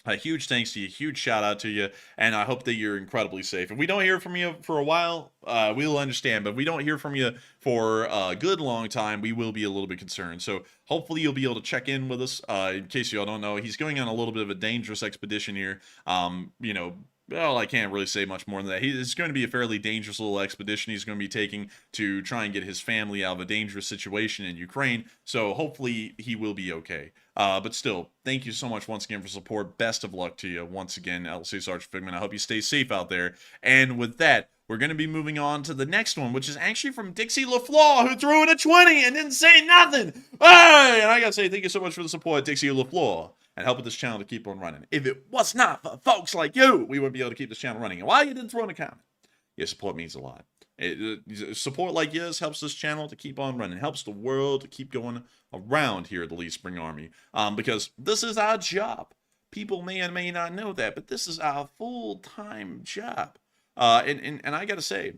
a huge thanks to you, huge shout out to you, and I hope that you're incredibly safe. If we don't hear from you for a while, we'll understand, but if we don't hear from you for a good long time, we will be a little bit concerned. So hopefully you'll be able to check in with us. In case y'all don't know, he's going on a little bit of a dangerous expedition here. Well, I can't really say much more than that. It's going to be a fairly dangerous little expedition he's going to be taking to try and get his family out of a dangerous situation in Ukraine. So hopefully he will be okay. But still, thank you so much once again for support. Best of luck to you once again, LC Sergeant Figman. I hope you stay safe out there. And with that, we're going to be moving on to the next one, which is actually from Dixie LaFleur, who threw in a 20 and didn't say nothing. Hey! And I got to say thank you so much for the support, Dixie LaFleur, and helping this channel to keep on running. If it was not for folks like you, we wouldn't be able to keep this channel running. And while you didn't throw in a comment, your support means a lot. Support like yours helps this channel to keep on running, helps the world to keep going around here at the Lee Spring Army, because this is our job. People may or may not know that, but this is our full-time job. And I gotta say,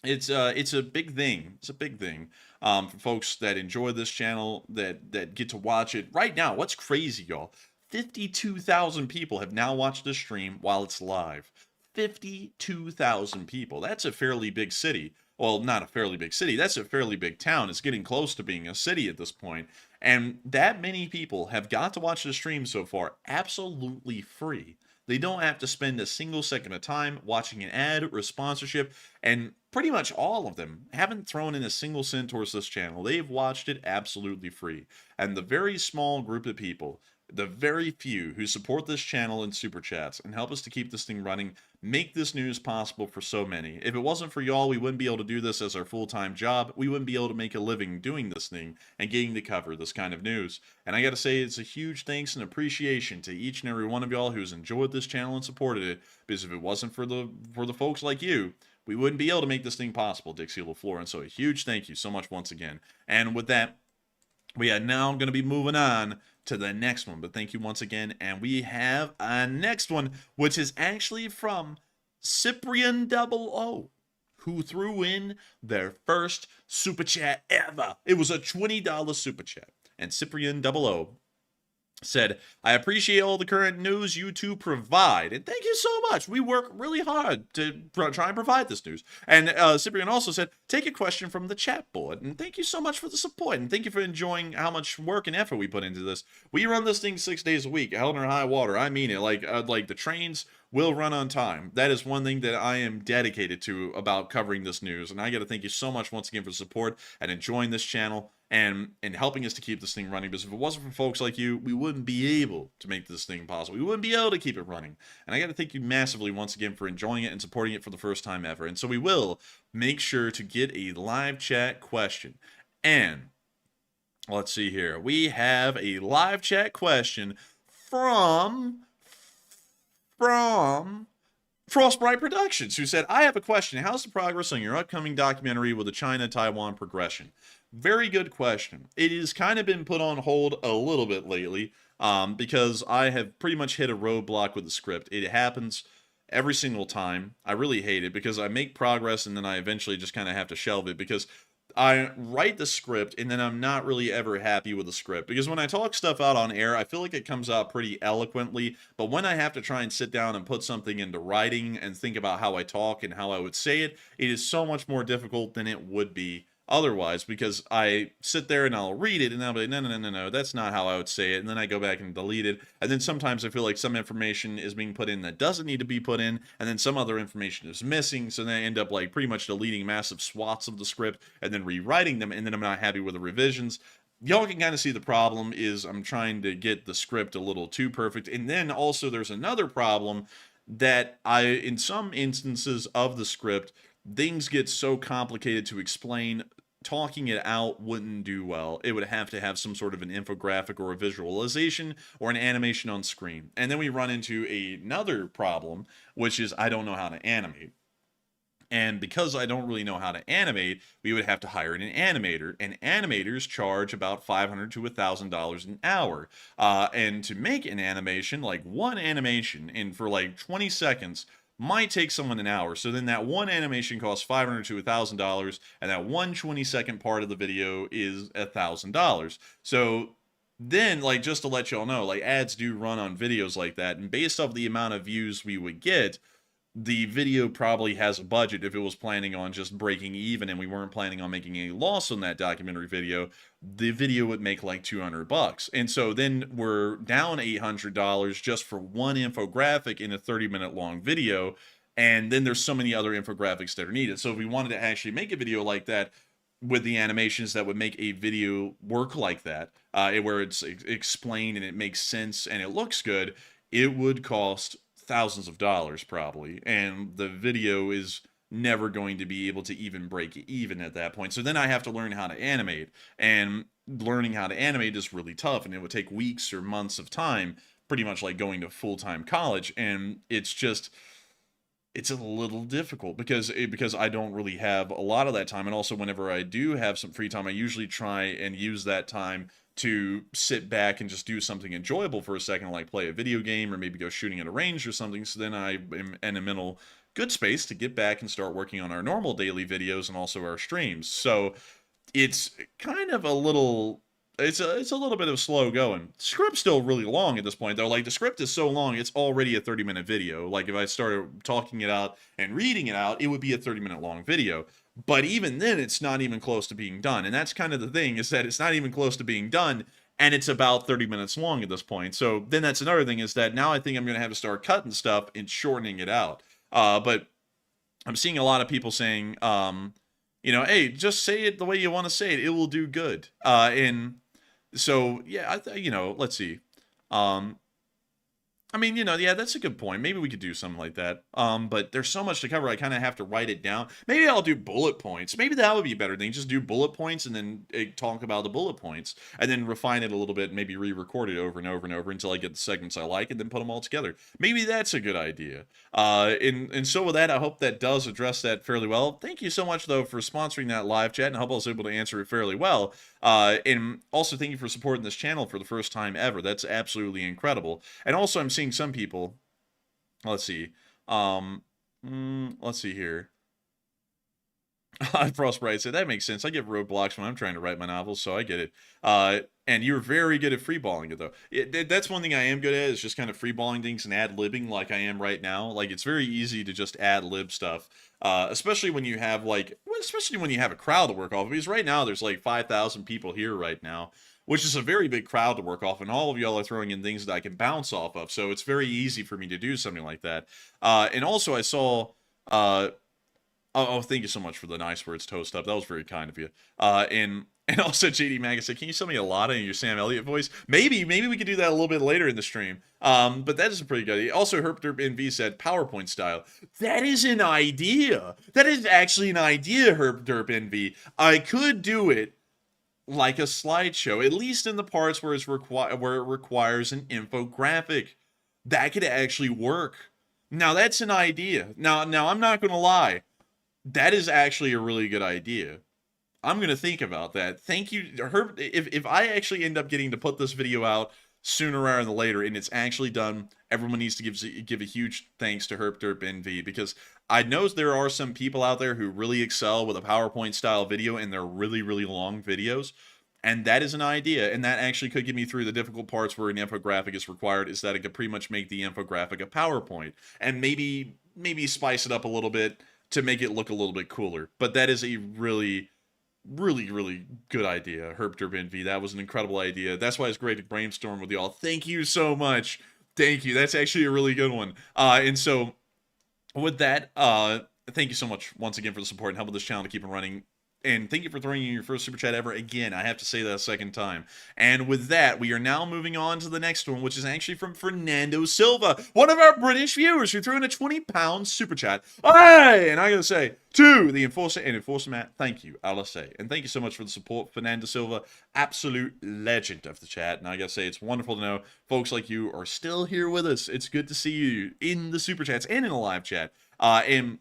it's a big thing. It's a big thing for folks that enjoy this channel, that get to watch it right now. What's crazy, y'all? 52,000 people have now watched this stream while it's live. 52,000 people. That's a fairly big city. well, not a fairly big city, that's a fairly big town. It's getting close to being a city at this point. And that many people have got to watch the stream so far absolutely free. They don't have to spend a single second of time watching an ad or sponsorship, and pretty much all of them haven't thrown in a single cent towards this channel. They've watched it absolutely free. And the very small group of people, the very few who support this channel in super chats and help us to keep this thing running, make this news possible for so many. If it wasn't for y'all, we wouldn't be able to do this as our full-time job. We wouldn't be able to make a living doing this thing and getting to cover this kind of news. And I gotta say, it's a huge thanks and appreciation to each and every one of y'all who's enjoyed this channel and supported it, because if it wasn't for the folks like you, we wouldn't be able to make this thing possible, Dixie LaFleur. And so a huge thank you so much once again. And with that, we are now going to be moving on to the next one. But thank you once again. And we have a next one, which is actually from Cyprian 00, who threw in their first super chat ever. It was a $20 super chat. And Cyprian 00 said, I appreciate all the current news you two provide, and thank you so much. We work really hard to try and provide this news. And Cyprian also said, take a question from the chat board, and thank you so much for the support, and thank you for enjoying how much work and effort we put into this. We run this thing 6 days a week, hell or high water. I mean it. Like the trains will run on time. That is one thing that I am dedicated to about covering this news, and I got to thank you so much once again for support and enjoying this channel and helping us to keep this thing running, because if it wasn't for folks like you, we wouldn't be able to make this thing possible. We wouldn't be able to keep it running. And I got to thank you massively once again for enjoying it and supporting it for the first time ever. And so we will make sure to get a live chat question. And let's see here. We have a live chat question from Frostbright Productions, who said, I have a question. How's the progress on your upcoming documentary with the China-Taiwan progression? Very good question. It has kind of been put on hold a little bit lately because I have pretty much hit a roadblock with the script. It happens every single time. I really hate it because I make progress and then I eventually just kind of have to shelve it because I write the script and then I'm not really ever happy with the script, because when I talk stuff out on air, I feel like it comes out pretty eloquently, but when I have to try and sit down and put something into writing and think about how I talk and how I would say it, it is so much more difficult than it would be otherwise, because I sit there and I'll read it and I'll be like, no, that's not how I would say it, and then I go back and delete it, and then sometimes I feel like some information is being put in that doesn't need to be put in, and then some other information is missing, so then I end up like pretty much deleting massive swaths of the script and then rewriting them, and then I'm not happy with the revisions. Y'all can kind of see the problem is I'm trying to get the script a little too perfect, and then also there's another problem that in some instances of the script, things get so complicated to explain, talking it out wouldn't do well. It would have to have some sort of an infographic or a visualization or an animation on screen. And then we run into another problem, which is I don't know how to animate. And because I don't really know how to animate, we would have to hire an animator. And animators charge about $500 to $1,000 an hour. And to make an animation, like one animation, and for like 20 seconds, might take someone an hour. So then that one animation costs $500 to $1,000, and that one 20-second part of the video is $1,000. So then, like, just to let y'all know, like, ads do run on videos like that, and based off the amount of views we would get, the video probably has a budget. If it was planning on just breaking even and we weren't planning on making any loss on that documentary video, the video would make like $200. And so then we're down $800 just for one infographic in a 30-minute long video. And then there's so many other infographics that are needed. So if we wanted to actually make a video like that with the animations that would make a video work like that, where it's explained and it makes sense and it looks good, it would cost thousands of dollars probably, and the video is never going to be able to even break even at that point. So then I have to learn how to animate, and learning how to animate is really tough, and it would take weeks or months of time, pretty much like going to full-time college. And it's a little difficult because I don't really have a lot of that time. And also whenever I do have some free time, I usually try and use that time to sit back and just do something enjoyable for a second, like play a video game or maybe go shooting at a range or something. So then I am in a mental good space to get back and start working on our normal daily videos and also our streams. So it's kind of a little, it's a little bit of slow going. The script's still really long at this point though. Like the script is so long, it's already a 30-minute video. Like if I started talking it out and reading it out, it would be a 30-minute long video. But even then, it's not even close to being done. And that's kind of the thing, is that it's not even close to being done, and it's about 30 minutes long at this point. So then that's another thing, is that now I think I'm going to have to start cutting stuff and shortening it out. But I'm seeing a lot of people saying, hey, just say it the way you want to say it. It will do good. And so, yeah, let's see. Yeah, that's a good point. Maybe we could do something like that. But there's so much to cover, I kind of have to write it down. Maybe I'll do bullet points. Maybe that would be a better thing. Just do bullet points and then talk about the bullet points. And then refine it a little bit and maybe re-record it over and over and over until I get the segments I like and then put them all together. Maybe that's a good idea. And so with that, I hope that does address that fairly well. Thank you so much, though, for sponsoring that live chat, and I hope I was able to answer it fairly well. And also thank you for supporting this channel for the first time ever. That's absolutely incredible. And also I'm seeing some people, let's see here. Frostbright said, that makes sense. I get roadblocks when I'm trying to write my novels, so I get it. And you're very good at freeballing it, though. That's one thing I am good at, is just kind of freeballing things and ad-libbing like I am right now. Like, it's very easy to just ad-lib stuff, especially when you have, a crowd to work off. Because right now, there's, 5,000 people here right now, which is a very big crowd to work off, and all of y'all are throwing in things that I can bounce off of, so it's very easy for me to do something like that. And also, I saw... thank you so much for the nice words, Toast Up. That was very kind of you. And also, JD Maga said, can you send me a lot in your Sam Elliott voice? Maybe we could do that a little bit later in the stream. But that is a pretty good. Also, Herpderp NV said, PowerPoint style. That is an idea. That is actually an idea, Herpderp NV. I could do it like a slideshow, at least in the parts where it requires an infographic. That could actually work. Now, that's an idea. Now I'm not going to lie. That is actually a really good idea. I'm going to think about that. Thank you, Herb. If I actually end up getting to put this video out sooner rather than later, and it's actually done, everyone needs to give a huge thanks to Herpderp NV, because I know there are some people out there who really excel with a PowerPoint style video, and they're really, really long videos. And that is an idea, and that actually could get me through the difficult parts where an infographic is required, is that it could pretty much make the infographic a PowerPoint, and maybe spice it up a little bit to make it look a little bit cooler. But that is a really, really, really good idea, Herpderp NV. That was an incredible idea. That's why it's great to brainstorm with y'all. Thank you so much. Thank you. That's actually a really good one. And so, with that, thank you so much once again for the support and helping this channel to keep it running. And thank you for throwing in your first super chat ever. Again, I have to say that a second time. And with that, we are now moving on to the next one, which is actually from Fernando Silva, one of our British viewers who threw in a £20 super chat. Hey! And I gotta say, to the Enforcer and Enforcer Matt, thank you, I'll say. And thank you so much for the support, Fernando Silva, absolute legend of the chat. And I gotta say, it's wonderful to know folks like you are still here with us. It's good to see you in the super chats and in the live chat. And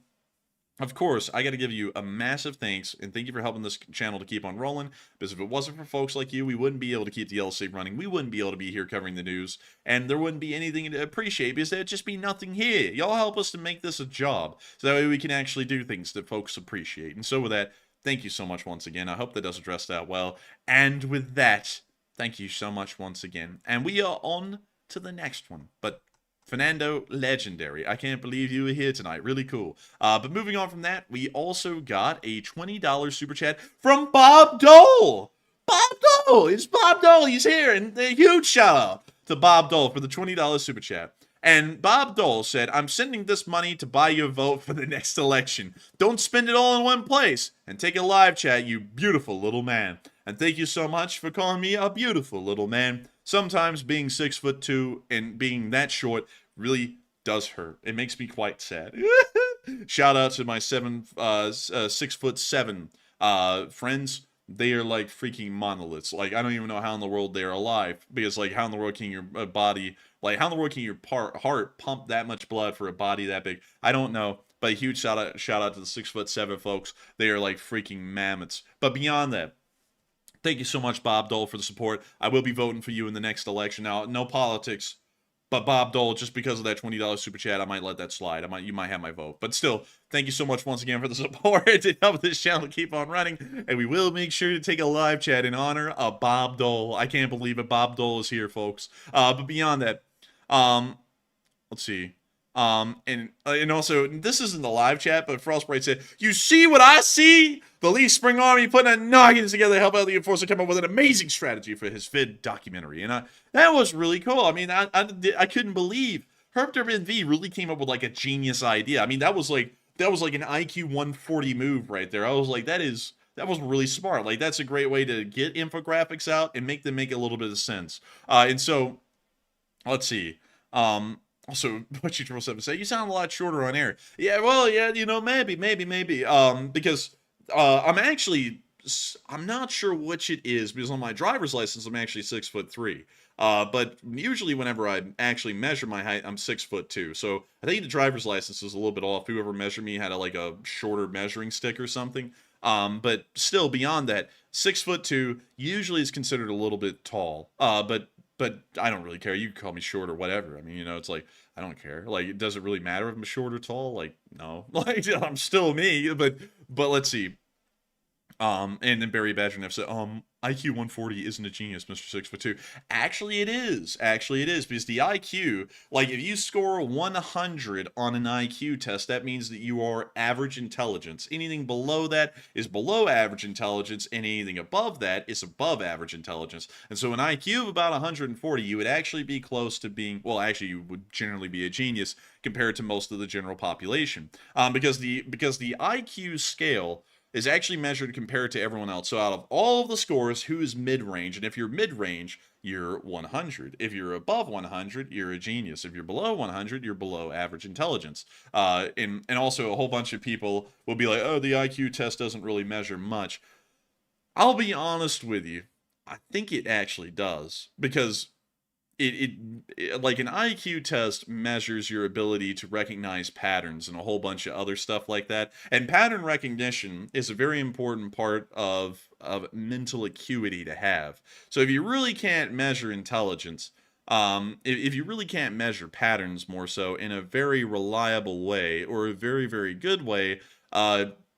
of course, I got to give you a massive thanks, and thank you for helping this channel to keep on rolling, because if it wasn't for folks like you, we wouldn't be able to keep the LC running, we wouldn't be able to be here covering the news, and there wouldn't be anything to appreciate, because there'd just be nothing here. Y'all help us to make this a job, so that way we can actually do things that folks appreciate. And so with that, thank you so much once again. I hope that does address that well. And with that, thank you so much once again. And we are on to the next one, but Fernando, legendary. I can't believe you were here tonight. Really cool. But moving on from that, we also got a $20 super chat from Bob Dole. Bob Dole! It's Bob Dole. He's here. And a huge shout out to Bob Dole for the $20 super chat. And Bob Dole said, I'm sending this money to buy your vote for the next election. Don't spend it all in one place. And take a live chat, you beautiful little man. And thank you so much for calling me a beautiful little man. Sometimes being 6'2" and being that short really does hurt. It makes me quite sad. Shout out to my 6'7" friends. They are like freaking monoliths. Like, I don't even know how in the world they're alive, because like, how in the world can your body, like, how in the world can your heart pump that much blood for a body that big? I don't know. But a huge shout out to the 6'7" folks. They are like freaking mammoths. But beyond that, thank you so much, Bob Dole, for the support. I will be voting for you in the next election. Now, no politics, but Bob Dole, just because of that $20 super chat, I might let that slide. You might have my vote. But still, thank you so much once again for the support to help this channel keep on running. And we will make sure to take a live chat in honor of Bob Dole. I can't believe it. Bob Dole is here, folks. But beyond that, let's see. And also, this isn't the live chat, but Frostbright said, "You see what I see? The Lee Spring Army putting a noggins together to help out the Enforcer come up with an amazing strategy for his vid documentary." And that was really cool. I mean, I couldn't believe Herb Durbin V really came up with like a genius idea. I mean, that was like an IQ 140 move right there. I was like, that was really smart. Like, that's a great way to get infographics out and make them make a little bit of sense. And so, let's see. Also, what you 7 say, you sound a lot shorter on air. Yeah, well, yeah, maybe. Because I'm not sure which it is, because on my driver's license, I'm actually 6'3". But usually whenever I actually measure my height, I'm 6'2". So I think the driver's license is a little bit off. Whoever measured me had a shorter measuring stick or something. But still, beyond that, 6'2" usually is considered a little bit tall. But I don't really care. You can call me short or whatever. I mean, it's like, I don't care. Like, does it really matter if I'm short or tall? Like, no. Like, I'm still me. But let's see. And then Barry Badger said, IQ 140 isn't a genius, Mr. 6'2". Actually, it is. Because the IQ, like, if you score 100 on an IQ test, that means that you are average intelligence. Anything below that is below average intelligence, and anything above that is above average intelligence. And so an IQ of about 140, you would actually be close to being, well, actually, you would generally be a genius compared to most of the general population. Because the IQ scale is actually measured compared to everyone else. So out of all of the scores, who is mid-range? And if you're mid-range, you're 100. If you're above 100, you're a genius. If you're below 100, you're below average intelligence. And also a whole bunch of people will be like, oh, the IQ test doesn't really measure much. I'll be honest with you. I think it actually does. Because it like an IQ test measures your ability to recognize patterns and a whole bunch of other stuff like that. And pattern recognition is a very important part of mental acuity to have. So if you really can't measure intelligence, if you really can't measure patterns more so in a very reliable way or a very, very good way,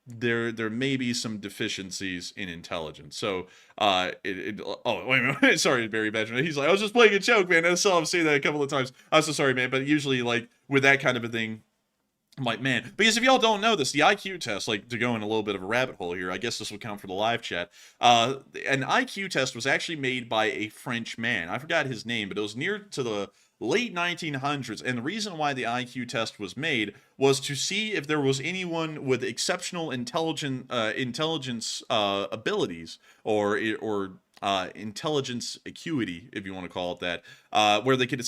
there may be some deficiencies in intelligence. So, oh, wait a minute. Sorry, Barry Benjamin. He's like, I was just playing a joke, man. I saw him say that a couple of times. I'm so sorry, man. But usually, like, with that kind of a thing, I'm like, man, because if y'all don't know this, the IQ test, like, to go in a little bit of a rabbit hole here, I guess this will count for the live chat. An IQ test was actually made by a French man. I forgot his name, but it was near to the late 1900s, and the reason why the IQ test was made was to see if there was anyone with exceptional intelligence abilities or intelligence acuity, if you want to call it that, where they could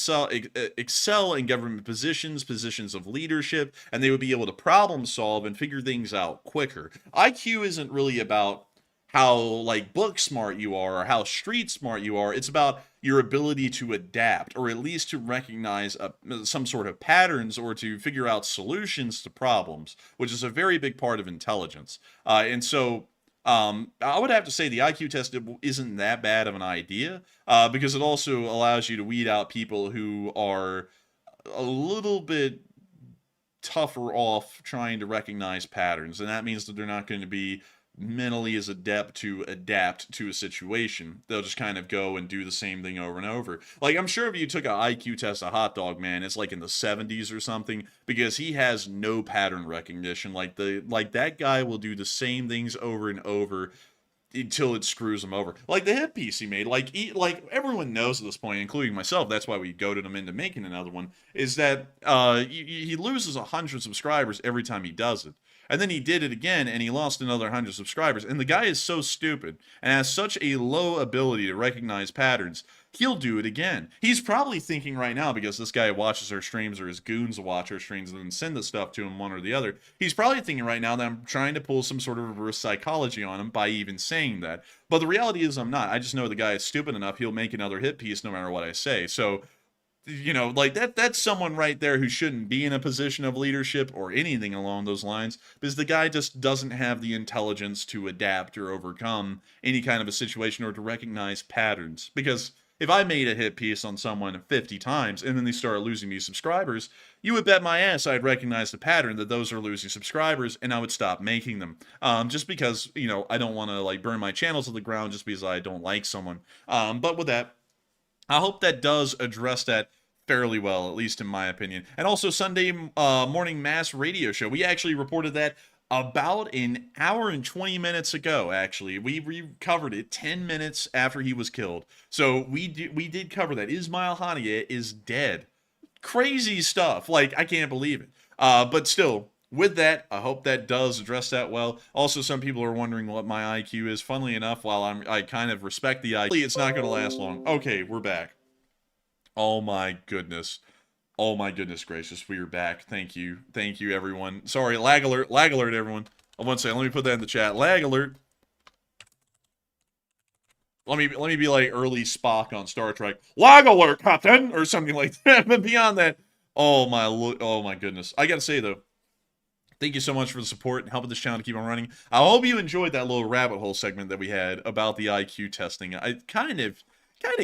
excel in government positions of leadership, and they would be able to problem solve and figure things out quicker. IQ isn't really about how, like, book smart you are or how street smart you are. It's about your ability to adapt, or at least to recognize some sort of patterns or to figure out solutions to problems, which is a very big part of intelligence. And so I would have to say the IQ test isn't that bad of an idea, because it also allows you to weed out people who are a little bit tougher off trying to recognize patterns, and that means that they're not going to be mentally as adept to adapt to a situation. They'll just kind of go and do the same thing over and over. Like, I'm sure if you took an IQ test a hot dog, man, it's like in the 70s or something, because he has no pattern recognition. Like that guy will do the same things over and over until it screws him over. Like the hit piece he made, like everyone knows at this point, including myself, that's why we goaded him into making another one, is that he loses 100 subscribers every time he does it. And then he did it again, and he lost another 100 subscribers. And the guy is so stupid and has such a low ability to recognize patterns, he'll do it again. He's probably thinking right now, because this guy watches our streams, or his goons watch our streams and then send the stuff to him one or the other, he's probably thinking right now that I'm trying to pull some sort of reverse psychology on him by even saying that. But the reality is I'm not. I just know the guy is stupid enough, he'll make another hit piece no matter what I say. So, you know, like that's someone right there who shouldn't be in a position of leadership or anything along those lines, because the guy just doesn't have the intelligence to adapt or overcome any kind of a situation or to recognize patterns. Because if I made a hit piece on someone 50 times and then they start losing these subscribers, you would bet my ass I'd recognize the pattern that those are losing subscribers, and I would stop making them. Just because, you know, I don't want to like burn my channel to the ground just because I don't like someone. But with that, I hope that does address that fairly well, at least in my opinion. And also Sunday morning mass radio show. We actually reported that about an hour and 20 minutes ago, actually. We covered it 10 minutes after he was killed. So we did cover that. ISMAIL HANIYEH is dead. Crazy stuff. Like, I can't believe it. But still, with that, I hope that does address that well. Also, some people are wondering what my IQ is. Funnily enough, while I kind of respect the IQ, it's not going to last long. Okay, we're back. Oh my goodness. Oh my goodness gracious, we are back. Thank you. Thank you, everyone. Sorry, lag alert, everyone. I want to say, let me put that in the chat. Lag alert. Let me be like early Spock on Star Trek. Lag alert, Captain, or something like that. But beyond that, oh my goodness. I gotta say though, thank you so much for the support and helping this channel to keep on running. I hope you enjoyed that little rabbit hole segment that we had about the IQ testing. I kind of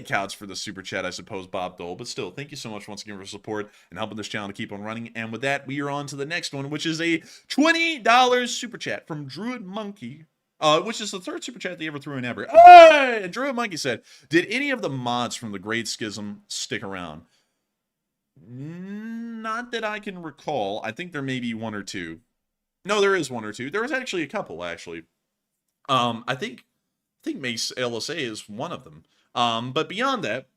counts for the super chat, I suppose, Bob Dole. But still, thank you so much once again for support and helping this channel to keep on running. And with that, we are on to the next one, which is a $20 super chat from Druid Monkey, which is the third super chat they ever threw in ever. Hey! And Druid Monkey said, did any of the mods from the Great Schism stick around? Not that I can recall. I think there may be one or two. No, there is one or two. There was actually a couple, actually. I think Mace LSA is one of them. But beyond that,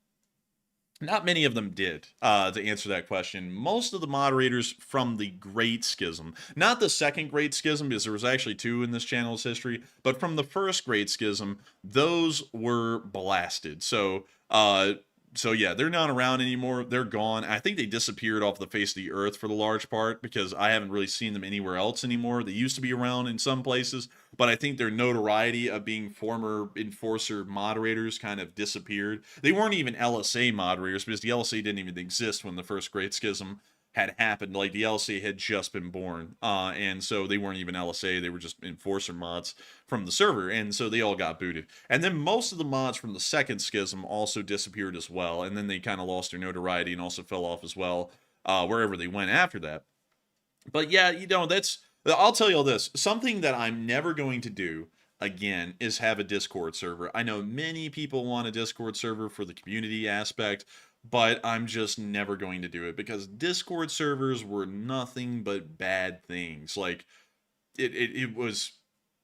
not many of them did, to answer that question. Most of the moderators from the Great Schism, not the second Great Schism, because there was actually two in this channel's history, but from the first Great Schism, those were blasted. So yeah, they're not around anymore. They're gone. I think they disappeared off the face of the earth for the large part, because I haven't really seen them anywhere else anymore. They used to be around in some places, but I think their notoriety of being former enforcer moderators kind of disappeared. They weren't even LSA moderators, because the LSA didn't even exist when the first Great Schism had happened. Like, the LSA had just been born, and so they weren't even LSA. They were just enforcer mods from the server, and so they all got booted. And then most of the mods from the second schism also disappeared as well, and then they kind of lost their notoriety and also fell off as well, wherever they went after that. But yeah, you know, I'll tell you all this. Something that I'm never going to do again is have a Discord server. I know many people want a Discord server for the community aspect, but I'm just never going to do it, because Discord servers were nothing but bad things. Like, it was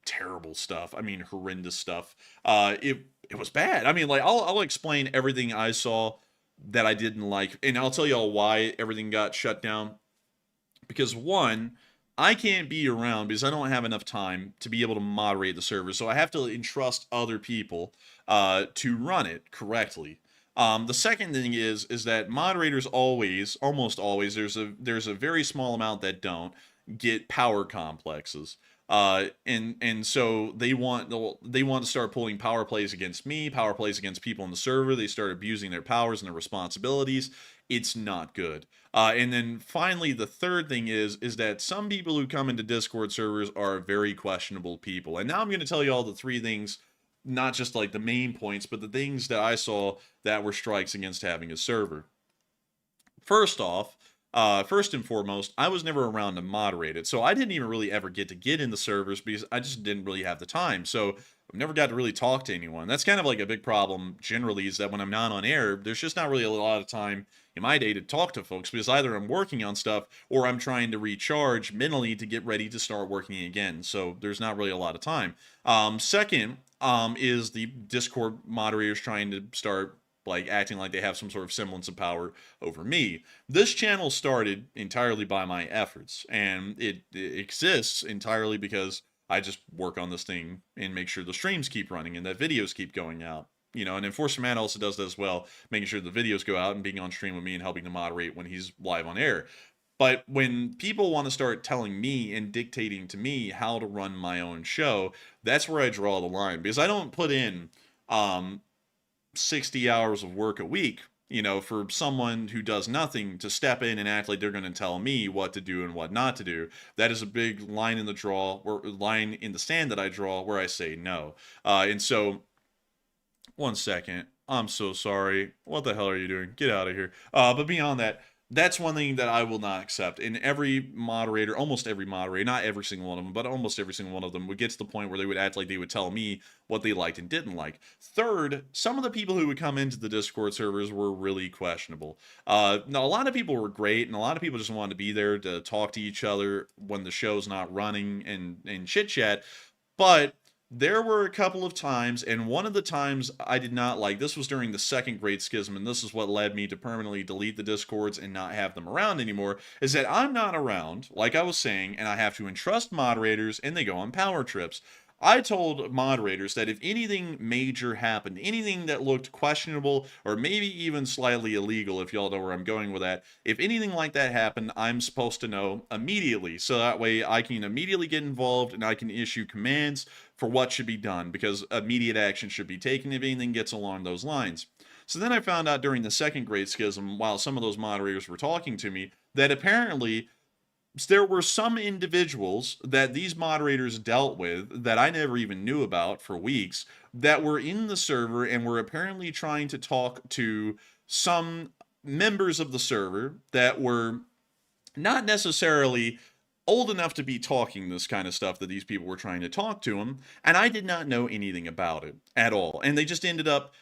terrible stuff. I mean, horrendous stuff. It was bad. I mean, like, I'll explain everything I saw that I didn't like, and I'll tell y'all why everything got shut down. Because one, I can't be around because I don't have enough time to be able to moderate the server, so I have to entrust other people to run it correctly. The second thing is that moderators almost always, there's a very small amount that don't get power complexes. And so they want to start pulling power plays against me, power plays against people on the server. They start abusing their powers and their responsibilities. It's not good. And then finally, the third thing is that some people who come into Discord servers are very questionable people. And now I'm going to tell you all the three things, not just like the main points, but the things that I saw that were strikes against having a server. First off, first and foremost, I was never around to moderate it, so I didn't even really ever get in the servers because I just didn't really have the time. So I've never got to really talk to anyone. That's kind of like a big problem generally, is that when I'm not on air, there's just not really a lot of time in my day to talk to folks, because either I'm working on stuff or I'm trying to recharge mentally to get ready to start working again. So there's not really a lot of time. Second, is the Discord moderators trying to start like acting like they have some sort of semblance of power over me. This channel started entirely by my efforts, and it exists entirely because I just work on this thing and make sure the streams keep running and that videos keep going out. You know, and Enforcer Matt also does that as well, making sure the videos go out and being on stream with me and helping to moderate when he's live on air. But when people want to start telling me and dictating to me how to run my own show, that's where I draw the line, because I don't put in 60 hours of work a week, you know, for someone who does nothing to step in and act like they're going to tell me what to do and what not to do. That is a big line in the draw, or line in the sand that I draw, where I say no. And so, one second. I'm so sorry. What the hell are you doing? Get out of here. But beyond that, That's one thing that I will not accept. And every moderator, almost every moderator, not every single one of them, but almost every single one of them would get to the point where they would act like they would tell me what they liked and didn't like. Third, some of the people who would come into the Discord servers were really questionable. Now, a lot of people were great, and a lot of people just wanted to be there to talk to each other when the show's not running and chit-chat. But there were a couple of times, and one of the times I did not like, this was during the second Great Schism, and this is what led me to permanently delete the Discords and not have them around anymore, is that I'm not around, like I was saying, and I have to entrust moderators, and they go on power trips. I told moderators that if anything major happened, anything that looked questionable, or maybe even slightly illegal, if y'all know where I'm going with that, if anything like that happened, I'm supposed to know immediately, so that way I can immediately get involved and I can issue commands for what should be done, because immediate action should be taken if anything gets along those lines. So then I found out during the second Great Schism, while some of those moderators were talking to me, that apparently there were some individuals that these moderators dealt with that I never even knew about for weeks that were in the server and were apparently trying to talk to some members of the server that were not necessarily old enough to be talking this kind of stuff that these people were trying to talk to them, and I did not know anything about it at all. And they just ended up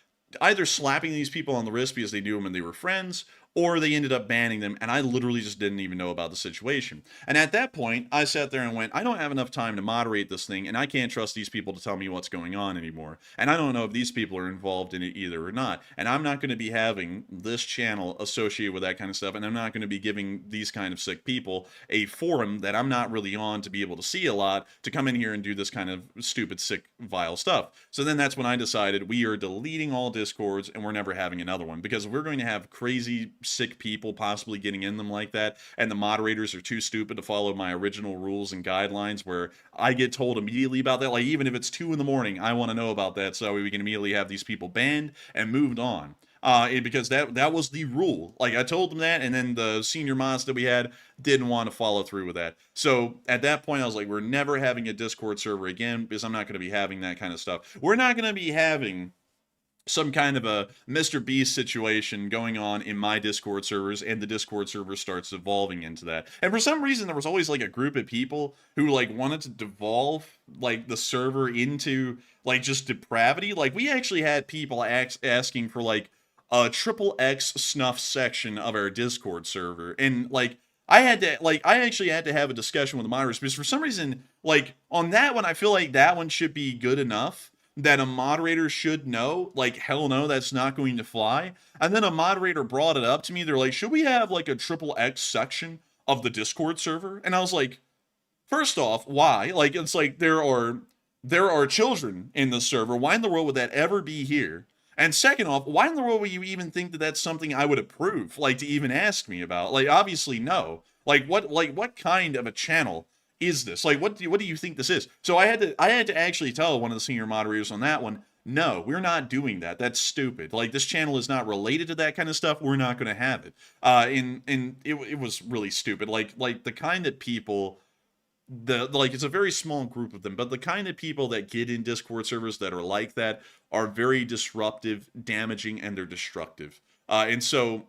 either slapping these people on the wrist because they knew them and they were friends, or they ended up banning them, and I literally just didn't even know about the situation. And at that point, I sat there and went, I don't have enough time to moderate this thing, and I can't trust these people to tell me what's going on anymore. And I don't know if these people are involved in it either or not. And I'm not going to be having this channel associated with that kind of stuff, and I'm not going to be giving these kind of sick people a forum that I'm not really on to be able to see a lot to come in here and do this kind of stupid, sick, vile stuff. So then that's when I decided we are deleting all Discords, and we're never having another one. Because if we're going to have crazy sick people possibly getting in them like that, and the moderators are too stupid to follow my original rules and guidelines where I get told immediately about that, like even if it's 2 in the morning, I want to know about that so that way we can immediately have these people banned and moved on. Because that was the rule. Like I told them that, and then the senior mods that we had didn't want to follow through with that. So at that point I was like, we're never having a Discord server again, because I'm not going to be having that kind of stuff. We're not going to be having some kind of a Mr. Beast situation going on in my Discord servers, and the Discord server starts evolving into that. And for some reason, there was always like a group of people who like wanted to devolve like the server into like just depravity. Like we actually had people asking for like a XXX snuff section of our Discord server, and like I actually had to have a discussion with the moderators, because for some reason, like on that one, I feel like that one should be good enough that a moderator should know, like, hell no, that's not going to fly. And then a moderator brought it up to me. They're like, should we have like a XXX section of the Discord server? And I was like, first off, why? Like, it's like there are children in the server. Why in the world would that ever be here? And second off, why in the world would you even think that that's something I would approve, like to even ask me about? Like, obviously no. Like what kind of a channel is this? Like, what do you think this is? So I had to actually tell one of the senior moderators on that one, no, we're not doing that. That's stupid. Like, this channel is not related to that kind of stuff. We're not going to have it. And it was really stupid. Like the kind of people, it's a very small group of them, but the kind of people that get in Discord servers that are like that are very disruptive, damaging, and they're destructive. And so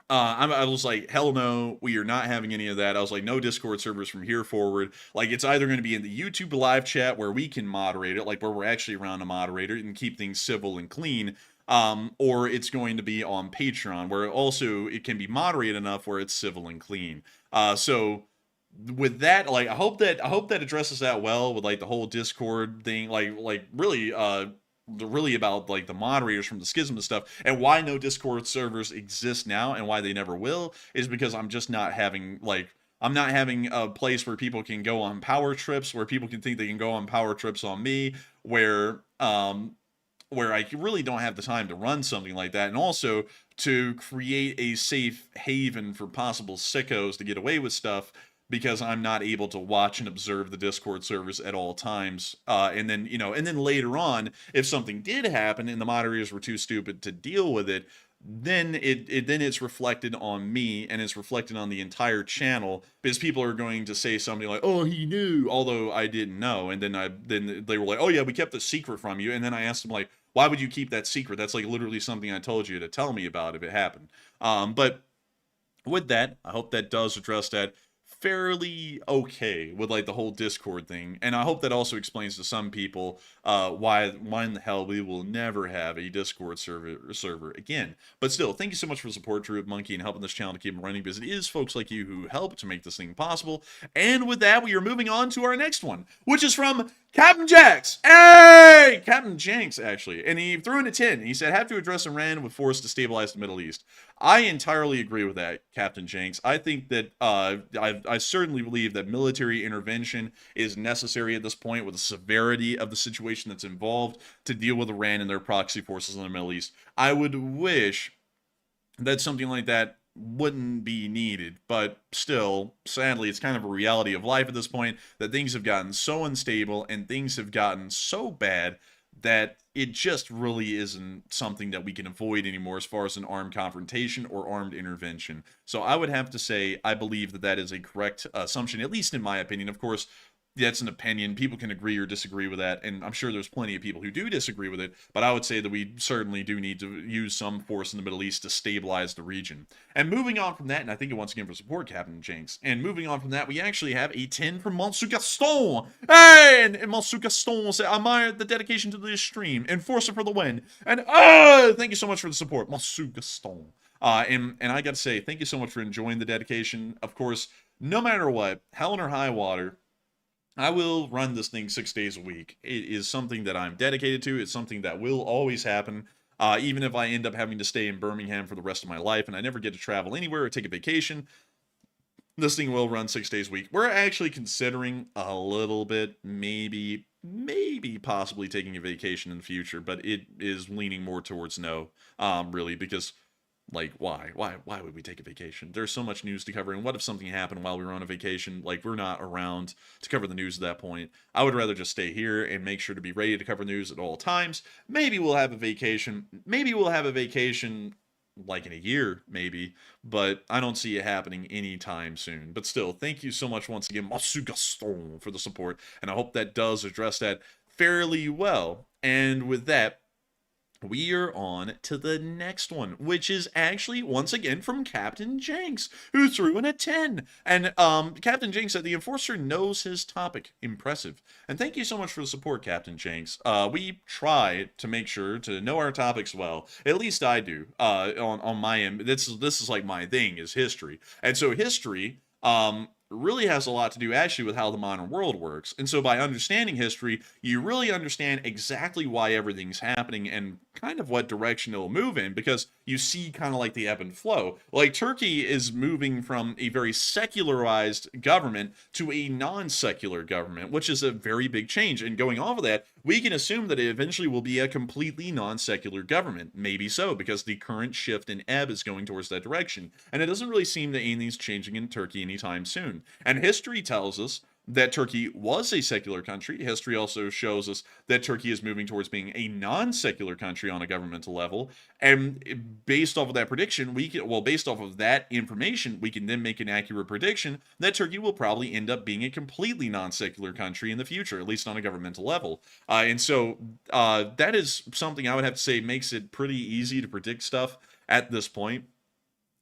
I was like, hell no, we are not having any of that. I was like, no Discord servers from here forward. Like, it's either going to be in the YouTube live chat where we can moderate it, like where we're actually around a moderator and keep things civil and clean, or it's going to be on Patreon, where also it can be moderated enough where it's civil and clean. So with that, like, I hope that addresses that well with like the whole Discord thing, like really about like the moderators from the schism and stuff, and why no Discord servers exist now and why they never will is because I'm just not having I'm not having a place where people can go on power trips, where people can think they can go on power trips on me, where I really don't have the time to run something like that, and also to create a safe haven for possible sickos to get away with stuff, because I'm not able to watch and observe the Discord servers at all times. And then later on, if something did happen and the moderators were too stupid to deal with it, then it's reflected on me, and it's reflected on the entire channel, because people are going to say something like, oh, he knew, although I didn't know. And then they were like, oh yeah, we kept the secret from you. And then I asked them, like, why would you keep that secret? That's like literally something I told you to tell me about if it happened. But with that, I hope that does address that fairly okay with like the whole Discord thing, and I hope that also explains to some people why in the hell we will never have a Discord server again. But still, thank you so much for the support, Druid Monkey, and helping this channel to keep running, because it is folks like you who help to make this thing possible. And with that, we are moving on to our next one, which is from Captain Jax. Hey! Captain Jenks, actually. And he threw in a 10. He said, have to address Iran with force to stabilize the Middle East. I entirely agree with that, Captain Jenks. I think that I certainly believe that military intervention is necessary at this point with the severity of the situation that's involved to deal with Iran and their proxy forces in the Middle East. I would wish that something like that wouldn't be needed, but still, sadly, it's kind of a reality of life at this point that things have gotten so unstable and things have gotten so bad that it just really isn't something that we can avoid anymore as far as an armed confrontation or armed intervention. So I would have to say I believe that that is a correct assumption, at least in my opinion. Of course, that's an opinion. People can agree or disagree with that, and I'm sure there's plenty of people who do disagree with it, but I would say that we certainly do need to use some force in the Middle East to stabilize the region. And moving on from that, and I thank you once again for support, Captain Jenks, and moving on from that, we actually have a 10 from Monsieur Gaston. Hey! And Monsieur Gaston said, I admire the dedication to this stream. Enforcer for the win. And thank you so much for the support, Monsieur Gaston. And I gotta say, thank you so much for enjoying the dedication. Of course, no matter what, hell or high water, I will run this thing 6 days a week. It is something that I'm dedicated to. It's something that will always happen. Even if I end up having to stay in Birmingham for the rest of my life and I never get to travel anywhere or take a vacation, this thing will run 6 days a week. We're actually considering a little bit, maybe possibly taking a vacation in the future, but it is leaning more towards no, really, because like, why would we take a vacation? There's so much news to cover, and what if something happened while we were on a vacation? Like, we're not around to cover the news at that point. I would rather just stay here and make sure to be ready to cover news at all times. Maybe we'll have a vacation. Maybe we'll have a vacation like in a year, maybe, but I don't see it happening anytime soon. But still, thank you so much once again, Monsieur Gaston, for the support, and I hope that does address that fairly well. And with that, we are on to the next one, which is actually, once again, from Captain Jenks, who threw in a 10. And Captain Jenks said, the Enforcer knows his topic. Impressive. And thank you so much for the support, Captain Jenks. We try to make sure to know our topics well. At least I do, on my end. This is like my thing, is history. And so history really has a lot to do actually with how the modern world works. And so by understanding history, you really understand exactly why everything's happening and kind of what direction it'll move in, because you see kind of like the ebb and flow. Like, Turkey is moving from a very secularized government to a non-secular government, which is a very big change. And going off of that, we can assume that it eventually will be a completely non-secular government. Maybe so, because the current shift in ebb is going towards that direction. And it doesn't really seem that anything's changing in Turkey anytime soon. And history tells us that Turkey was a secular country. History also shows us that Turkey is moving towards being a non-secular country on a governmental level. And based off of that prediction, based off of that information, we can then make an accurate prediction that Turkey will probably end up being a completely non-secular country in the future, at least on a governmental level. And so that is something I would have to say makes it pretty easy to predict stuff at this point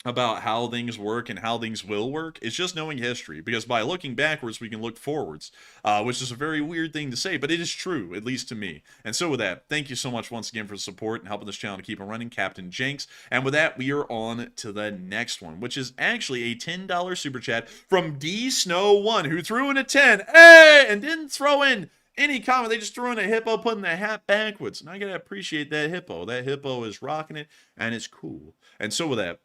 about how things work and how things will work. It's just knowing history, because by looking backwards we can look forwards, which is a very weird thing to say, but it is true, at least to me. And so with that, thank you so much once again for the support and helping this channel to keep on running, Captain Jenks. And with that, we are on to the next one, which is actually a $10 super chat from D Snow 1, who threw in a 10, hey, and didn't throw in any comment. They just threw in a hippo putting the hat backwards, and I gotta appreciate that hippo. That hippo is rocking it, and it's cool. And so with that,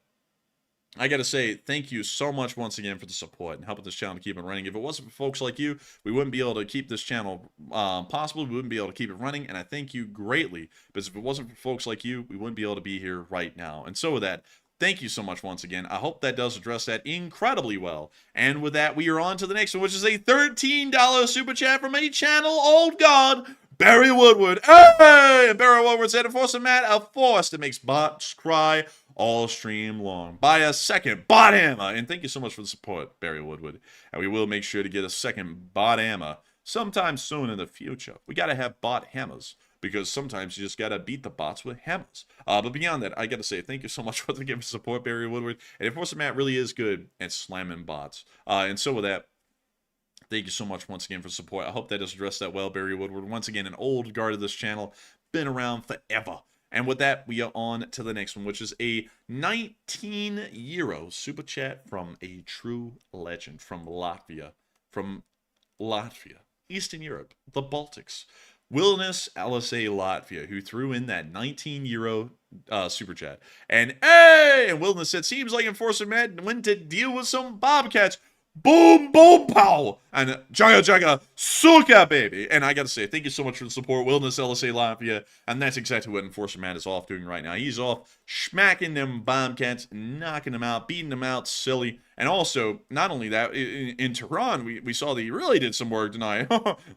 I gotta say, thank you so much once again for the support and helping this channel to keep it running. If it wasn't for folks like you, we wouldn't be able to keep this channel possible. We wouldn't be able to keep it running, and I thank you greatly, because if it wasn't for folks like you, we wouldn't be able to be here right now. And so with that, thank you so much once again. I hope that does address that incredibly well. And with that, we are on to the next one, which is a $13 super chat from a channel old god, Barry Woodward. Hey! And Barry Woodward said, Enforcer Matt, a force that makes bots cry all stream long. Buy a second bot hammer. And thank you so much for the support, Barry Woodward. And we will make sure to get a second bot hammer sometime soon in the future. We got to have bot hammers. because sometimes you just gotta beat the bots with hammers. But beyond that, I gotta say thank you so much for the gift of support, Barry Woodward. And Enforcer Matt really is good at slamming bots. And so with that, thank you so much once again for support. I hope that has addressed that well, Barry Woodward. Once again, an old guard of this channel, been around forever. And with that, we are on to the next one, which is a 19 euro super chat from a true legend from Latvia. Eastern Europe, the Baltics. Wilderness LSA Latvia, who threw in that 19 euro super chat. And hey, and Wilderness said, seems like Enforcer Matt went to deal with some bobcats. Boom, boom, pow! And jaga, jaga, suka, baby! And I gotta say, thank you so much for the support, Wilderness LSA Latvia. And that's exactly what Enforcer Matt is off doing right now. He's off smacking them bobcats, knocking them out, beating them out, silly. And also, not only that, in Tehran, we saw that he really did some work tonight.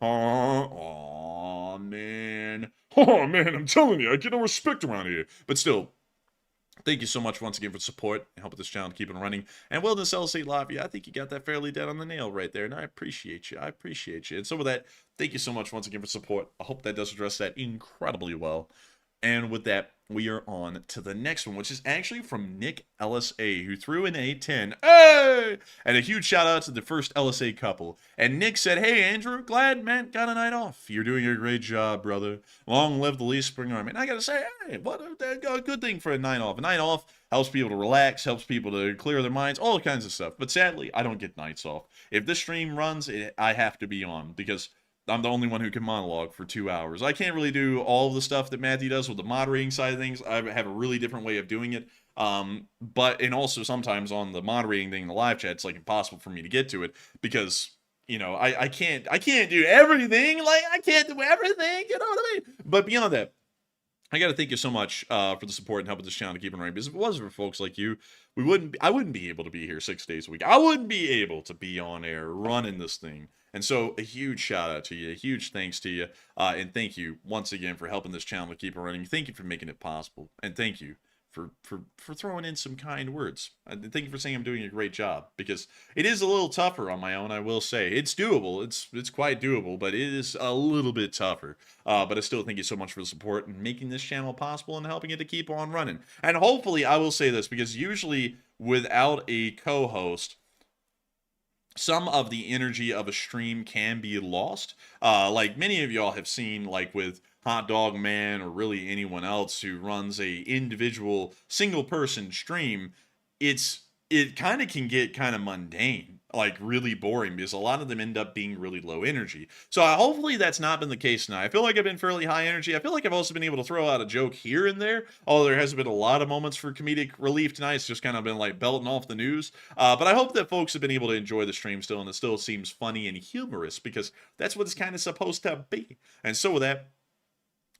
Oh, man. Oh, man, I'm telling you, I get no respect around here. But still, thank you so much once again for support and helping this channel keep it running. And Wilderness LSA Latvia, I think you got that fairly dead on the nail right there. And I appreciate you. I appreciate you. And so with that, thank you so much once again for support. I hope that does address that incredibly well. And with that, we are on to the next one, which is actually from Nick LSA, who threw in a 10. Hey! And a huge shout out to the first LSA couple. And Nick said, hey, Andrew, glad Matt got a night off. You're doing a great job, brother. Long live the Lee Spring Army. And I gotta say, hey, what a good thing for a night off. A night off helps people to relax, helps people to clear their minds, all kinds of stuff. But sadly, I don't get nights off. If this stream runs, I have to be on, because I'm the only one who can monologue for 2 hours. I can't really do all of the stuff that Matthew does with the moderating side of things. I have a really different way of doing it. And also sometimes on the moderating thing in the live chat, it's like impossible for me to get to it because, you know, I can't do everything. Like, I can't do everything, you know what I mean? But beyond that, I got to thank you so much for the support and helping this channel to keep it running. Because if it wasn't for folks like you, I wouldn't be able to be here 6 days a week. I wouldn't be able to be on air running this thing. And so a huge shout out to you, a huge thanks to you, and thank you once again for helping this channel to keep it running. Thank you for making it possible, and thank you for throwing in some kind words. Thank you for saying I'm doing a great job, because it is a little tougher on my own, I will say. It's doable, it's quite doable, but it is a little bit tougher. But I still thank you so much for the support and making this channel possible and helping it to keep on running. And hopefully, I will say this, because usually without a co-host, some of the energy of a stream can be lost. Like many of y'all have seen, like with Hot Dog Man or really anyone else who runs a individual single person stream, it kind of can get kind of mundane, like really boring, because a lot of them end up being really low energy. So hopefully that's not been the case tonight. I feel like I've been fairly high energy. I feel like I've also been able to throw out a joke here and there, although there hasn't been a lot of moments for comedic relief tonight. It's just kind of been like belting off the news. But I hope that folks have been able to enjoy the stream still, and it still seems funny and humorous, because that's what it's kind of supposed to be. And so with that,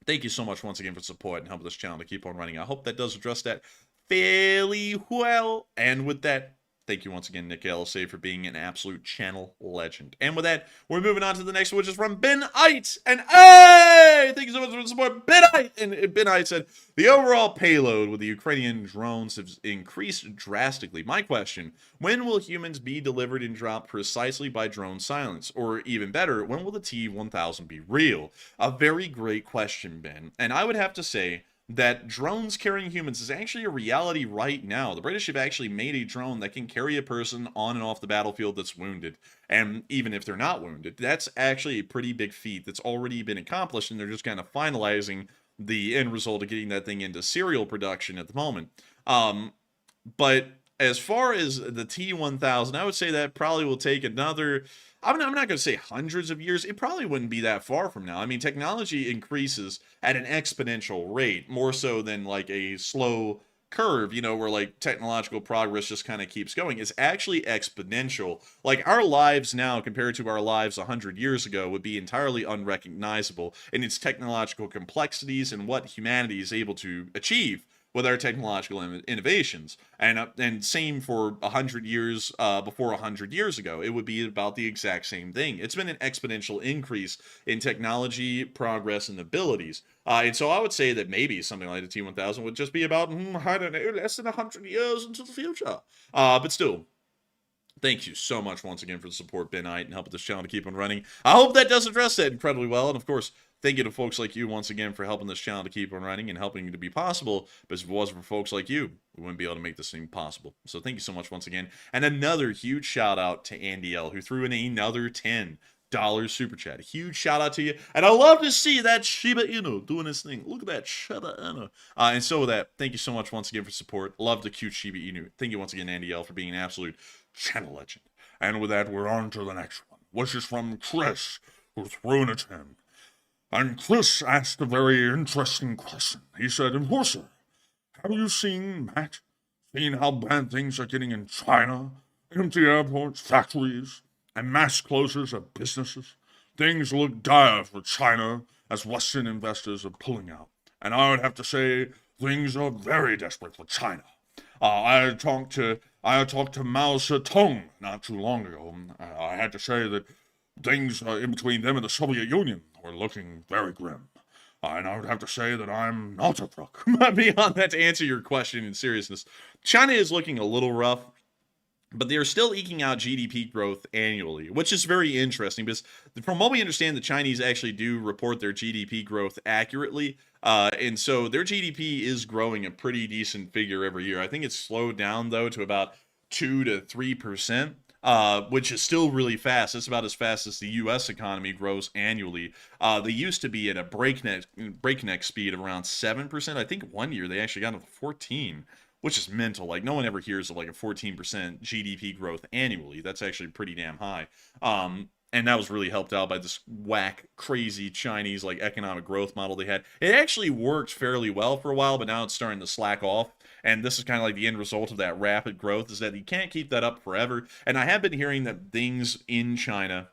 thank you so much once again for support and helping this channel to keep on running. I hope that does address that fairly well. And with that, thank you once again, Nick LSA, for being an absolute channel legend. And with that, we're moving on to the next one, which is from Ben Ite. And hey, thank you so much for the support, Ben Ite. And Ben Ite said, the overall payload with the Ukrainian drones has increased drastically. My question, when will humans be delivered and dropped precisely by drone silence? Or even better, when will the T-1000 be real? A very great question, Ben. And I would have to say that drones carrying humans is actually a reality right now. The British have actually made a drone that can carry a person on and off the battlefield that's wounded. And even if they're not wounded, that's actually a pretty big feat that's already been accomplished, and they're just kind of finalizing the end result of getting that thing into serial production at the moment. But as far as the T-1000, I would say that probably will take another, I'm not going to say hundreds of years. It probably wouldn't be that far from now. I mean, technology increases at an exponential rate, more so than like a slow curve, you know, where like technological progress just kind of keeps going. It's actually exponential. Like our lives now compared to our lives 100 years ago would be entirely unrecognizable in its technological complexities and what humanity is able to achieve with our technological innovations. And same for 100 years before 100 years ago. It would be about the exact same thing. It's been an exponential increase in technology, progress, and abilities. And so I would say that maybe something like the T-1000 would just be about, I don't know, less than 100 years into the future. But still, Thank you so much once again for the support, Ben Knight, and helping this channel to keep on running. I hope that does address that incredibly well. And of course, thank you to folks like you once again for helping this channel to keep on running and helping it to be possible. Because if it wasn't for folks like you, we wouldn't be able to make this thing possible. So thank you so much once again. And another huge shout out to Andy L, who threw in another $10 super chat. A huge shout out to you. And I love to see that Shiba Inu doing his thing. Look at that Shiba Inu. And so with that, thank you so much once again for support. Love the cute Shiba Inu. Thank you once again, Andy L, for being an absolute channel legend. And with that, we're on to the next one, which is from Chris, who threw in a 10. And Chris asked a very interesting question. He said, Enforcer, have you seen, Matt, seen how bad things are getting in China? Empty airports, factories, and mass closures of businesses. Things look dire for China as Western investors are pulling out. And I would have to say, things are very desperate for China. I talked to Mao Zedong not too long ago. I had to say that things in between them and the Soviet Union were looking very grim. And I would have to say that I'm not a crook. Beyond that, to answer your question in seriousness, China is looking a little rough, but they are still eking out GDP growth annually, which is very interesting because from what we understand, the Chinese actually do report their GDP growth accurately. And so their GDP is growing a pretty decent figure every year. I think it's slowed down, though, to about 2 to 3%, which is still really fast. It's about as fast as the U.S. economy grows annually. They used to be at a breakneck speed of around 7%. I think one year they actually got to 14%. Which is mental. Like, no one ever hears of like a 14% GDP growth annually. That's actually pretty damn high. And that was really helped out by this whack, crazy Chinese like economic growth model they had. It actually worked fairly well for a while, but now it's starting to slack off. And this is kind of like the end result of that rapid growth, is that you can't keep that up forever. And I have been hearing that things in China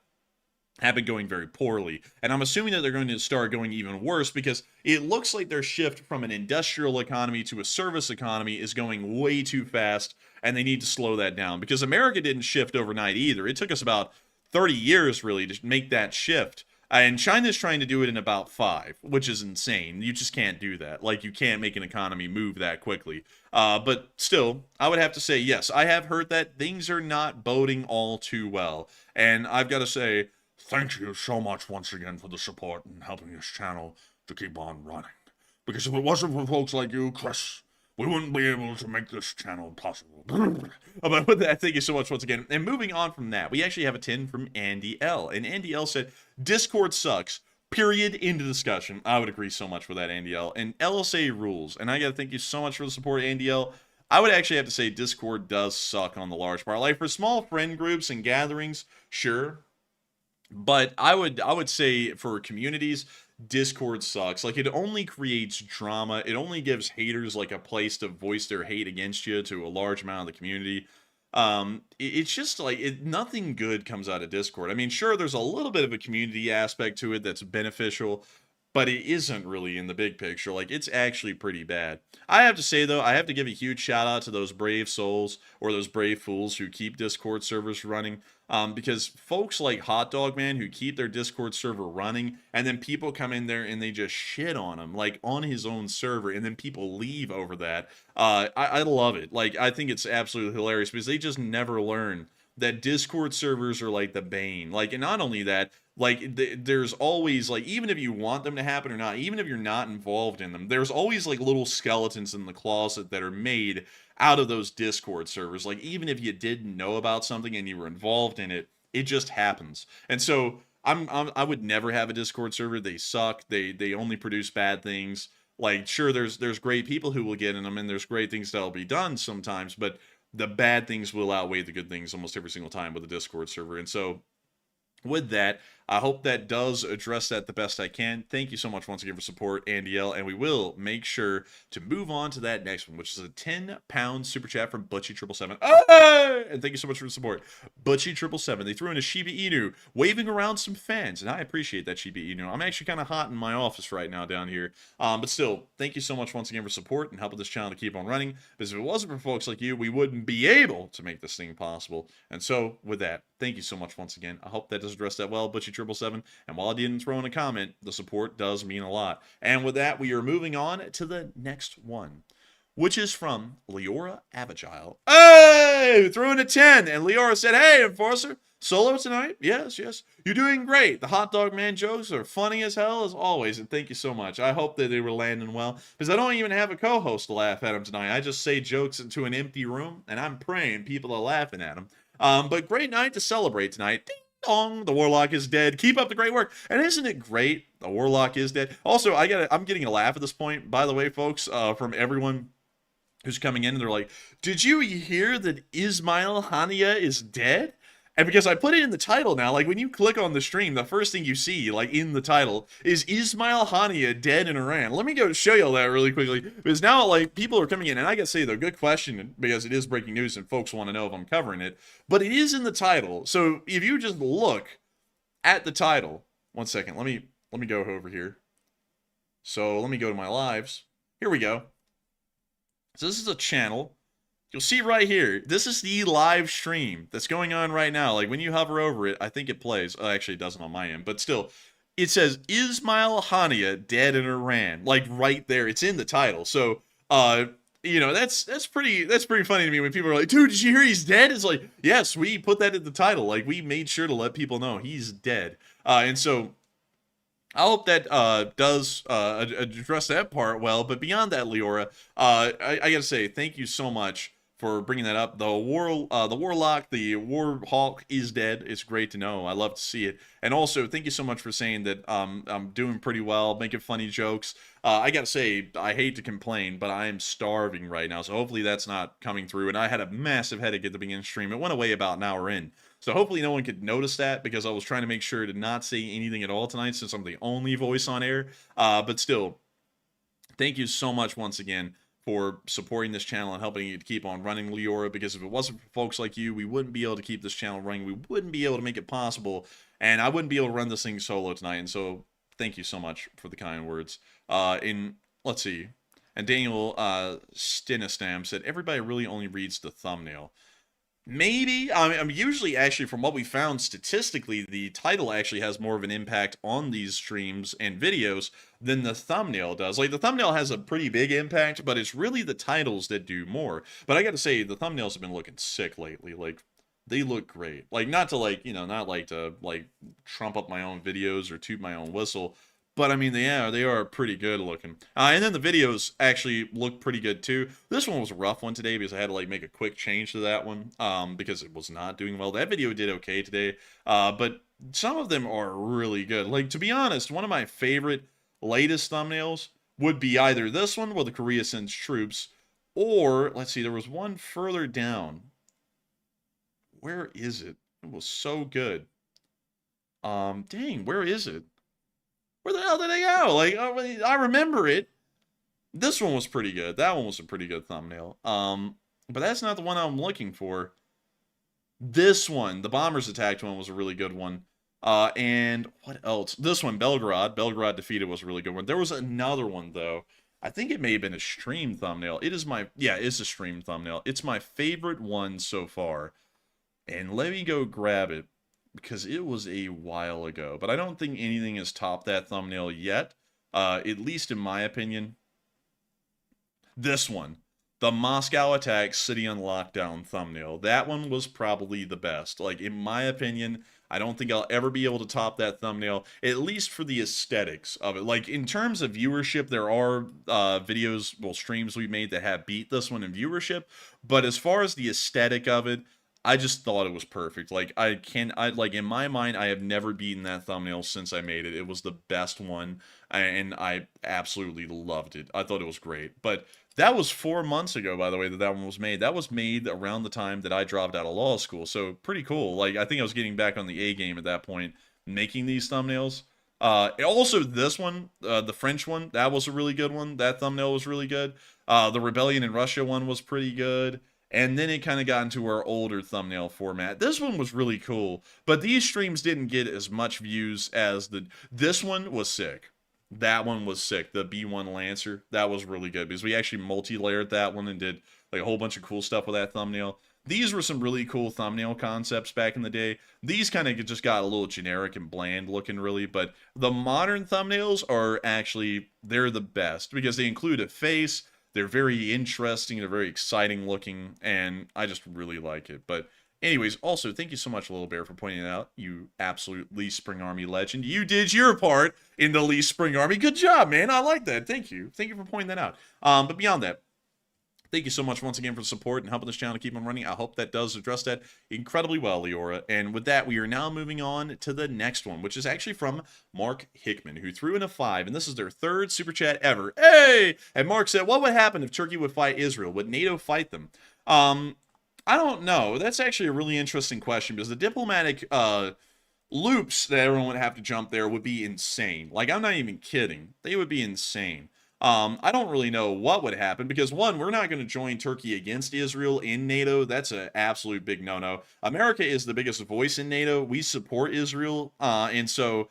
have been going very poorly. And I'm assuming that they're going to start going even worse because it looks like their shift from an industrial economy to a service economy is going way too fast, and they need to slow that down. Because America didn't shift overnight either. It took us about 30 years, really, to make that shift. And China's trying to do it in about 5, which is insane. You just can't do that. Like, you can't make an economy move that quickly. But still, I would have to say, yes, I have heard that things are not boding all too well. And I've got to say, thank you so much once again for the support and helping this channel to keep on running. Because if it wasn't for folks like you, Chris, we wouldn't be able to make this channel possible. But with that, thank you so much once again. And moving on from that, we actually have a 10 from Andy L. And Andy L said, Discord sucks. Period. End of discussion. I would agree so much with that, Andy L. And LSA rules. And I got to thank you so much for the support, Andy L. I would actually have to say Discord does suck on the large part. Like, for small friend groups and gatherings, sure. But I would say for communities, Discord sucks. Like, it only creates drama. It only gives haters like a place to voice their hate against you to a large amount of the community. It's just like nothing good comes out of Discord. I mean, sure, there's a little bit of a community aspect to it that's beneficial, but it isn't really in the big picture. Like, it's actually pretty bad. I have to say, though, I have to give a huge shout out to those brave souls or those brave fools who keep Discord servers running. Because folks like Hot Dog Man who keep their Discord server running, and then people come in there and they just shit on him, like on his own server, and then people leave over that. I love it. Like, I think it's absolutely hilarious because they just never learn that Discord servers are like the bane. Like, and not only that, like, there's always, like, even if you want them to happen or not, even if you're not involved in them, there's always, like, little skeletons in the closet that are made out of those Discord servers. Like, even if you didn't know about something and you were involved in it, it just happens. And so, I would never have a Discord server. They suck. They only produce bad things. Like, sure, there's great people who will get in them, and there's great things that'll be done sometimes, but the bad things will outweigh the good things almost every single time with a Discord server. And so, with that, I hope that does address that the best I can. Thank you so much once again for support, Andy L. And we will make sure to move on to that next one, which is a £10 super chat from Butchie777. Oh! And thank you so much for the support, Butchie777. They threw in a Shiba Inu, waving around some fans, and I appreciate that, Shiba Inu. I'm actually kind of hot in my office right now down here. But still, thank you so much once again for support and helping this channel to keep on running. Because if it wasn't for folks like you, we wouldn't be able to make this thing possible. And so, with that, thank you so much once again. I hope that does address that well, Butchie777. And while I didn't throw in a comment, the support does mean a lot. And with that, we are moving on to the next one, which is from Leora Avagile. Hey! Threw in a 10. And Leora said, hey, Enforcer, solo tonight? Yes, yes. You're doing great. The hot dog man jokes are funny as hell as always, and thank you so much. I hope that they were landing well, because I don't even have a co-host to laugh at them tonight. I just say jokes into an empty room, and I'm praying people are laughing at them. But great night to celebrate tonight. Ding dong, the Warlock is dead. Keep up the great work. And isn't it great? The Warlock is dead. Also, I'm getting a laugh at this point, by the way, folks, from everyone who's coming in, and they're like, did you hear that ISMAIL HANIYEH is dead? And because I put it in the title now, like when you click on the stream, the first thing you see, like in the title, is ISMAIL HANIYEH dead in Iran. Let me go show you all that really quickly, because now like people are coming in, and I gotta say though, good question, because it is breaking news and folks want to know if I'm covering it, but it is in the title. So if you just look at the title, one second, let me go over here. So let me go to my lives. Here we go. So this is a channel. You'll see right here, this is the live stream that's going on right now. Like when you hover over it, I think it plays. Oh, actually, it doesn't on my end, but still, it says ISMAIL HANIYEH dead in Iran. Like right there, it's in the title. So, you know, that's pretty funny to me when people are like, dude, did you hear he's dead? It's like, yes, we put that in the title. Like we made sure to let people know he's dead. And so I hope that does address that part well. But beyond that, Leora, I gotta say thank you so much for bringing that up. The Warlock, the Warhawk is dead. It's great to know. I love to see it. And also, thank you so much for saying that I'm doing pretty well, making funny jokes. I gotta say, I hate to complain, but I am starving right now. So hopefully that's not coming through. And I had a massive headache at the beginning of the stream. It went away about an hour in. So hopefully no one could notice that, because I was trying to make sure to not say anything at all tonight since I'm the only voice on air. But still, thank you so much once again for supporting this channel and helping it to keep on running, Leora, because if it wasn't for folks like you, we wouldn't be able to keep this channel running. We wouldn't be able to make it possible, and I wouldn't be able to run this thing solo tonight. And so thank you so much for the kind words. Let's see. And Daniel Stinistam said, everybody really only reads the thumbnail. Maybe. I'm usually, actually, from what we found statistically, the title actually has more of an impact on these streams and videos than the thumbnail does. Like, the thumbnail has a pretty big impact, but it's really the titles that do more. But I gotta say, the thumbnails have been looking sick lately. Like, they look great. Like, not to, like, you know, not like to, like, trump up my own videos or toot my own whistle, but I mean, they are pretty good looking. And then the videos actually look pretty good too. This one was a rough one today because I had to like make a quick change to that one because it was not doing well. That video did okay today, but some of them are really good. Like, to be honest, one of my favorite latest thumbnails would be either this one where the Korea sends troops, or let's see, there was one further down. Where is it? It was so good. Dang, where is it? Where the hell did they go? Like, I remember it. This one was pretty good. That one was a pretty good thumbnail. But that's not the one I'm looking for. This one, the bombers attacked one, was a really good one. And what else? This one, Belgrade. Belgrade defeated was a really good one. There was another one, though. I think it may have been a stream thumbnail. It is my, yeah, it's a stream thumbnail. It's my favorite one so far. And let me go grab it, because it was a while ago. But I don't think anything has topped that thumbnail yet, at least in my opinion. This one, the Moscow attack city on lockdown thumbnail. That one was probably the best. Like, in my opinion, I don't think I'll ever be able to top that thumbnail, at least for the aesthetics of it. Like, in terms of viewership, there are videos, well, streams we made that have beat this one in viewership. But as far as the aesthetic of it, I just thought it was perfect. Like, like, in my mind, I have never beaten that thumbnail since I made it. It was the best one, and I absolutely loved it. I thought it was great. But that was 4 months ago, by the way, that one was made. That was made around the time that I dropped out of law school, so pretty cool. Like, I think I was getting back on the A game at that point, making these thumbnails. Also, this one, the French one, that was a really good one. That thumbnail was really good. The Rebellion in Russia one was pretty good. And then it kind of got into our older thumbnail format. This one was really cool, but these streams didn't get as much views as this one was sick. That one was sick. The B1 Lancer, that was really good because we actually multi-layered that one and did like a whole bunch of cool stuff with that thumbnail. These were some really cool thumbnail concepts back in the day. These kind of just got a little generic and bland looking really, but the modern thumbnails are actually, they're the best because they include a face. They're very interesting, they're very exciting looking, and I just really like it. But anyways, also, thank you so much, Little Bear, for pointing it out. You absolute Lee Spring Army legend. You did your part in the Lee Spring Army. Good job, man. I like that. Thank you. Thank you for pointing that out. But beyond that, thank you so much once again for the support and helping this channel to keep on running. I hope that does address that incredibly well, Leora. And with that, we are now moving on to the next one, which is actually from Mark Hickman, who threw in a 5, and this is their 3rd super chat ever. Hey! And Mark said, what would happen if Turkey would fight Israel? Would NATO fight them? I don't know. That's actually a really interesting question, because the diplomatic loops that everyone would have to jump there would be insane. Like, I'm not even kidding. They would be insane. I don't really know what would happen because, one, we're not going to join Turkey against Israel in NATO. That's an absolute big no-no. America is the biggest voice in NATO. We support Israel, and so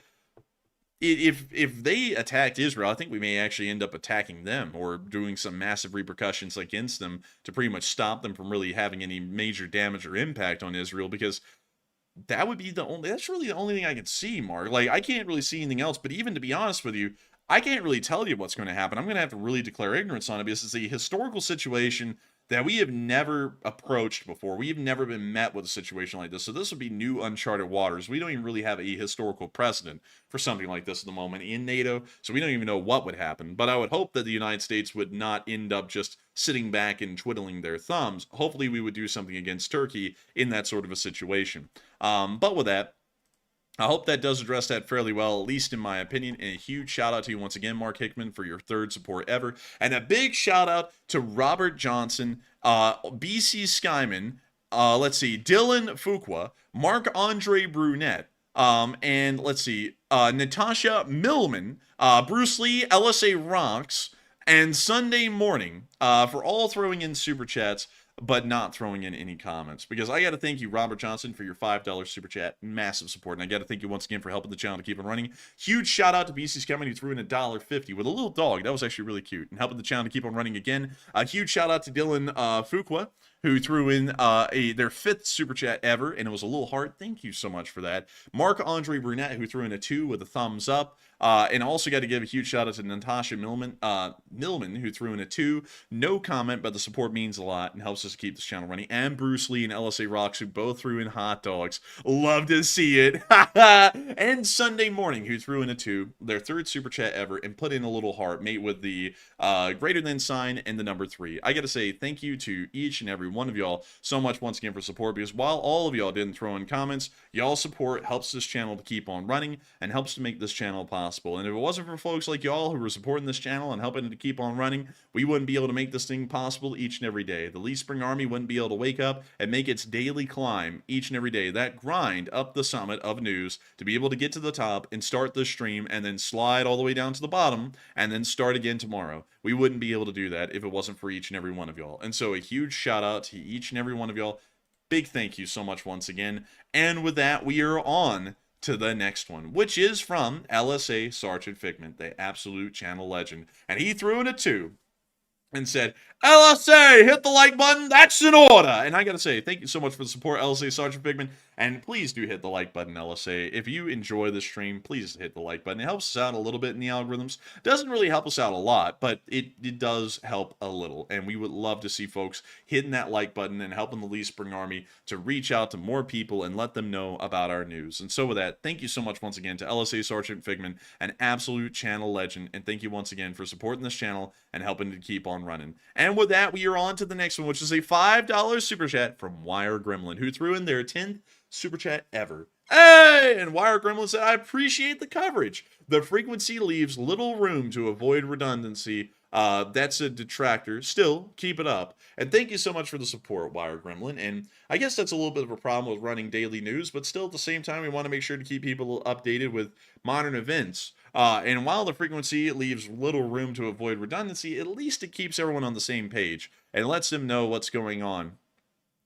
if they attacked Israel, I think we may actually end up attacking them or doing some massive repercussions against them to pretty much stop them from really having any major damage or impact on Israel, because that would be that's really the only thing I can see, Mark. Like, I can't really see anything else, but even to be honest with you, I can't really tell you what's going to happen. I'm going to have to really declare ignorance on it, because it's a historical situation that we have never approached before. We have never been met with a situation like this. So this would be new uncharted waters. We don't even really have a historical precedent for something like this at the moment in NATO. So we don't even know what would happen. But I would hope that the United States would not end up just sitting back and twiddling their thumbs. Hopefully we would do something against Turkey in that sort of a situation. But with that, I hope that does address that fairly well, at least in my opinion. And a huge shout out to you once again, Mark Hickman, for your 3rd support ever. And a big shout out to Robert Johnson, BC Skyman, let's see, Dylan Fuqua, Marc-Andre Brunette, and let's see, Natasha Millman, Bruce Lee, LSA Rocks, and Sunday Morning, for all throwing in super chats, but not throwing in any comments. Because I got to thank you, Robert Johnson, for your $5 super chat. Massive support. And I got to thank you once again for helping the channel to keep on running. Huge shout out to BC's Coming, who threw in $1.50 with a little dog. That was actually really cute. And helping the channel to keep on running again. A huge shout out to Dylan Fuqua, who threw in their 5th super chat ever. And it was a little heart. Thank you so much for that. Marc-Andre Brunette, who threw in a 2 with a thumbs up. And also got to give a huge shout out to Natasha Millman, who threw in a 2. No comment, but the support means a lot and helps us to keep this channel running. And Bruce Lee and LSA Rocks, who both threw in hot dogs. Love to see it. And Sunday Morning, who threw in a 2, their 3rd super chat ever, and put in a little heart, made with the greater than sign and the number 3. I got to say thank you to each and every one of y'all so much once again for support, because while all of y'all didn't throw in comments, y'all support helps this channel to keep on running and helps to make this channel possible. And if it wasn't for folks like y'all who were supporting this channel and helping it to keep on running, we wouldn't be able to make this thing possible each and every day. The Lee Spring Army wouldn't be able to wake up and make its daily climb each and every day, that grind up the summit of news to be able to get to the top and start the stream and then slide all the way down to the bottom and then start again tomorrow. We wouldn't be able to do that if it wasn't for each and every one of y'all. And so a huge shout out to each and every one of y'all. Big thank you so much once again. And with that, we are on to the next one, which is from LSA Sergeant Figment, the absolute channel legend. And he threw in a 2 and said, LSA, hit the like button, that's in order. And I gotta say, thank you so much for the support, LSA Sergeant Figment. And please do hit the like button, LSA. If you enjoy this stream, please hit the like button. It helps us out a little bit in the algorithms. Doesn't really help us out a lot, but it does help a little. And we would love to see folks hitting that like button and helping the Lee Spring Army to reach out to more people and let them know about our news. And so with that, thank you so much once again to LSA Sergeant Figment, an absolute channel legend. And thank you once again for supporting this channel and helping to keep on running. And with that, we are on to the next one, which is a $5 super chat from Wire Gremlin, who threw in their 10th super chat ever. Hey! And Wire Gremlin said, I appreciate the coverage. The frequency leaves little room to avoid redundancy. That's a detractor. Still, keep it up. And thank you so much for the support, Wire Gremlin. And I guess that's a little bit of a problem with running daily news, but still at the same time, we want to make sure to keep people updated with modern events. And while the frequency leaves little room to avoid redundancy, at least it keeps everyone on the same page and lets them know what's going on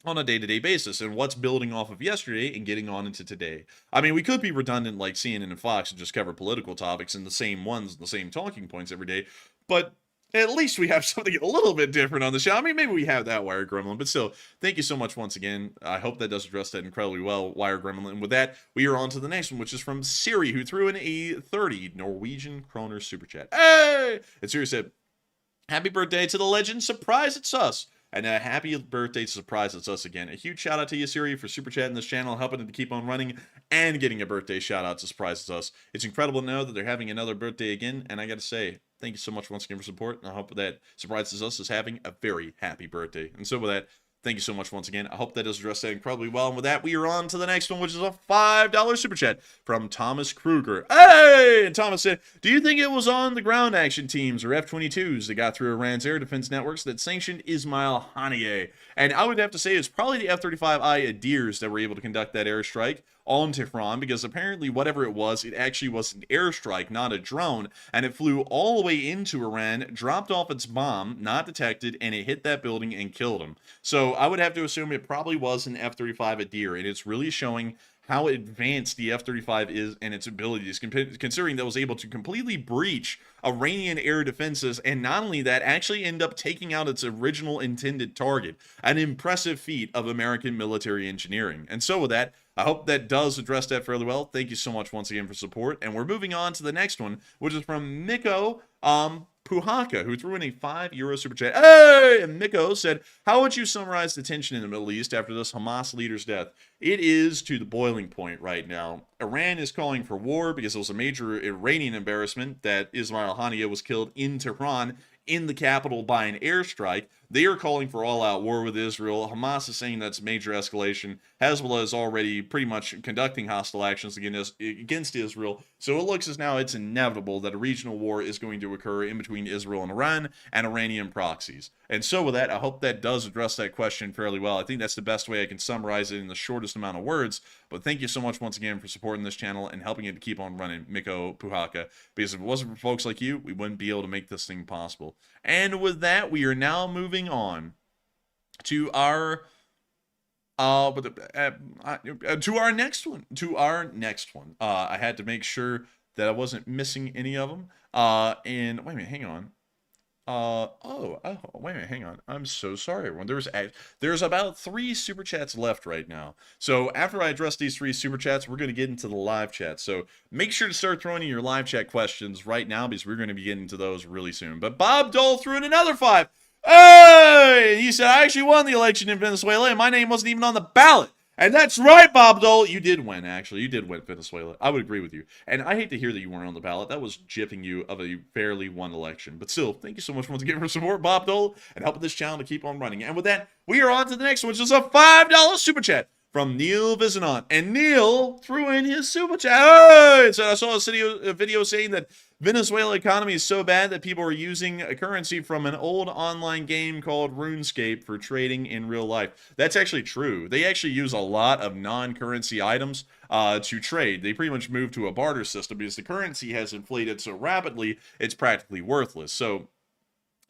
a day-to-day basis and what's building off of yesterday and getting on into today. I mean, we could be redundant like CNN and Fox and just cover political topics and the same ones, the same talking points every day, but at least we have something a little bit different on the show. I mean, maybe we have that, Wire Gremlin, but still, thank you so much once again. I hope that does address that incredibly well, Wire Gremlin. And with that, we are on to the next one, which is from Siri, who threw in a 30 Norwegian kroner super chat. Hey! And Siri said, Happy birthday to the legend Surprise It's Us. And a happy birthday to Surprise It's Us again. A huge shout out to you, Siri, for super chatting this channel, helping it to keep on running, and getting a birthday shout out to Surprise It's Us. It's incredible to know that they're having another birthday again, and I gotta say, thank you so much once again for support, and I hope that Surprise It's Us is having a very happy birthday. And so with that, thank you so much once again. I hope that does address that incredibly well. And with that, we are on to the next one, which is a $5 super chat from Thomas Kruger. Hey! And Thomas said, do you think it was on the ground action teams or F-22s that got through Iran's air defense networks that sanctioned ISMAIL HANIYEH? And I would have to say it's probably the F-35I Adirs that were able to conduct that airstrike on Tehran, because apparently whatever it was actually was an airstrike, not a drone, and it flew all the way into Iran, dropped off its bomb, not detected, and it hit that building and killed him. So I would have to assume it probably was an F-35 Adir, and it's really showing how advanced the F-35 is and its abilities, considering that it was able to completely breach Iranian air defenses, and not only that, actually end up taking out its original intended target. An impressive feat of American military engineering. And so with that, I hope that does address that fairly well. Thank you so much once again for support. And we're moving on to the next one, which is from Miko Puhaka, who threw in a €5 super chat. Hey! And Miko said, how would you summarize the tension in the Middle East after this Hamas leader's death? It is to the boiling point right now. Iran is calling for war because it was a major Iranian embarrassment that ISMAIL HANIYEH was killed in Tehran, in the capital, by an airstrike. They are calling for all-out war with Israel. Hamas is saying that's major escalation. Hezbollah is already pretty much conducting hostile actions against Israel. So it looks as now it's inevitable that a regional war is going to occur in between Israel and Iran and Iranian proxies. And so with that, I hope that does address that question fairly well. I think that's the best way I can summarize it in the shortest amount of words. But thank you so much once again for supporting this channel and helping it to keep on running, Miko Puhaka. Because if it wasn't for folks like you, we wouldn't be able to make this thing possible. And with that, we are now moving on to our next one. I had to make sure that I wasn't missing any of them. And wait a minute, hang on. Wait a minute, hang on. I'm so sorry, everyone. There's about 3 super chats left right now. So after I address these 3 super chats, we're going to get into the live chat. So make sure to start throwing in your live chat questions right now, because we're going to be getting to those really soon. But Bob Dole threw in another 5. Hey! He said, I actually won the election in Venezuela, and my name wasn't even on the ballot. And that's right, Bob Dole. You did win, actually. You did win Venezuela. I would agree with you. And I hate to hear that you weren't on the ballot. That was gypping you of a fairly won election. But still, thank you so much once again for support, Bob Dole, and helping this channel to keep on running. And with that, we are on to the next one, which is a $5 super chat from Neil Vizinant. And Neil threw in his super chat. Hey! So I saw a video saying that Venezuela economy is so bad that people are using a currency from an old online game called RuneScape for trading in real life. That's actually true. They actually use a lot of non-currency items to trade. They pretty much moved to a barter system because the currency has inflated so rapidly, it's practically worthless. So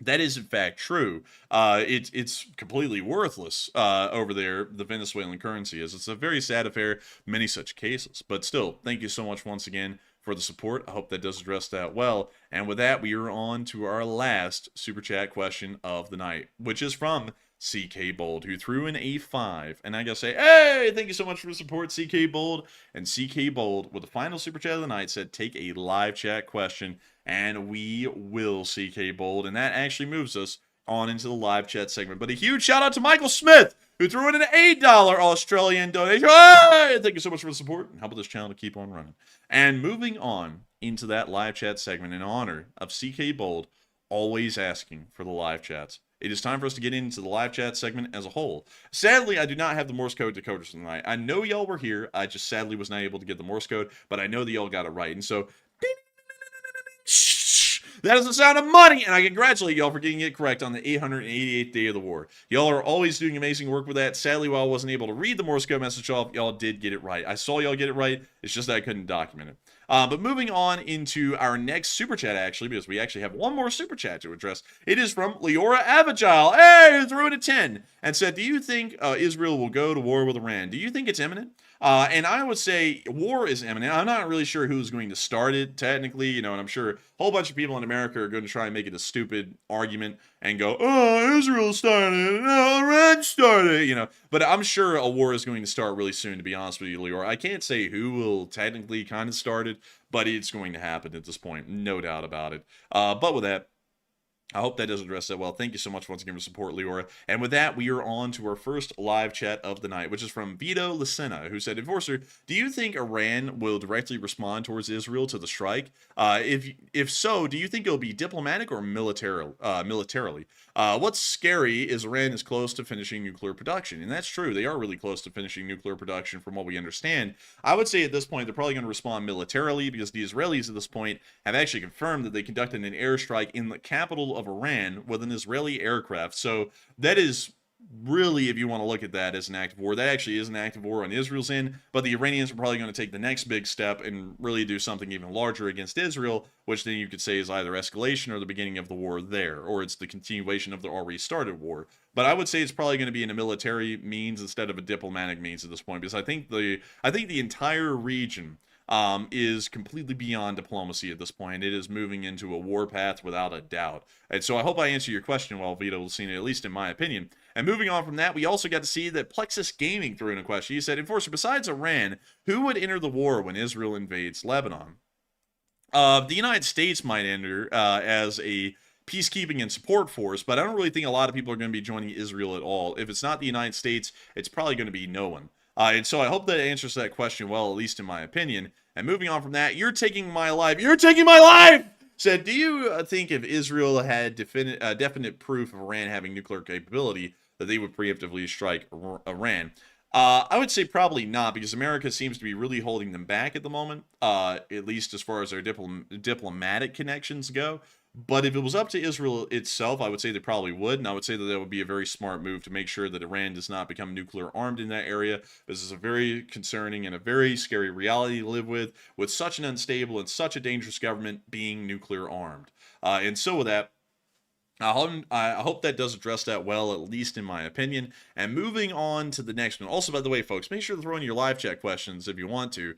that is in fact true. It's completely worthless over there, the Venezuelan currency is. It's a very sad affair, many such cases. But still, thank you so much once again for the support. I hope that does address that well. And with that, we are on to our last super chat question of the night, which is from CK Bold, who threw in a 5. And I gotta say, hey, thank you so much for the support, CK Bold. And CK Bold, with the final super chat of the night, said, take a live chat question. And we will, CK Bold. And that actually moves us on into the live chat segment. But a huge shout out to Michael Smith, who threw in an $8 Australian donation. Hey! Thank you so much for the support and helping this channel to keep on running. And moving on into that live chat segment in honor of CK Bold, always asking for the live chats. It is time for us to get into the live chat segment as a whole. Sadly, I do not have the Morse code decoders tonight. I know y'all were here. I just sadly was not able to get the Morse code, but I know that y'all got it right. And so, that is the sound of money, and I congratulate y'all for getting it correct on the 888th day of the war. Y'all are always doing amazing work with that. Sadly, while I wasn't able to read the Morse code message off, y'all did get it right. I saw y'all get it right. It's just that I couldn't document it. But moving on into our next super chat, actually, because we actually have one more super chat to address. It is from Leora Avagile. Hey, threw in a 10 and said, do you think Israel will go to war with Iran? Do you think it's imminent? And I would say war is imminent. I'm not really sure who's going to start it, technically, you know, and I'm sure a whole bunch of people in America are going to try and make it a stupid argument and go, oh, Israel started, no, Iran started, you know. But I'm sure a war is going to start really soon, to be honest with you, Leora. I can't say who will technically kind of start it, but it's going to happen at this point, no doubt about it. But with that, I hope that does address that well. Thank you so much once again for support, Leora. And with that, we are on to our first live chat of the night, which is from Vito Lucena, who said, Enforcer, do you think Iran will directly respond towards Israel to the strike? If so, do you think it'll be diplomatic or militarily? What's scary is Iran is close to finishing nuclear production. And that's true. They are really close to finishing nuclear production from what we understand. I would say at this point, they're probably going to respond militarily because the Israelis at this point have actually confirmed that they conducted an airstrike in the capital of Iran with an Israeli aircraft. So that is really, if you want to look at that as an act of war, that actually is an act of war on Israel's end, but the Iranians are probably going to take the next big step and really do something even larger against Israel, which then you could say is either escalation or the beginning of the war there, or it's the continuation of the already started war. But I would say it's probably going to be in a military means instead of a diplomatic means at this point, because I think the entire region is completely beyond diplomacy at this point. It is moving into a war path without a doubt. And so I hope I answer your question well, Vito Lucena, at least in my opinion. And moving on from that, we also got to see that Plexus Gaming threw in a question. He said, Enforcer, besides Iran, who would enter the war when Israel invades Lebanon? The United States might enter as a peacekeeping and support force, but I don't really think a lot of people are going to be joining Israel at all. If it's not the United States, it's probably going to be no one. And so I hope that answers that question well, at least in my opinion. And moving on from that, you're taking my life. You're taking my life! Said, do you think if Israel had definite proof of Iran having nuclear capability, that they would preemptively strike Iran? I would say probably not, because America seems to be really holding them back at the moment, at least as far as their diplomatic connections go. But if it was up to Israel itself, I would say they probably would, and I would say that that would be a very smart move to make sure that Iran does not become nuclear armed in that area. This is a very concerning and a very scary reality to live with such an unstable and such a dangerous government being nuclear armed. And so with that, I hope that does address that well, at least in my opinion. And moving on to the next one. Also, by the way, folks, make sure to throw in your live chat questions if you want to.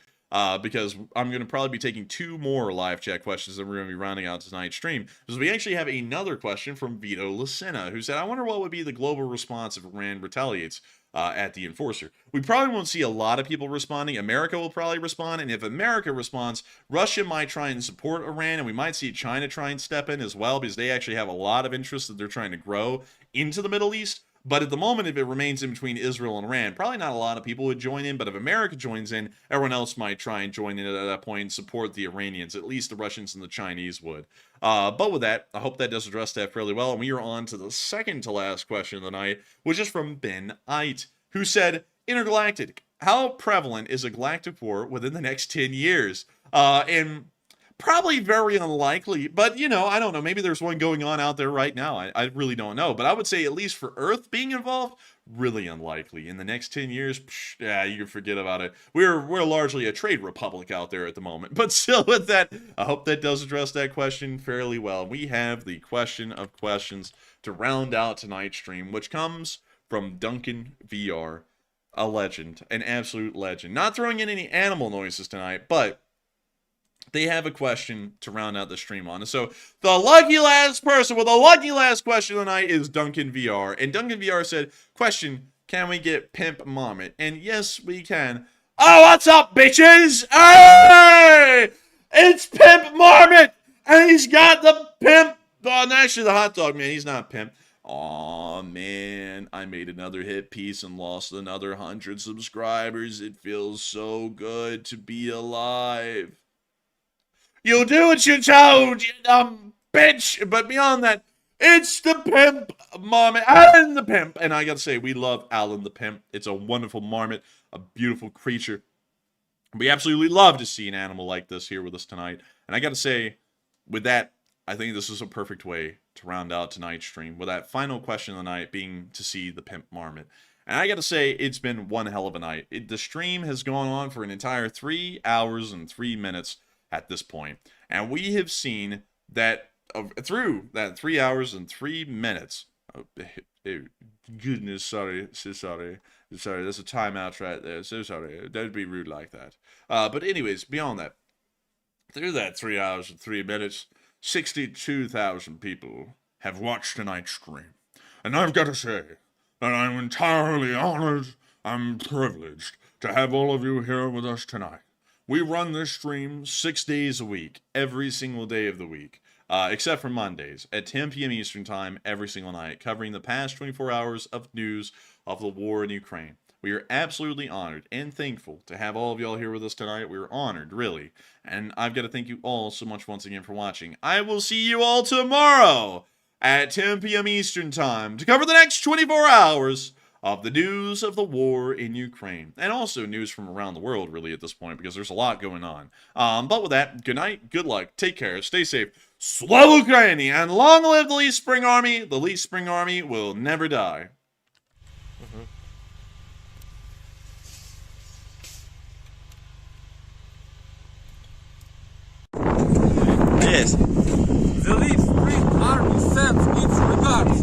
Because I'm going to probably be taking 2 more live chat questions that we're going to be rounding out tonight's stream. Because we actually have another question from Vito Lucena, who said, I wonder what would be the global response if Iran retaliates at the Enforcer. We probably won't see a lot of people responding. America will probably respond, and if America responds, Russia might try and support Iran, and we might see China try and step in as well, because they actually have a lot of interest that they're trying to grow into the Middle East. But at the moment, if it remains in between Israel and Iran, probably not a lot of people would join in. But if America joins in, everyone else might try and join in at that point and support the Iranians. At least the Russians and the Chinese would. But with that, I hope that does address that fairly well. And we are on to the second to last question of the night, which is from Ben Ite, who said, Intergalactic, how prevalent is a galactic war within the next 10 years? And probably very unlikely, but you know, I don't know. Maybe there's one going on out there right now. I really don't know. But I would say, at least for Earth being involved, really unlikely. In the next 10 years, yeah, you can forget about it. We're largely a trade republic out there at the moment. But still, with that, I hope that does address that question fairly well. We have the question of questions to round out tonight's stream, which comes from Duncan VR, a legend, an absolute legend. Not throwing in any animal noises tonight, but they have a question to round out the stream on. And so the lucky last person with the lucky last question tonight is Duncan VR. And Duncan VR said, question, can we get Pimp Marmot? And yes, we can. Oh, what's up, bitches? Hey! It's Pimp Marmot! And he's got the pimp. Oh, and actually, the hot dog man, he's not Pimp. Aw, man, I made another hit piece and lost another 100 subscribers. It feels so good to be alive. You do what you're told, you dumb bitch. But beyond that, it's the Pimp Marmot, Alan the Pimp. And I gotta say, we love Alan the Pimp. It's a wonderful marmot, a beautiful creature. We absolutely love to see an animal like this here with us tonight. And I gotta say, with that, I think this is a perfect way to round out tonight's stream, with that final question of the night being to see the Pimp Marmot. And I gotta say, it's been one hell of a night. The stream has gone on for an entire 3 hours and 3 minutes at this point. And we have seen that through that 3 hours and 3 minutes. Oh, goodness, sorry, so sorry. Sorry, there's a timeout right there. So sorry. Don't be rude like that. But anyways, beyond that, through that 3 hours and 3 minutes, 62,000 people have watched tonight's stream. And I've got to say that I'm entirely honored and privileged to have all of you here with us tonight. We run this stream 6 days a week, every single day of the week. except for Mondays, at 10 p.m. Eastern Time every single night, covering the past 24 hours of news of the war in Ukraine. We are absolutely honored and thankful to have all of y'all here with us tonight. We are honored, really. And I've got to thank you all so much once again for watching. I will see you all tomorrow at 10 p.m. Eastern Time to cover the next 24 hours of the news of the war in Ukraine. And also news from around the world, really, at this point, because there's a lot going on. But with that, good night, good luck, take care, stay safe. Slava Ukraini, and long live the Least Spring Army. The Least Spring Army will never die. Yes. The Leaf Spring Army sends its regards.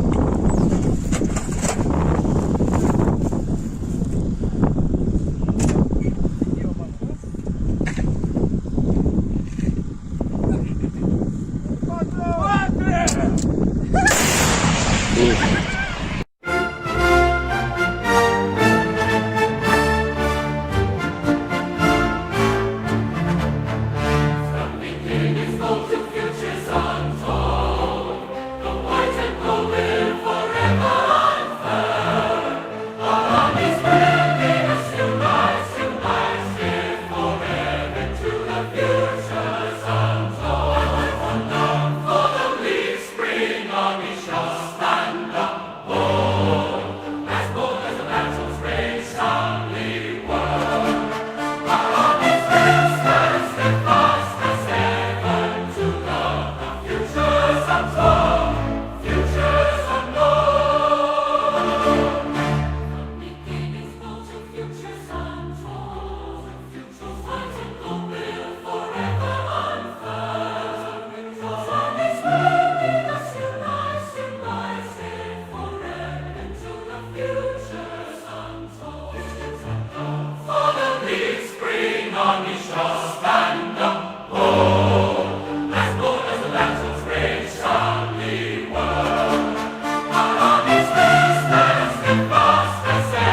As